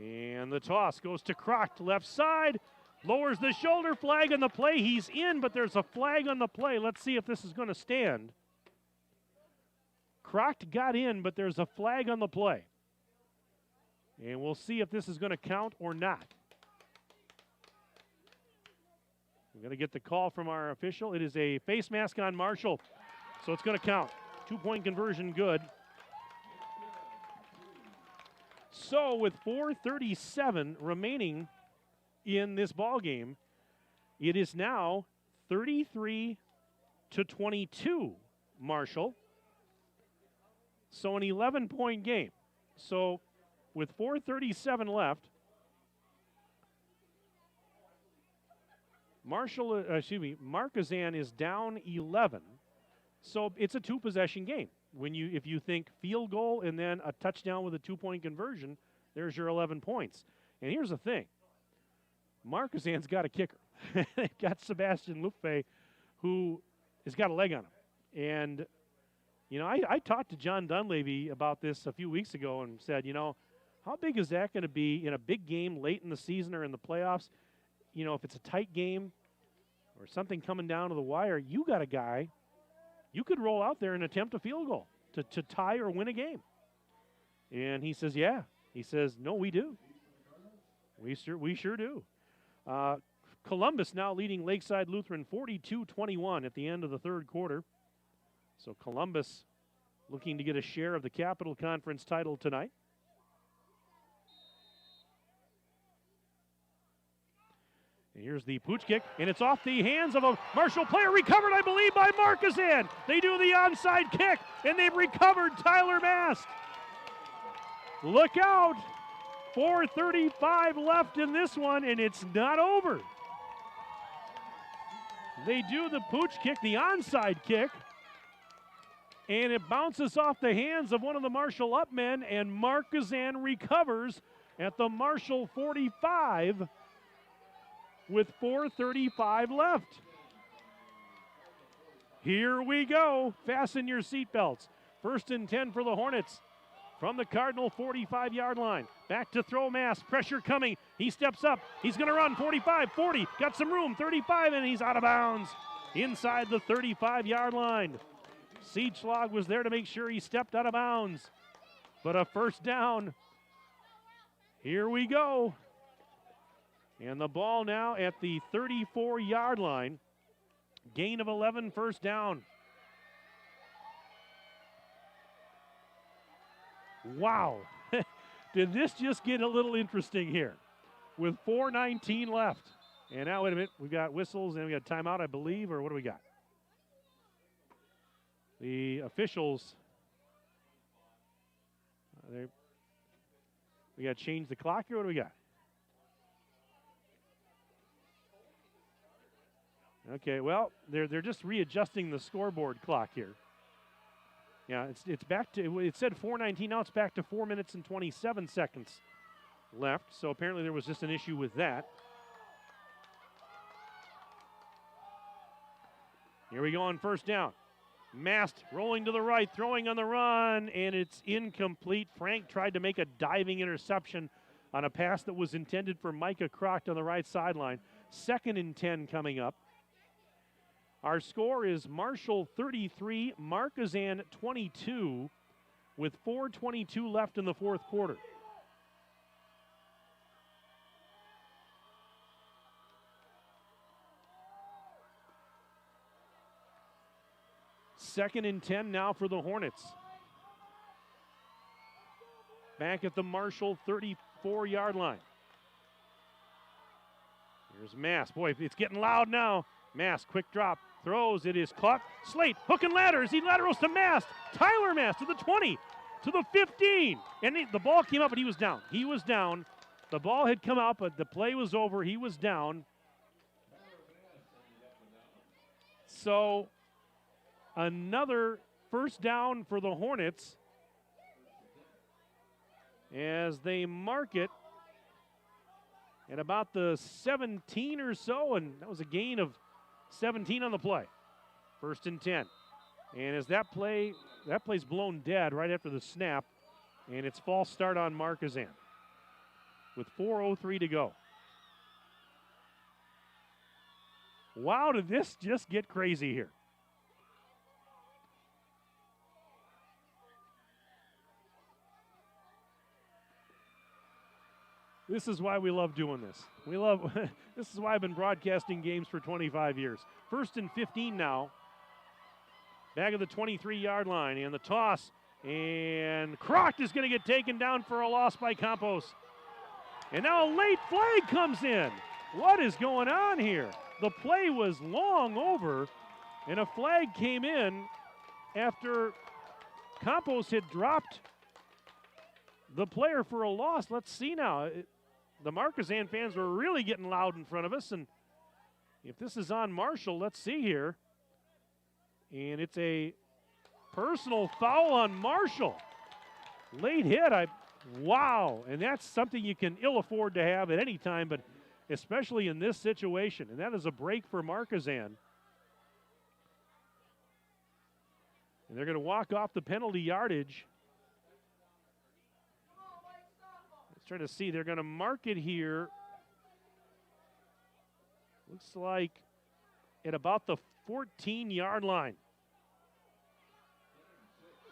And the toss goes to Crocht, left side, lowers the shoulder, flag on the play. He's in, but there's a flag on the play. Let's see if this is going to stand. Crocht got in, but there's a flag on the play. And we'll see if this is going to count or not. We're going to get the call from our official. It is a face mask on Marshall, so it's going to count. 2-point conversion good. So with 4:37 remaining in this ball game, it is now 33-22 Marshall. So an 11-point game. So with 4:37 left, Markesan is down 11. So it's a 2-possession game. If you think field goal and then a touchdown with a 2-point conversion, there's your 11 points. And here's the thing. Markesan's got a kicker. They've got Sebastian Luffe, who has got a leg on him. And, I talked to John Dunleavy about this a few weeks ago and said, how big is that going to be in a big game late in the season or in the playoffs? If it's a tight game or something coming down to the wire, you got you could roll out there and attempt a field goal to tie or win a game. And he says, yeah. He says, no, we do. We sure do. Columbus now leading Lakeside Lutheran 42-21 at the end of the third quarter. So Columbus looking to get a share of the Capital Conference title tonight. And here's the pooch kick, and it's off the hands of a Marshall player, recovered, I believe, by Markesan. They do the onside kick, and they've recovered Tyler Mast. Look out. 4:35 left in this one, and it's not over. They do the pooch kick, the onside kick, and it bounces off the hands of one of the Marshall up men, and Markesan recovers at the Marshall 45 with 4:35 left. Here we go. Fasten your seatbelts. 1st and 10 for the Hornets. From the Cardinal 45-yard line. Back to throw Mass. Pressure coming. He steps up. He's going to run 45, 40. Got some room. 35, and he's out of bounds. Inside the 35-yard line. Siegschlag was there to make sure he stepped out of bounds. But a first down. Here we go. And the ball now at the 34-yard line. Gain of 11, first down. Wow. Did this just get a little interesting here with 4:19 left? And now, wait a minute, we've got whistles and we got timeout, I believe, or what do we got? The officials, we got to change the clock here, what do we got? Okay, well, they're just readjusting the scoreboard clock here. Yeah, it's back to, it said 4:19, now it's back to 4 minutes and 27 seconds left. So apparently there was just an issue with that. Here we go on first down. Mast rolling to the right, throwing on the run, and it's incomplete. Frank tried to make a diving interception on a pass that was intended for Micah Crocht on the right sideline. 2nd and 10 coming up. Our score is Marshall 33, Markesan 22, with 4:22 left in the fourth quarter. Second and 10 now for the Hornets. Back at the Marshall 34-yard line. Here's Mass. Boy, it's getting loud now. Mass, quick drop, throws, it is caught. Slate, hook and ladders, he laterals to Mass. Tyler Mass to the 20, to the 15. And the ball came up, but he was down. He was down. The ball had come out, but the play was over. He was down. So another first down for the Hornets as they mark it at about the 17 or so, and that was a gain of 17 on the play. 1st and 10. And as that play's blown dead right after the snap, and it's false start on Markesan with 4:03 to go. Wow, did this just get crazy here? This is why we love doing this. This is why I've been broadcasting games for 25 years. 1st and 15 now. Back of the 23-yard line, and the toss, and Crocht is going to get taken down for a loss by Campos. And now a late flag comes in. What is going on here? The play was long over, and a flag came in after Campos had dropped the player for a loss. Let's see now. The Markesan fans were really getting loud in front of us, and if this is on Marshall, let's see here. And it's a personal foul on Marshall. Late hit, wow. And that's something you can ill afford to have at any time, but especially in this situation. And that is a break for Markesan. And they're going to walk off the penalty yardage. Trying to see, they're going to mark it here. Looks like at about the 14-yard line.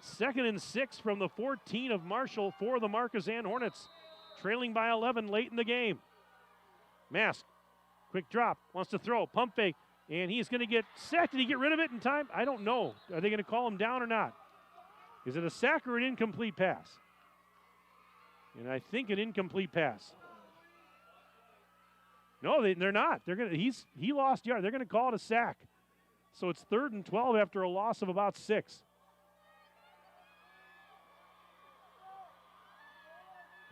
2nd and 6 from the 14 of Marshall for the Markesan Hornets. Trailing by 11 late in the game. Mask, quick drop, wants to throw, pump fake, and he's going to get sacked. Did he get rid of it in time? I don't know. Are they going to call him down or not? Is it a sack or an incomplete pass? And I think an incomplete pass. No, they're not. He lost yard. They're going to call it a sack. So it's 3rd and 12 after a loss of about 6.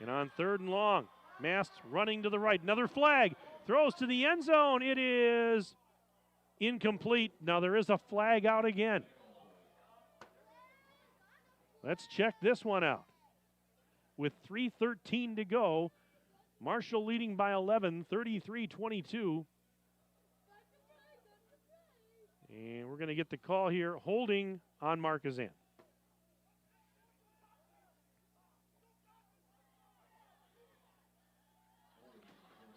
And on 3rd and long, Mast running to the right. Another flag. Throws to the end zone. It is incomplete. Now there is a flag out again. Let's check this one out. With 3:13 to go, Marshall leading by 11, 33-22. And we're going to get the call here, holding on Markesan.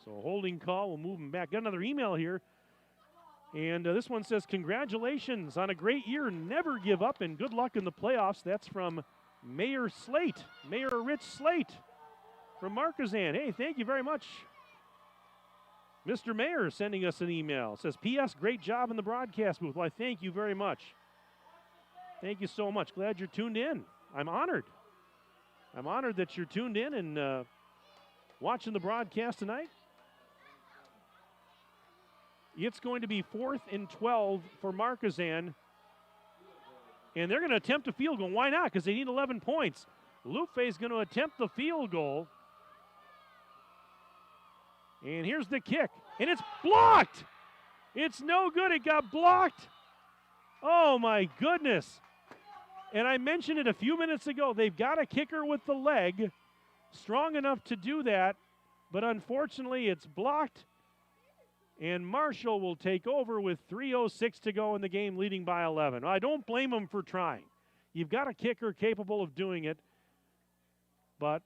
So a holding call, we'll move him back. Got another email here. And this one says, congratulations on a great year. Never give up and good luck in the playoffs. That's from Mayor Slate, Mayor Rich Slate from Markesan. Hey, thank you very much. Mr. Mayor sending us an email. It says, P.S. Great job in the broadcast booth. Well, I thank you very much. Thank you so much. Glad you're tuned in. I'm honored. I'm honored that you're tuned in and watching the broadcast tonight. It's going to be 4th and 12 for Markesan. And they're going to attempt a field goal. Why not? Because they need 11 points. Lupe is going to attempt the field goal. And here's the kick. And it's blocked. It's no good. It got blocked. Oh, my goodness. And I mentioned it a few minutes ago. They've got a kicker with the leg strong enough to do that. But unfortunately, it's blocked. And Marshall will take over with 3:06 to go in the game, leading by 11. I don't blame him for trying. You've got a kicker capable of doing it. But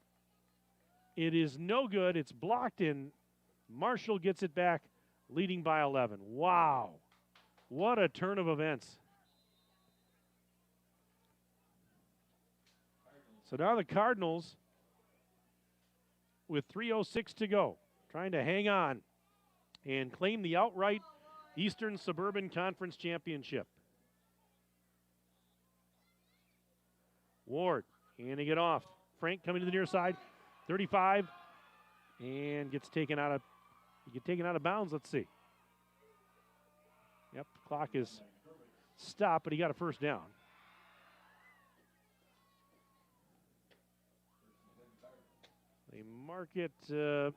it is no good. It's blocked in. Marshall gets it back, leading by 11. Wow. What a turn of events. So now the Cardinals, with 3:06 to go, trying to hang on and claim the outright Eastern Suburban Conference Championship. Ward handing it off. Frank coming to the near side, 35, and gets taken out of bounds. Let's see. Yep, clock is stopped, but he got a first down. They mark it.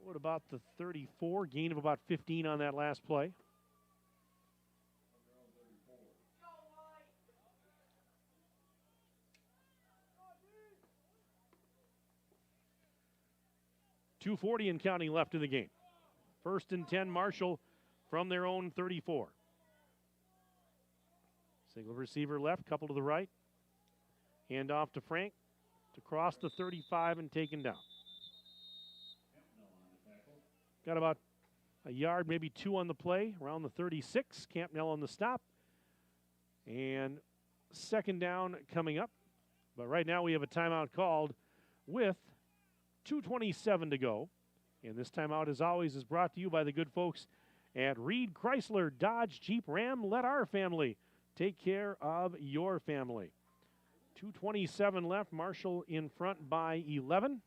What about the 34? Gain of about 15 on that last play. .240 and counting left in the game. 1st and 10, Marshall from their own 34. Single receiver left, couple to the right. Hand off to Frank to cross the 35 and taken down. Got about a yard, maybe 2 on the play, around the 36. Campnell on the stop. And 2nd down coming up. But right now we have a timeout called with 2:27 to go. And this timeout, as always, is brought to you by the good folks at Reed Chrysler Dodge Jeep Ram. Let our family take care of your family. 2:27 left. Marshall in front by 11.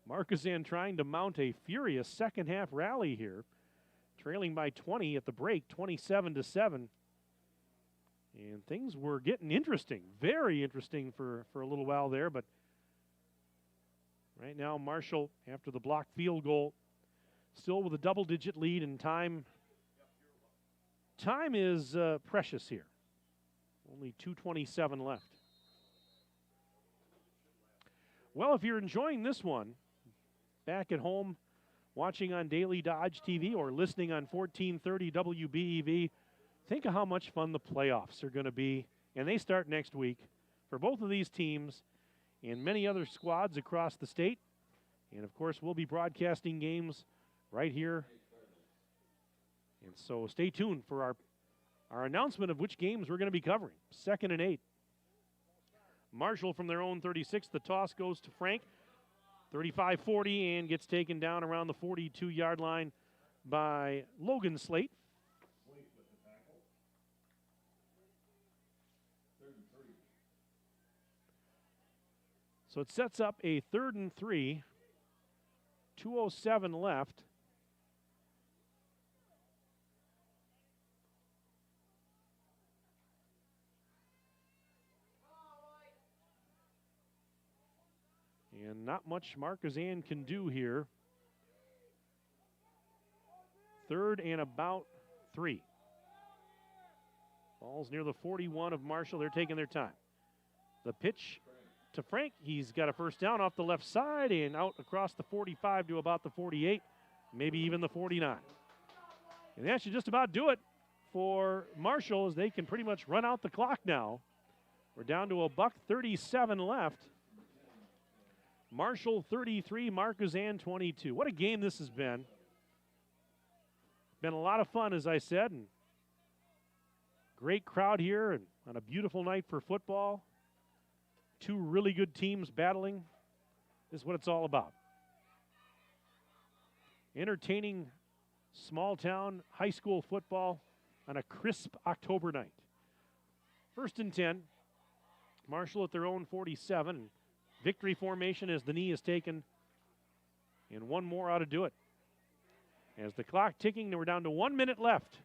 Markesan trying to mount a furious second half rally here. Trailing by 20 at the break, 27-7. And things were getting interesting. Very interesting for a little while there, but right now, Marshall, after the blocked field goal, still with a double-digit lead, and time is precious here. Only 2:27 left. Well, if you're enjoying this one, back at home, watching on Daily Dodge TV or listening on 1430 WBEV, think of how much fun the playoffs are going to be. And they start next week for both of these teams and many other squads across the state. And, of course, we'll be broadcasting games right here. And so stay tuned for our our announcement of which games we're going to be covering. 2nd and 8. Marshall from their own 36. The toss goes to Frank. 35-40 and gets taken down around the 42-yard line by Logan Slate. So it sets up a 3rd and 3. 2:07 left. And not much Markesan can do here. 3rd and about 3. Ball's near the 41 of Marshall. They're taking their time. The pitch to Frank. He's got a first down off the left side and out across the 45 to about the 48, maybe even the 49. And that should just about do it for Marshall, as they can pretty much run out the clock now. We're down to $1:37 left. Marshall 33, Markesan 22. What a game this has been. Been a lot of fun, as I said, and great crowd here and on a beautiful night for football. 2 really good teams battling. This is what it's all about. Entertaining small-town high school football on a crisp October night. 1st and 10. Marshall at their own 47. Victory formation as the knee is taken. And one more ought to do it. As the clock ticking, we're down to 1 minute left.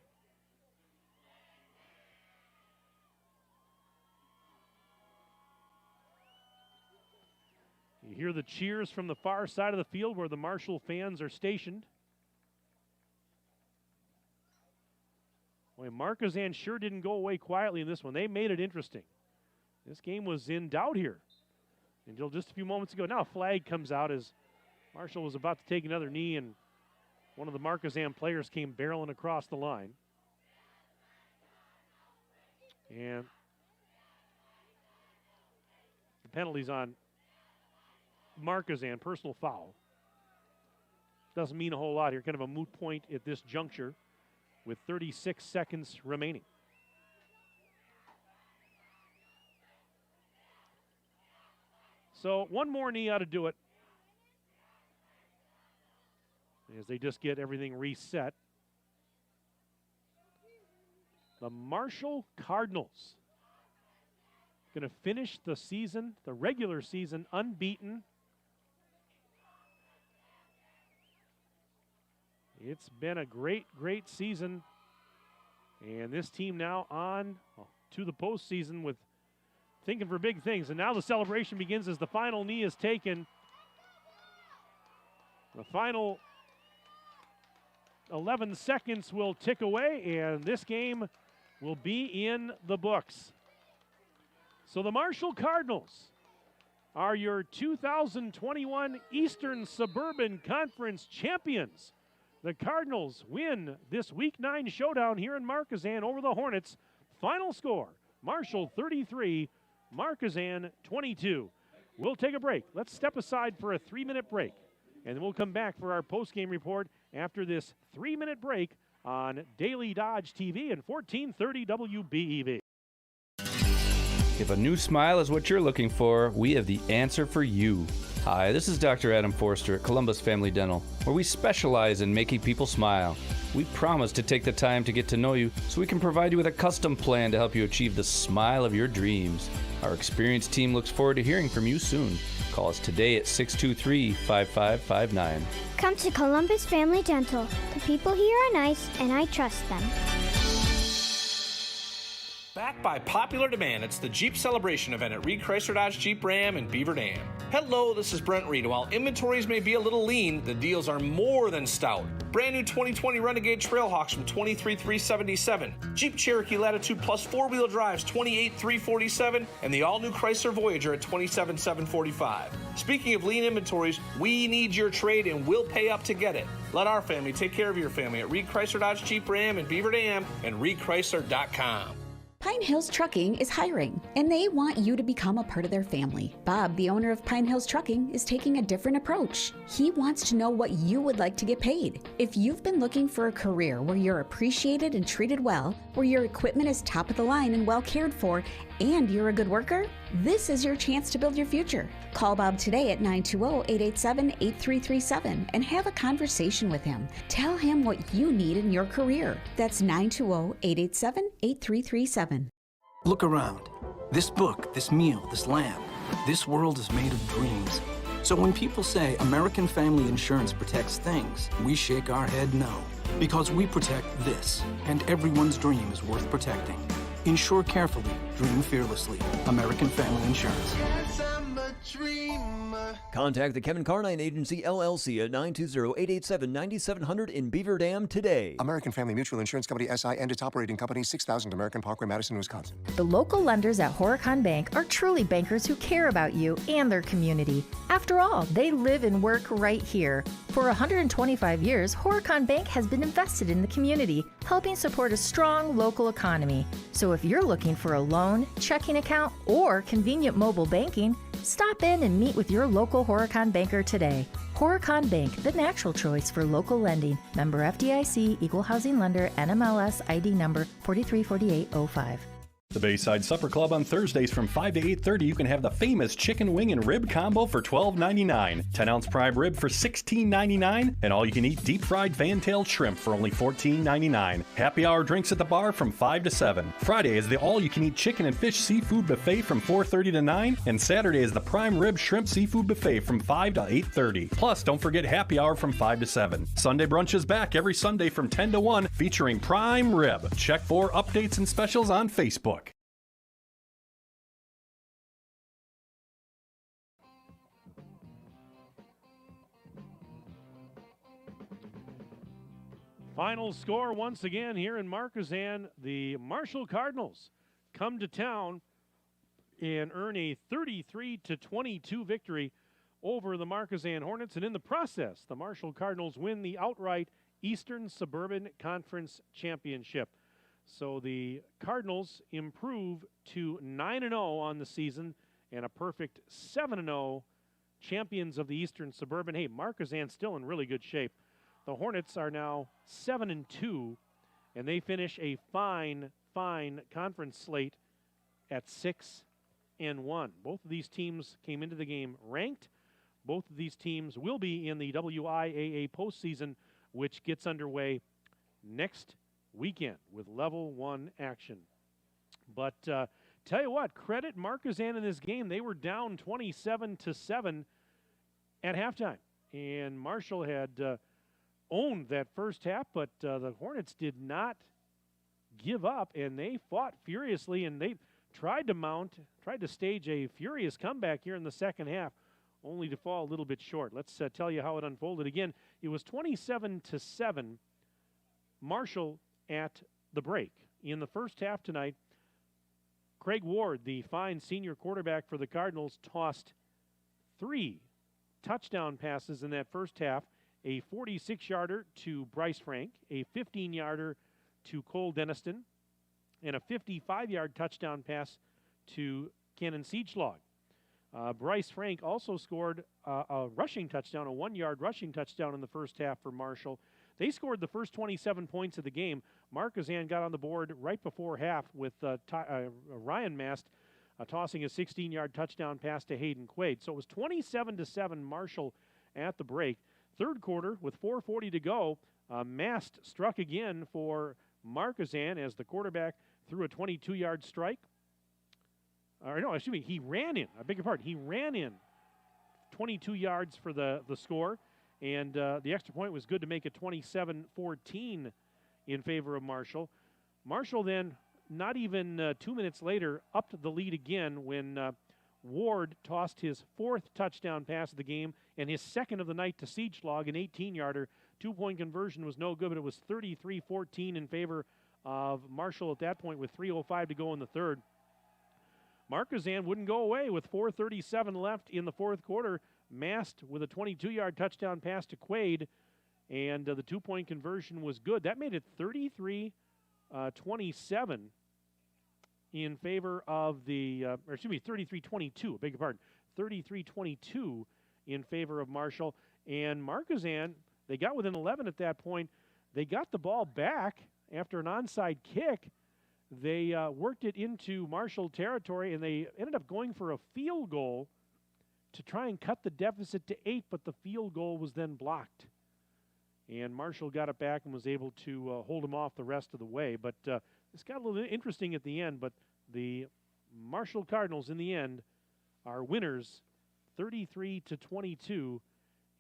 You hear the cheers from the far side of the field where the Marshall fans are stationed. Boy, Markesan sure didn't go away quietly in this one. They made it interesting. This game was in doubt here until just a few moments ago. Now a flag comes out as Marshall was about to take another knee, and one of the Markesan players came barreling across the line. And the penalty's on Markesan, personal foul. Doesn't mean a whole lot here. Kind of a moot point at this juncture with 36 seconds remaining. So one more knee ought to do it, as they just get everything reset. The Marshall Cardinals going to finish the season, the regular season, unbeaten. It's been a great, great season. And this team now on to the postseason with thinking for big things. And now the celebration begins as the final knee is taken. The final 11 seconds will tick away, and this game will be in the books. So the Marshall Cardinals are your 2021 Eastern Suburban Conference champions. The Cardinals win this Week 9 showdown here in Markesan over the Hornets. Final score, Marshall 33, Markesan 22. We'll take a break. Let's step aside for a 3-minute break, and then we'll come back for our post-game report after this 3-minute break on Daily Dodge TV and 1430 WBEV. If a new smile is what you're looking for, we have the answer for you. Hi, this is Dr. Adam Forster at Columbus Family Dental, where we specialize in making people smile. We promise to take the time to get to know you so we can provide you with a custom plan to help you achieve the smile of your dreams. Our experienced team looks forward to hearing from you soon. Call us today at 623-5559. Come to Columbus Family Dental. The people here are nice, and I trust them. Back by popular demand, it's the Jeep Celebration event at Reed Chrysler Dodge Jeep Ram in Beaver Dam. Hello, this is Brent Reed. While inventories may be a little lean, the deals are more than stout. Brand new 2020 Renegade Trailhawks from $23,377. Jeep Cherokee Latitude Plus 4-wheel drives $28,347, and the all-new Chrysler Voyager at $27,745. Speaking of lean inventories, we need your trade and we'll pay up to get it. Let our family take care of your family at Reed Chrysler Dodge Jeep Ram in Beaver Dam and reedchrysler.com. Pine Hills Trucking is hiring, and they want you to become a part of their family. Bob, the owner of Pine Hills Trucking, is taking a different approach. He wants to know what you would like to get paid. If you've been looking for a career where you're appreciated and treated well, where your equipment is top of the line and well cared for, and you're a good worker, this is your chance to build your future. Call Bob today at 920-887-8337 and have a conversation with him. Tell him what you need in your career. That's 920-887-8337. Look around. This book, this meal, this lamp, this world is made of dreams. So when people say American Family Insurance protects things, we shake our head no. Because we protect this, and everyone's dream is worth protecting. Insure carefully, dream fearlessly. American Family Insurance. Contact the Kevin Carnine Agency, LLC at 920-887-9700 in Beaver Dam today. American Family Mutual Insurance Company, SI, and its operating company, 6000 American Parkway, Madison, Wisconsin. The local lenders at Horicon Bank are truly bankers who care about you and their community. After all, they live and work right here. For 125 years, Horicon Bank has been invested in the community, helping support a strong local economy. So if you're looking for a loan, checking account, or convenient mobile banking, stop in and meet with your local Horicon banker today. Horicon Bank, the natural choice for local lending. Member FDIC, Equal Housing Lender, NMLS ID number 434805. The Bayside Supper Club on Thursdays from 5 to 8:30, you can have the famous chicken wing and rib combo for $12.99, 10-ounce prime rib for $16.99, and all-you-can-eat deep-fried fan-tailed shrimp for only $14.99. Happy hour drinks at the bar from 5 to 7. Friday is the all-you-can-eat chicken and fish seafood buffet from 4:30 to 9, and Saturday is the prime rib shrimp seafood buffet from 5 to 8:30. Plus, don't forget happy hour from 5 to 7. Sunday brunch is back every Sunday from 10 to 1, featuring prime rib. Check for updates and specials on Facebook. Final score once again here in Markesan. The Marshall Cardinals come to town and earn a 33-22 victory over the Markesan Hornets. And in the process, the Marshall Cardinals win the outright Eastern Suburban Conference Championship. So the Cardinals improve to 9-0 on the season and a perfect 7-0 champions of the Eastern Suburban. Hey, Markesan's still in really good shape. The Hornets are now 7-2, and they finish a fine conference slate at 6-1. Both of these teams came into the game ranked. Both of these teams will be in the WIAA postseason, which gets underway next weekend with level 1 action. But tell you what, credit Markesan in this game. They were down 27-7 at halftime, and Marshall had owned that first half, but the Hornets did not give up, and they fought furiously, and they tried to stage a furious comeback here in the second half, only to fall a little bit short. Let's tell you how it unfolded. Again, it was 27-7 Marshall at the break. In the first half tonight, Craig Ward, the fine senior quarterback for the Cardinals, tossed 3 touchdown passes in that first half. A 46-yarder to Bryce Frank, a 15-yarder to Cole Denniston, and a 55-yard touchdown pass to Cannon Siegschlag. Bryce Frank also scored a rushing touchdown, a 1-yard rushing touchdown in the first half for Marshall. They scored the first 27 points of the game. Markesan got on the board right before half with Ryan Mast tossing a 16-yard touchdown pass to Hayden Quaid. So it was 27-7 Marshall at the break. Third quarter, with 4:40 to go, Mast struck again for Markesan as the quarterback threw a 22-yard strike. He ran in. I beg your pardon. He ran in 22 yards for the score, and the extra point was good to make it 27-14 in favor of Marshall. Marshall then, not even 2 minutes later, upped the lead again when Ward tossed his 4th touchdown pass of the game and his 2nd of the night to Siegschlag, an 18-yarder. 2-point conversion was no good, but it was 33-14 in favor of Marshall at that point with 3:05 to go in the third. Markesan wouldn't go away with 4:37 left in the fourth quarter. Mast with a 22-yard touchdown pass to Quaid, and the 2-point conversion was good. That made it 33-27 in favor of the, 33-22, beg your pardon, 33-22 in favor of Marshall. And Markesan, they got within 11 at that point. They got the ball back after an onside kick. They worked it into Marshall territory, and they ended up going for a field goal to try and cut the deficit to 8, but the field goal was then blocked. And Marshall got it back and was able to hold him off the rest of the way. But this got a little interesting at the end, but the Marshall Cardinals in the end are winners 33-22,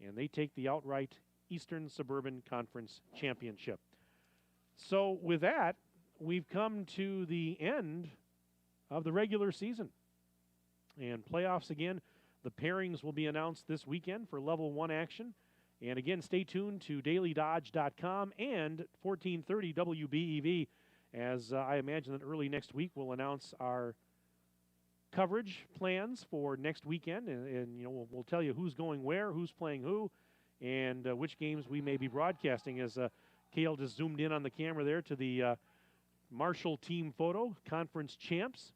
and they take the outright Eastern Suburban Conference Championship. So with that, we've come to the end of the regular season. And playoffs again, the pairings will be announced this weekend for Level 1 action. And again, stay tuned to dailydodge.com and 1430 WBEV, as I imagine that early next week we'll announce our coverage plans for next weekend. And you know, we'll tell you who's going where, who's playing who, and which games we may be broadcasting, as Cale just zoomed in on the camera there to the Marshall team photo, conference champs.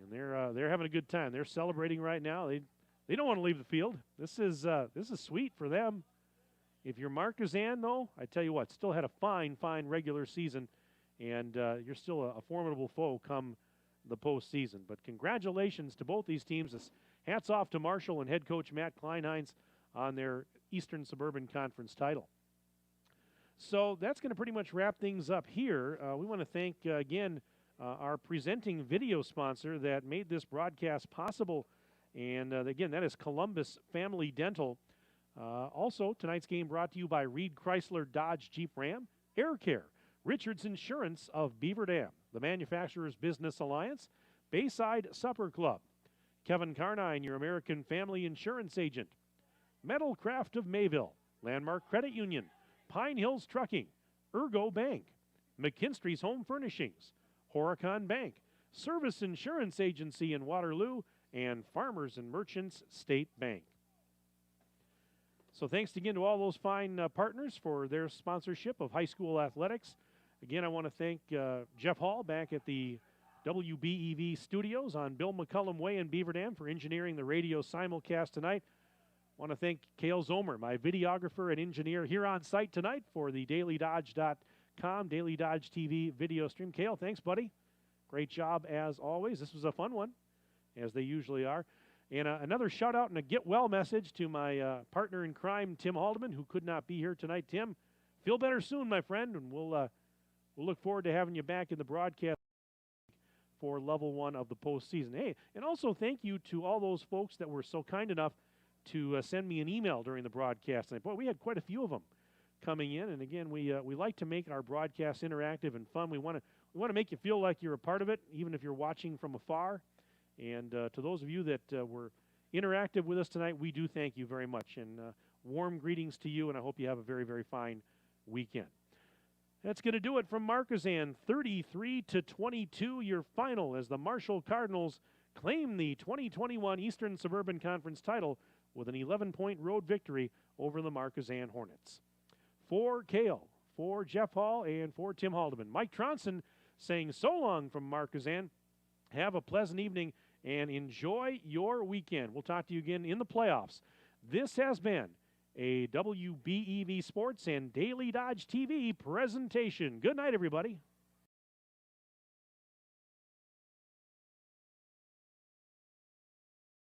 And they're having a good time. They're celebrating right now. They don't want to leave the field. This is sweet for them. If you're Markesan, though, I tell you what, still had a fine regular season, and you're still a formidable foe come the postseason. But congratulations to both these teams. Hats off to Marshall and head coach Matt Kleinheinz on their Eastern Suburban Conference title. So that's going to pretty much wrap things up here. We want to thank, again, our presenting video sponsor that made this broadcast possible. And again, that is Columbus Family Dental. Also, tonight's game brought to you by Reed Chrysler Dodge Jeep Ram, Air Care, Richards Insurance of Beaver Dam, the Manufacturers Business Alliance, Bayside Supper Club, Kevin Carnine, your American Family Insurance Agent, Metalcraft of Mayville, Landmark Credit Union, Pine Hills Trucking, Ergo Bank, McKinstry's Home Furnishings, Horicon Bank, Service Insurance Agency in Waterloo, and Farmers and Merchants State Bank. So thanks again to all those fine partners for their sponsorship of high school athletics. Again, I want to thank Jeff Hall back at the WBEV studios on Bill McCullum Way in Beaver Dam for engineering the radio simulcast tonight. I want to thank Cale Zomer, my videographer and engineer here on site tonight for the dailydodge.com, Daily Dodge TV video stream. Cale, thanks, buddy. Great job as always. This was a fun one, as they usually are. And another shout out and a get well message to my partner in crime, Tim Haldeman, who could not be here tonight. Tim, feel better soon, my friend, and we'll look forward to having you back in the broadcast for Level 1 of the postseason. Hey, and also thank you to all those folks that were so kind enough to send me an email during the broadcast. And boy, we had quite a few of them coming in. And again, we like to make our broadcasts interactive and fun. We want to make you feel like you're a part of it, even if you're watching from afar. And to those of you that were interactive with us tonight, we do thank you very much. And warm greetings to you, and I hope you have a very, very fine weekend. That's going to do it from Markesan, 33-22, your final, as the Marshall Cardinals claim the 2021 Eastern Suburban Conference title with an 11-point road victory over the Markesan Hornets. For Cale, for Jeff Hall, and for Tim Haldeman, Mike Tronson saying so long from Markesan. Have a pleasant evening and enjoy your weekend. We'll talk to you again in the playoffs. This has been a WBEV Sports and Daily Dodge TV presentation. Good night, everybody.